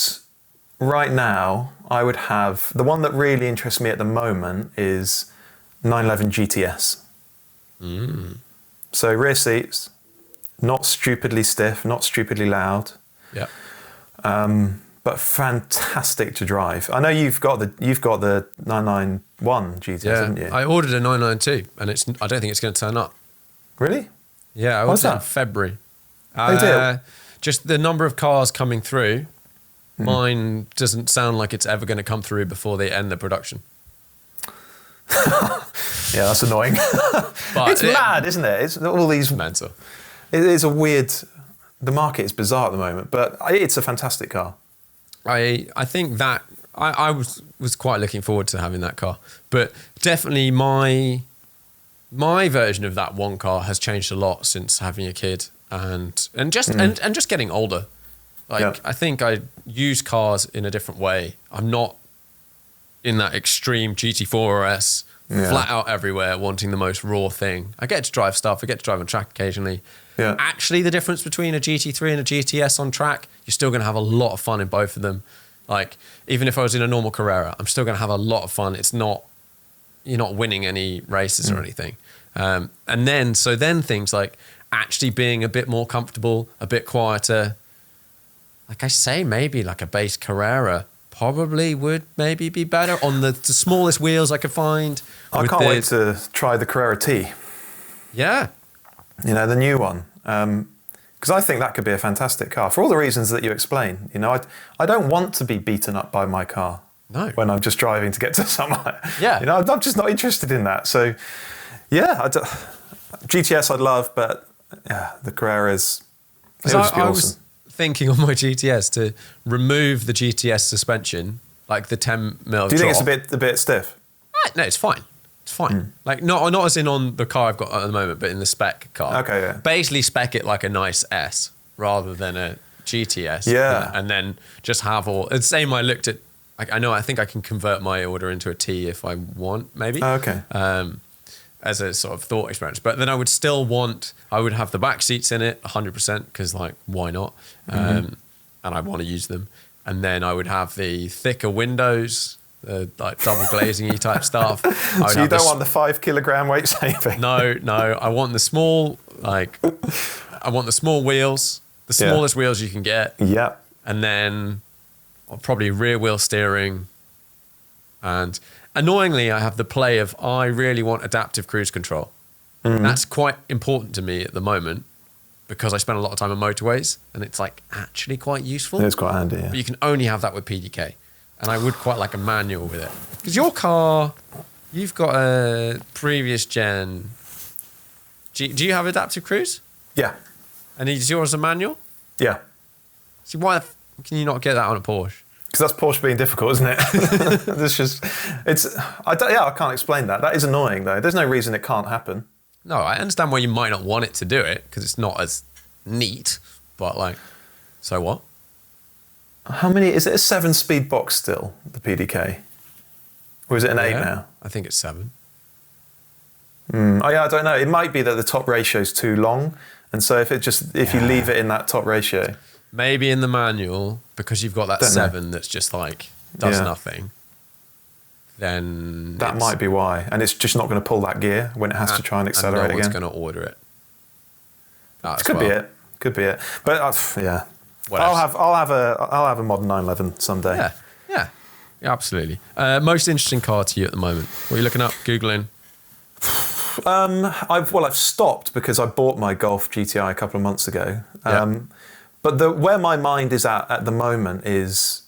have, the one that really interests me at the moment is 911 GTS. So rear seats, not stupidly stiff, not stupidly loud. But fantastic to drive. I know you've got the 991 GTS, haven't you? I ordered a 992, and I don't think it's going to turn up. Really? Yeah, I What's was in that? February. Oh, dear. Just the number of cars coming through. Mine doesn't sound like it's ever going to come through before they end the production. Yeah, that's annoying. But It's mad, isn't it? It's all these. mental. It is a weird. The market is bizarre at the moment, but it's a fantastic car. I think that I was quite looking forward to having that car, but definitely my version of that one car has changed a lot since having a kid and just getting older. Like, Yeah. I think I use cars in a different way. I'm not in that extreme GT4RS, flat out everywhere, wanting the most raw thing. I get to drive stuff. I get to drive on track occasionally. Yeah. Actually, the difference between a GT3 and a GTS on track, you're still going to have a lot of fun in both of them. Like, even if I was in a normal Carrera, I'm still going to have a lot of fun. It's not, you're not winning any races or anything. And then things like actually being a bit more comfortable, a bit quieter. Like I say, maybe like a base Carrera probably would maybe be better on the smallest wheels I could find. I can't wait to try the Carrera T. Yeah. You know, the new one. Because I think that could be a fantastic car for all the reasons that you explain. You know, I don't want to be beaten up by my car. No. When I'm just driving to get to somewhere. Yeah. You know, I'm just not interested in that. So, yeah, GTS I'd love, but yeah, the Carreras, it would just be I awesome. was thinking on my GTS to remove the GTS suspension, like the 10 mil. Do you think it's a bit stiff? No, it's fine. It's fine. Like not as in on the car I've got at the moment, but in the spec car. Okay, yeah. Basically spec it like a nice S rather than a GTS. Yeah. And then just have all. It's the same I looked at. I think I can convert my order into a T if I want, maybe. Okay. As a sort of thought experiment. But then I would have the back seats in it 100% because, like, why not? And I want to use them. And then I would have the thicker windows, like double glazing-y type stuff. So you don't want the 5 kilogram weight saving? No. I want the small, wheels, the smallest wheels you can get. Yeah. And then probably rear wheel steering. And annoyingly, I have the play of I really want adaptive cruise control. That's quite important to me at the moment because I spend a lot of time on motorways and it's like actually quite useful. It's quite handy, yeah. But you can only have that with PDK. And I would quite like a manual with it. Because your car, you've got a previous gen. Do you have adaptive cruise? Yeah. And is yours a manual? Yeah. See, why can you not get that on a Porsche? Because that's Porsche being difficult, isn't it? I can't explain that. That is annoying, though. There's no reason it can't happen. No, I understand why you might not want it to do it because it's not as neat. But like, so what? How many? Is it a 7-speed box still, the PDK? Or is it an 8 now? I think it's 7. Oh yeah, I don't know. It might be that the top ratio is too long, and so if you leave it in that top ratio, maybe in the manual because you've got that 7 that's just like does nothing. Then that might be why, and it's just not going to pull that gear when it has to try and accelerate no again. one's going to order it. Could be it. But yeah, What I'll else? have a modern 911 someday. Yeah, absolutely. Most interesting car to you at the moment? What are you looking up, Googling? I've stopped because I bought my Golf GTI a couple of months ago. But where my mind is at the moment is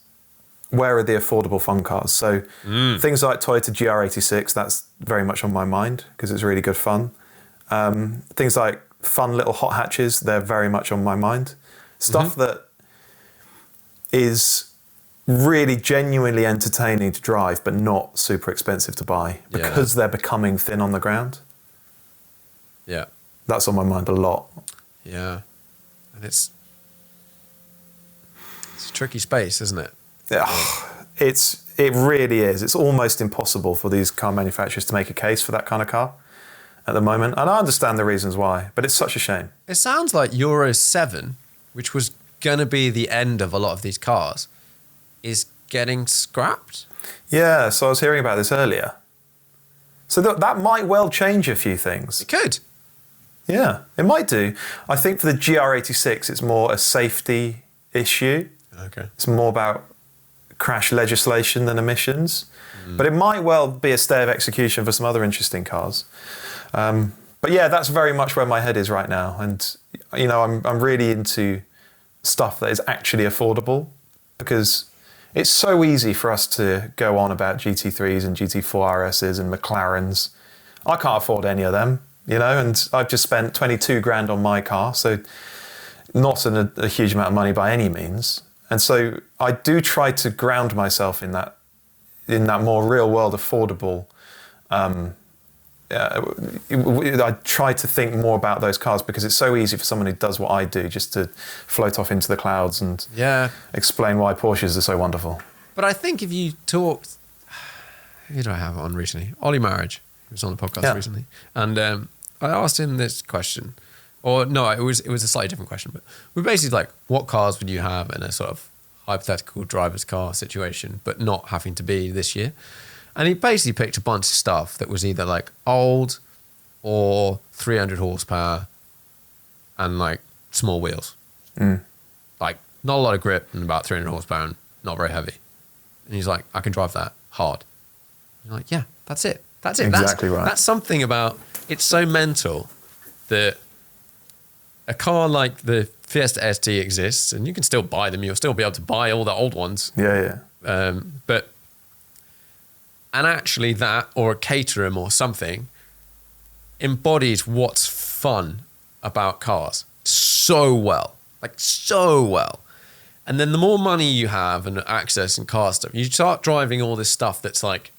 where are the affordable fun cars? So things like Toyota GR86, that's very much on my mind because it's really good fun. Things like fun little hot hatches, they're very much on my mind. Stuff that is really genuinely entertaining to drive but not super expensive to buy because they're becoming thin on the ground. Yeah. That's on my mind a lot. Yeah. And it's a tricky space, isn't it? Yeah, it really is. It's almost impossible for these car manufacturers to make a case for that kind of car at the moment. And I understand the reasons why, but it's such a shame. It sounds like Euro 7, which was going to be the end of a lot of these cars, is getting scrapped. Yeah, so I was hearing about this earlier. So that might well change a few things. It could. Yeah, it might do. I think for the GR86, it's more a safety issue. Okay. It's more about crash legislation than emissions. But it might well be a stay of execution for some other interesting cars. But yeah, that's very much where my head is right now. And, you know, I'm really into stuff that is actually affordable, because it's so easy for us to go on about GT3s and GT4RSs and McLarens. I can't afford any of them, you know, and I've just spent 22 grand on my car, so not a huge amount of money by any means. And so I do try to ground myself in that more real world affordable. I try to think more about those cars, because it's so easy for someone who does what I do just to float off into the clouds and explain why Porsches are so wonderful. But I think if you talked, who did I have on recently? Ollie Marriage, who was on the podcast recently, and I asked him this question, or no, it was a slightly different question, but we're basically like, what cars would you have in a sort of hypothetical driver's car situation, but not having to be this year? And he basically picked a bunch of stuff that was either like old or 300 horsepower and like small wheels. Like not a lot of grip and about 300 horsepower and not very heavy. And he's like, I can drive that hard. And you're like, yeah, that's it. That's it. Exactly right. That's something about, it's so mental that a car like the Fiesta ST exists, and you can still buy them. You'll still be able to buy all the old ones. Yeah. And actually that, or a Caterham or something, embodies what's fun about cars so well. Like so well. And then the more money you have and access and car stuff, you start driving all this stuff that's like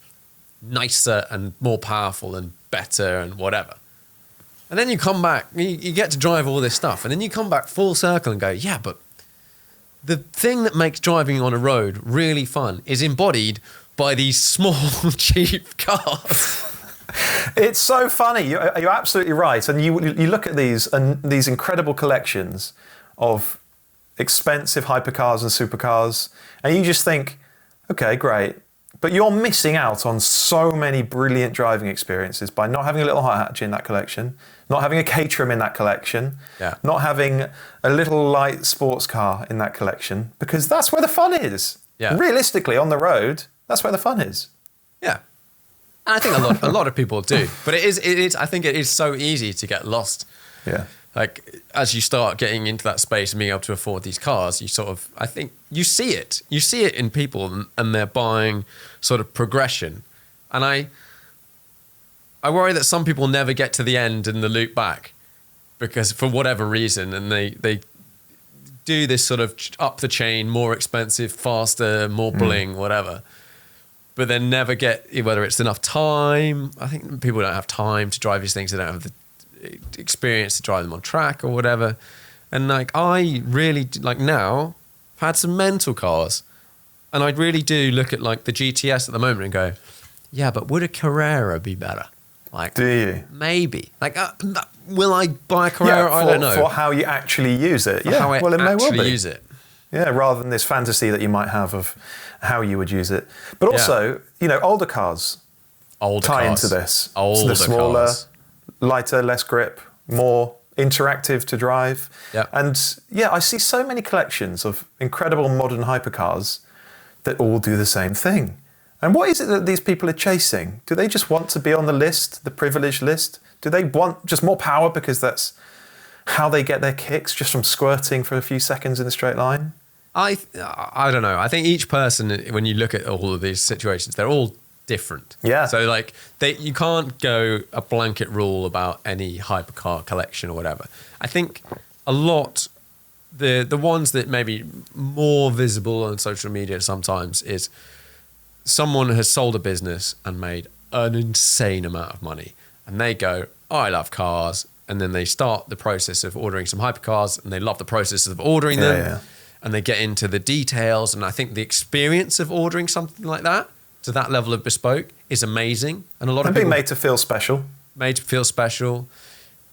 nicer and more powerful and better and whatever. And then you come back, you get to drive all this stuff, and then you come back full circle and go, yeah, but the thing that makes driving on a road really fun is embodied by these small, cheap cars. It's so funny. You're absolutely right. And you look at these incredible collections of expensive hypercars and supercars, and you just think, okay, great. But you're missing out on so many brilliant driving experiences by not having a little hot hatch in that collection, not having a Caterham in that collection, not having a little light sports car in that collection, because that's where the fun is. Yeah. Realistically, on the road, that's where the fun is. Yeah. And I think a lot of people do. But it is I think it is so easy to get lost. Yeah. Like as you start getting into that space and being able to afford these cars, you sort of, I think you see it. You see it in people, and they're buying sort of progression. And I worry that some people never get to the end and the loop back, because for whatever reason, and they do this sort of up the chain, more expensive, faster, more bling, whatever. But then never get, whether it's enough time. I think people don't have time to drive these things. They don't have the experience to drive them on track or whatever. And like, I really, like now, I've had some mental cars. And I really do look at like the GTS at the moment and go, yeah, but would a Carrera be better? Like, do you? Maybe. Like, will I buy a Carrera? I don't know. For how you actually use it. Yeah, how well, it may well be. Use it. Yeah, rather than this fantasy that you might have of how you would use it. But also, you know, older cars tie into this. Older the smaller, cars. Lighter, less grip, more interactive to drive. Yeah. And yeah, I see so many collections of incredible modern hypercars that all do the same thing. And what is it that these people are chasing? Do they just want to be on the list, the privileged list? Do they want just more power because that's how they get their kicks, just from squirting for a few seconds in a straight line? I don't know. I think each person, when you look at all of these situations, they're all different. Yeah. So like you can't go a blanket rule about any hypercar collection or whatever. I think a lot, the ones that may be more visible on social media sometimes is someone has sold a business and made an insane amount of money, and they go, oh, I love cars. And then they start the process of ordering some hypercars, and they love the process of ordering them. Yeah. And they get into the details. And I think the experience of ordering something like that to that level of bespoke is amazing. And a lot of people being made to feel special. Made to feel special.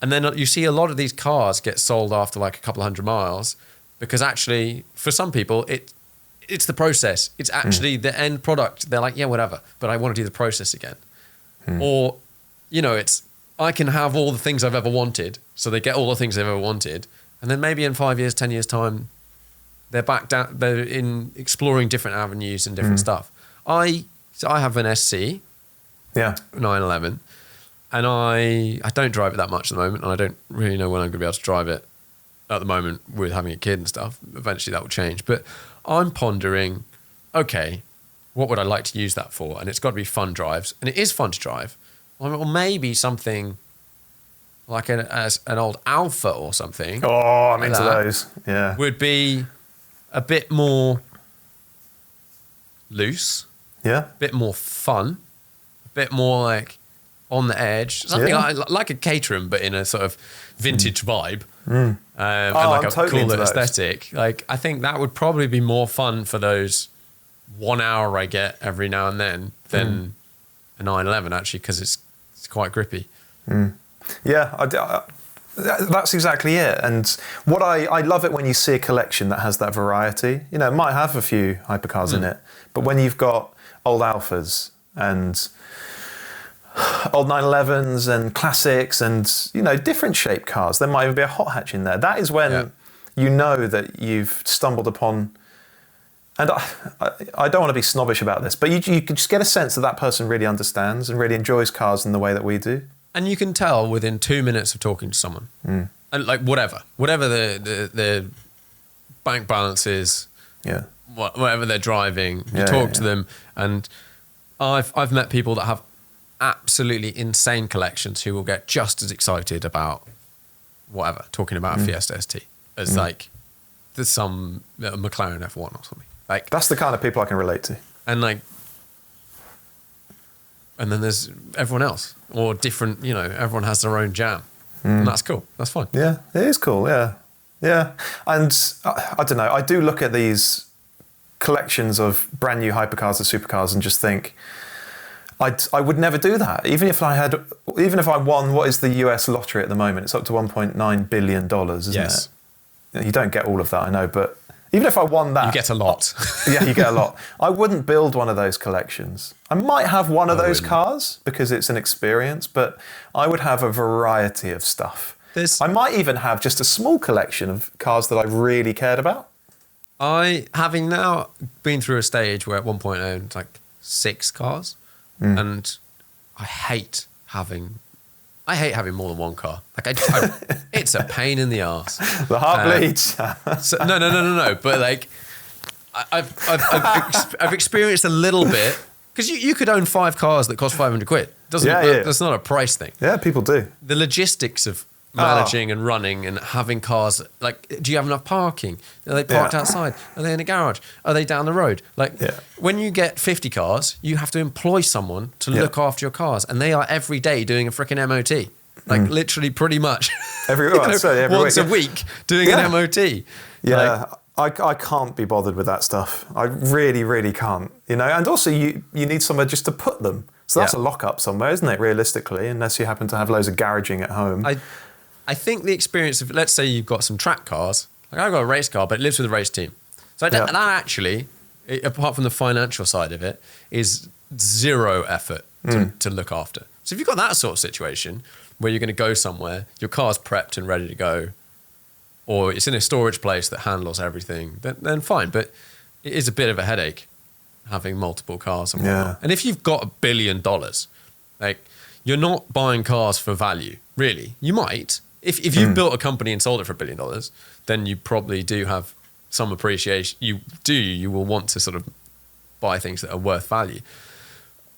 And then you see a lot of these cars get sold after like a couple of 100 miles, because actually for some people it's the process. It's actually the end product. They're like, yeah, whatever, but I want to do the process again. Or, you know, it's, I can have all the things I've ever wanted. So they get all the things they've ever wanted. And then maybe in 5 years, 10 years time, they're back down, they're in exploring different avenues and different stuff. So I have an SC 911, And I don't drive it that much at the moment, and I don't really know when I'm going to be able to drive it at the moment with having a kid and stuff. Eventually that will change. But I'm pondering, okay, what would I like to use that for? And it's got to be fun drives. And it is fun to drive. Or maybe something like an old Alpha or something. Oh, I'm into those. Yeah. Would be a bit more loose. Yeah. A bit more fun. A bit more like on the edge. Something like a Caterham, but in a sort of vintage vibe. And like a totally cooler aesthetic. Like, I think that would probably be more fun for those 1 hour I get every now and then than a 911, actually, because it's quite grippy. Yeah, that's exactly it. And what I love it when you see a collection that has that variety. You know, it might have a few hypercars in it, but when you've got old Alphas and old 911s and classics and, you know, different shaped cars, there might even be a hot hatch in there. That is when you know that you've stumbled upon. And I don't want to be snobbish about this, but you can just get a sense that person really understands and really enjoys cars in the way that we do. And you can tell within 2 minutes of talking to someone, and like whatever the bank balance is, whatever they're driving, you talk to them, and I've met people that have absolutely insane collections who will get just as excited about whatever, talking about a Fiesta ST as like there's some McLaren F1 or something. Like, that's the kind of people I can relate to. And like, and then there's everyone else, or different, you know, everyone has their own jam. And that's cool. That's fun. Yeah, it is cool. Yeah. Yeah. And I don't know, I do look at these collections of brand new hypercars and supercars and just think, I would never do that. Even if I won, what is the US lottery at the moment? It's up to $1.9 billion, isn't it? You don't get all of that, I know, but even if I won that... You get a lot. Yeah, you get a lot. I wouldn't build one of those collections. I might have one of those cars because it's an experience, but I would have a variety of stuff. I might even have just a small collection of cars that I really cared about. Having now been through a stage where at one point I owned like 6 cars, and I hate having more than one car. Like it's a pain in the arse. The heart bleeds. No. But like, I've experienced a little bit, because you could own 5 cars that cost 500 quid. That's not a price thing. Yeah, people do. The logistics of managing and running and having cars, like, do you have enough parking? Are they parked outside? Are they in a garage? Are they down the road? Like, when you get 50 cars, you have to employ someone to look after your cars, and they are every day doing a freaking MOT. Like, literally pretty much every once a week doing an MOT. Yeah, like, I can't be bothered with that stuff. I really, really can't. You know, and also you need somewhere just to put them. So that's a lock-up somewhere, isn't it, realistically, unless you happen to have loads of garaging at home. I think the experience of, let's say you've got some track cars, like I've got a race car, but it lives with a race team. So that actually, apart from the financial side of it, is zero effort to look after. So if you've got that sort of situation where you're going to go somewhere, your car's prepped and ready to go, or it's in a storage place that handles everything, then fine. But it is a bit of a headache having multiple cars and whatnot. And if you've got $1 billion, like, you're not buying cars for value, really. You might. If you've built a company and sold it for $1 billion, then you probably do have some appreciation. You will want to sort of buy things that are worth value.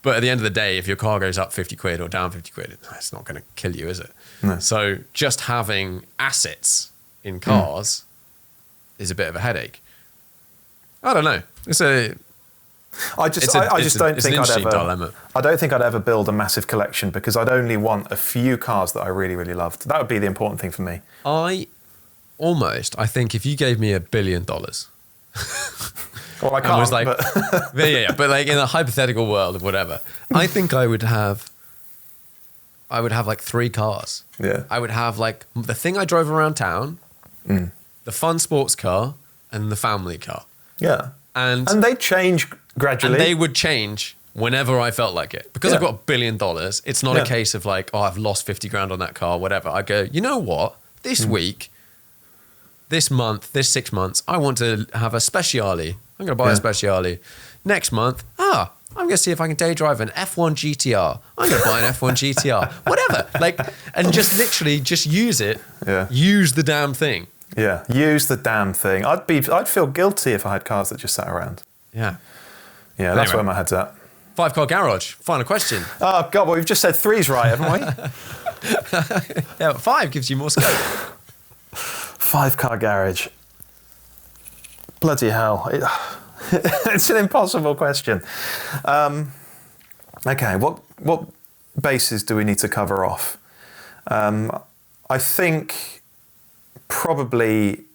But at the end of the day, if your car goes up 50 quid or down 50 quid, it's not going to kill you, is it? No. So just having assets in cars is a bit of a headache. I don't know. I don't think I'd ever build a massive collection, because I'd only want a few cars that I really, really loved. That would be the important thing for me. I think if you gave me $1 billion, well, I can't. Was like, but like in a hypothetical world of whatever, I think I would have like 3 cars. Yeah. I would have like the thing I drove around town, the fun sports car, and the family car. Yeah. And they change gradually. And they would change whenever I felt like it. Because I've got $1 billion, it's not a case of like, oh, I've lost 50 grand on that car, whatever. I go, you know what? This week, this month, this 6 months, I want to have a Speciale. I'm going to buy a Speciale. Next month, I'm going to see if I can day drive an F1 GTR. I'm going to buy an F1 GTR. Whatever. Like, and just literally just use it. Yeah. Use the damn thing. Yeah. Use the damn thing. I'd feel guilty if I had cars that just sat around. Yeah. Yeah, that's where my head's at. 5-car garage. Final question. Oh, God, well, we've just said 3's right, haven't we? Yeah, but 5 gives you more scope. 5-car garage. Bloody hell. It's an impossible question. Okay, what bases do we need to cover off? I think probably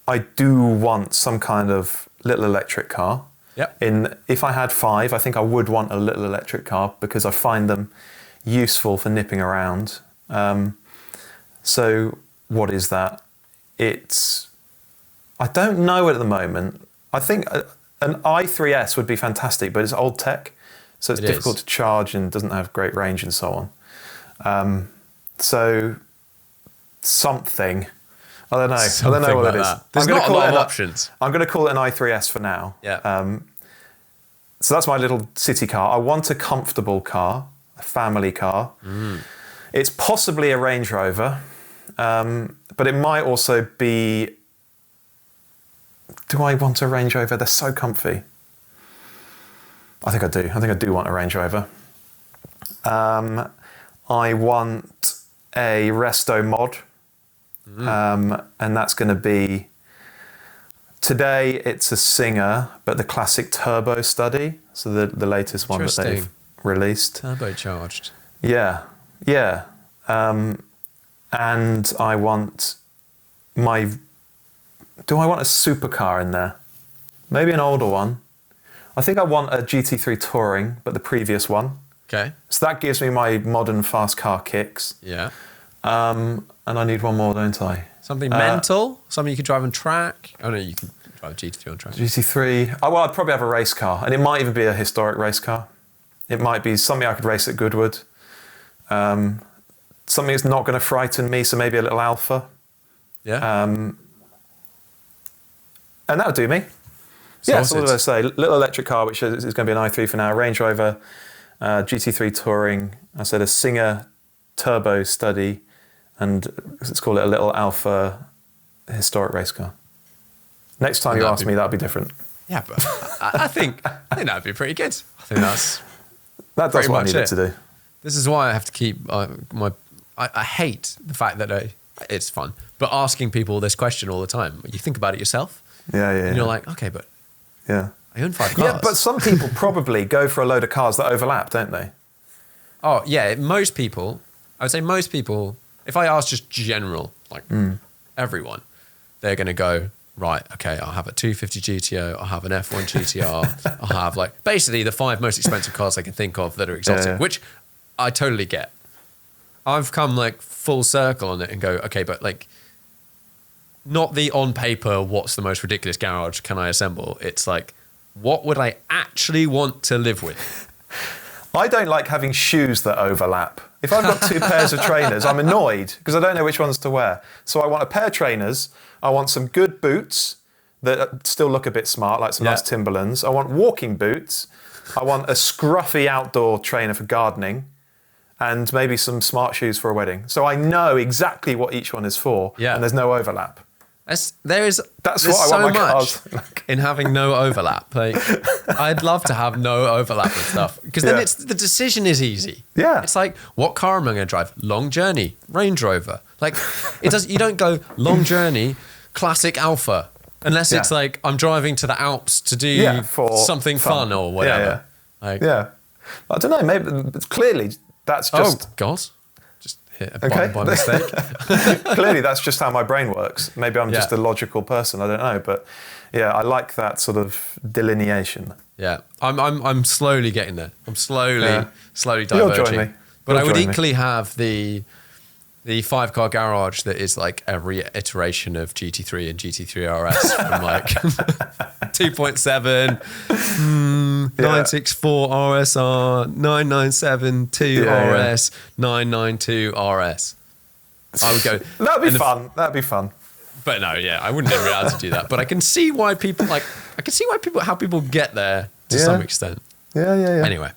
I do want some kind of little electric car. Yep. If I had 5, I think I would want a little electric car because I find them useful for nipping around. So what is that? I don't know at the moment. I think an i3S would be fantastic, but it's old tech, so it's difficult to charge and doesn't have great range and so on. So something. I don't know. I don't know what it is. There's not a lot of options. I'm going to call it an i3S for now. Yeah. So that's my little city car. I want a comfortable car, a family car. It's possibly a Range Rover, but it might also be... Do I want a Range Rover? They're so comfy. I think I do. I think I do want a Range Rover. I want a Resto mod. And that's going to be... Today it's a Singer, but the classic turbo study. So the latest one that they've released. Turbocharged. Yeah. Yeah. And I want my... Do I want a supercar in there? Maybe an older one. I think I want a GT3 Touring, but the previous one. Okay. So that gives me my modern fast car kicks. Yeah. And I need one more, don't I? Something mental? Something you could drive on track? Oh, no, you can drive a GT3 on track. GT3. Oh, well, I'd probably have a race car. And it might even be a historic race car. It might be something I could race at Goodwood. Something that's not going to frighten me, so maybe a little Alpha. Yeah. And that would do me. Yeah, so what did I say? Little electric car, which is going to be an i3 for now. Range Rover, GT3 Touring. I said a Singer turbo study, and let's call it a little Alpha historic race car. Next time you ask me, that'll be different. Yeah, but I think that'd be pretty good. I think that does what I need it to do. This is why I have to keep I hate the fact that it's fun, but asking people this question all the time. You think about it yourself. Yeah. And you're like, okay, but I own 5 cars. Yeah, but some people probably go for a load of cars that overlap, don't they? Oh, yeah. Most people, I would say most people, if I ask just general, like everyone, they're going to go, right, okay, I'll have a 250 GTO, I'll have an F1 GTR, I'll have like basically the 5 most expensive cars I can think of that are exotic, which I totally get. I've come like full circle on it and go, okay, but like not the on paper, what's the most ridiculous garage can I assemble? It's like, what would I actually want to live with? I don't like having shoes that overlap. If I've got 2 pairs of trainers, I'm annoyed because I don't know which ones to wear. So I want a pair of trainers. I want some good boots that still look a bit smart, like some nice Timberlands. I want walking boots. I want a scruffy outdoor trainer for gardening, and maybe some smart shoes for a wedding. So I know exactly what each one is for, and there's no overlap. That's what I want my cars in having no overlap. Like, I'd love to have no overlap with stuff because then the decision is easy. Yeah, it's like, what car am I going to drive? Long journey, Range Rover. Like, you don't go long journey, classic Alpha, unless it's like I'm driving to the Alps to do something fun or whatever. I don't know. Maybe clearly that's just. Oh God. Hit a button by mistake. Clearly, that's just how my brain works. Maybe I'm just a logical person. I don't know, but I like that sort of delineation. Yeah, I'm slowly getting there. I'm slowly diverging. You'll join me. But I would equally have the 5-car garage that is like every iteration of GT3 and GT3RS from like 2.7, 964 RSR, 997 2RS, 992 RS. I would go. That'd be fun. That'd be fun. But no, I wouldn't ever be able to do that. But I can see why people how people get there to some extent. Yeah. Anyway,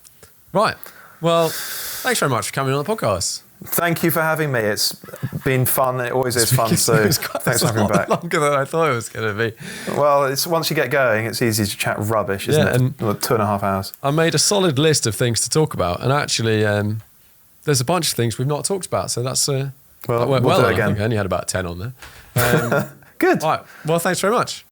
right. Well, thanks very much for coming on the podcast. Thank you for having me. It's been fun. It always is fun. So thanks for coming back. Longer than I thought it was going to be. Well, it's once you get going, it's easy to chat rubbish, isn't it? And 2.5 hours. I made a solid list of things to talk about, and actually, there's a bunch of things we've not talked about. So that's that went we'll do it I again. think I only had about 10 on there. Good. All right. Well, thanks very much.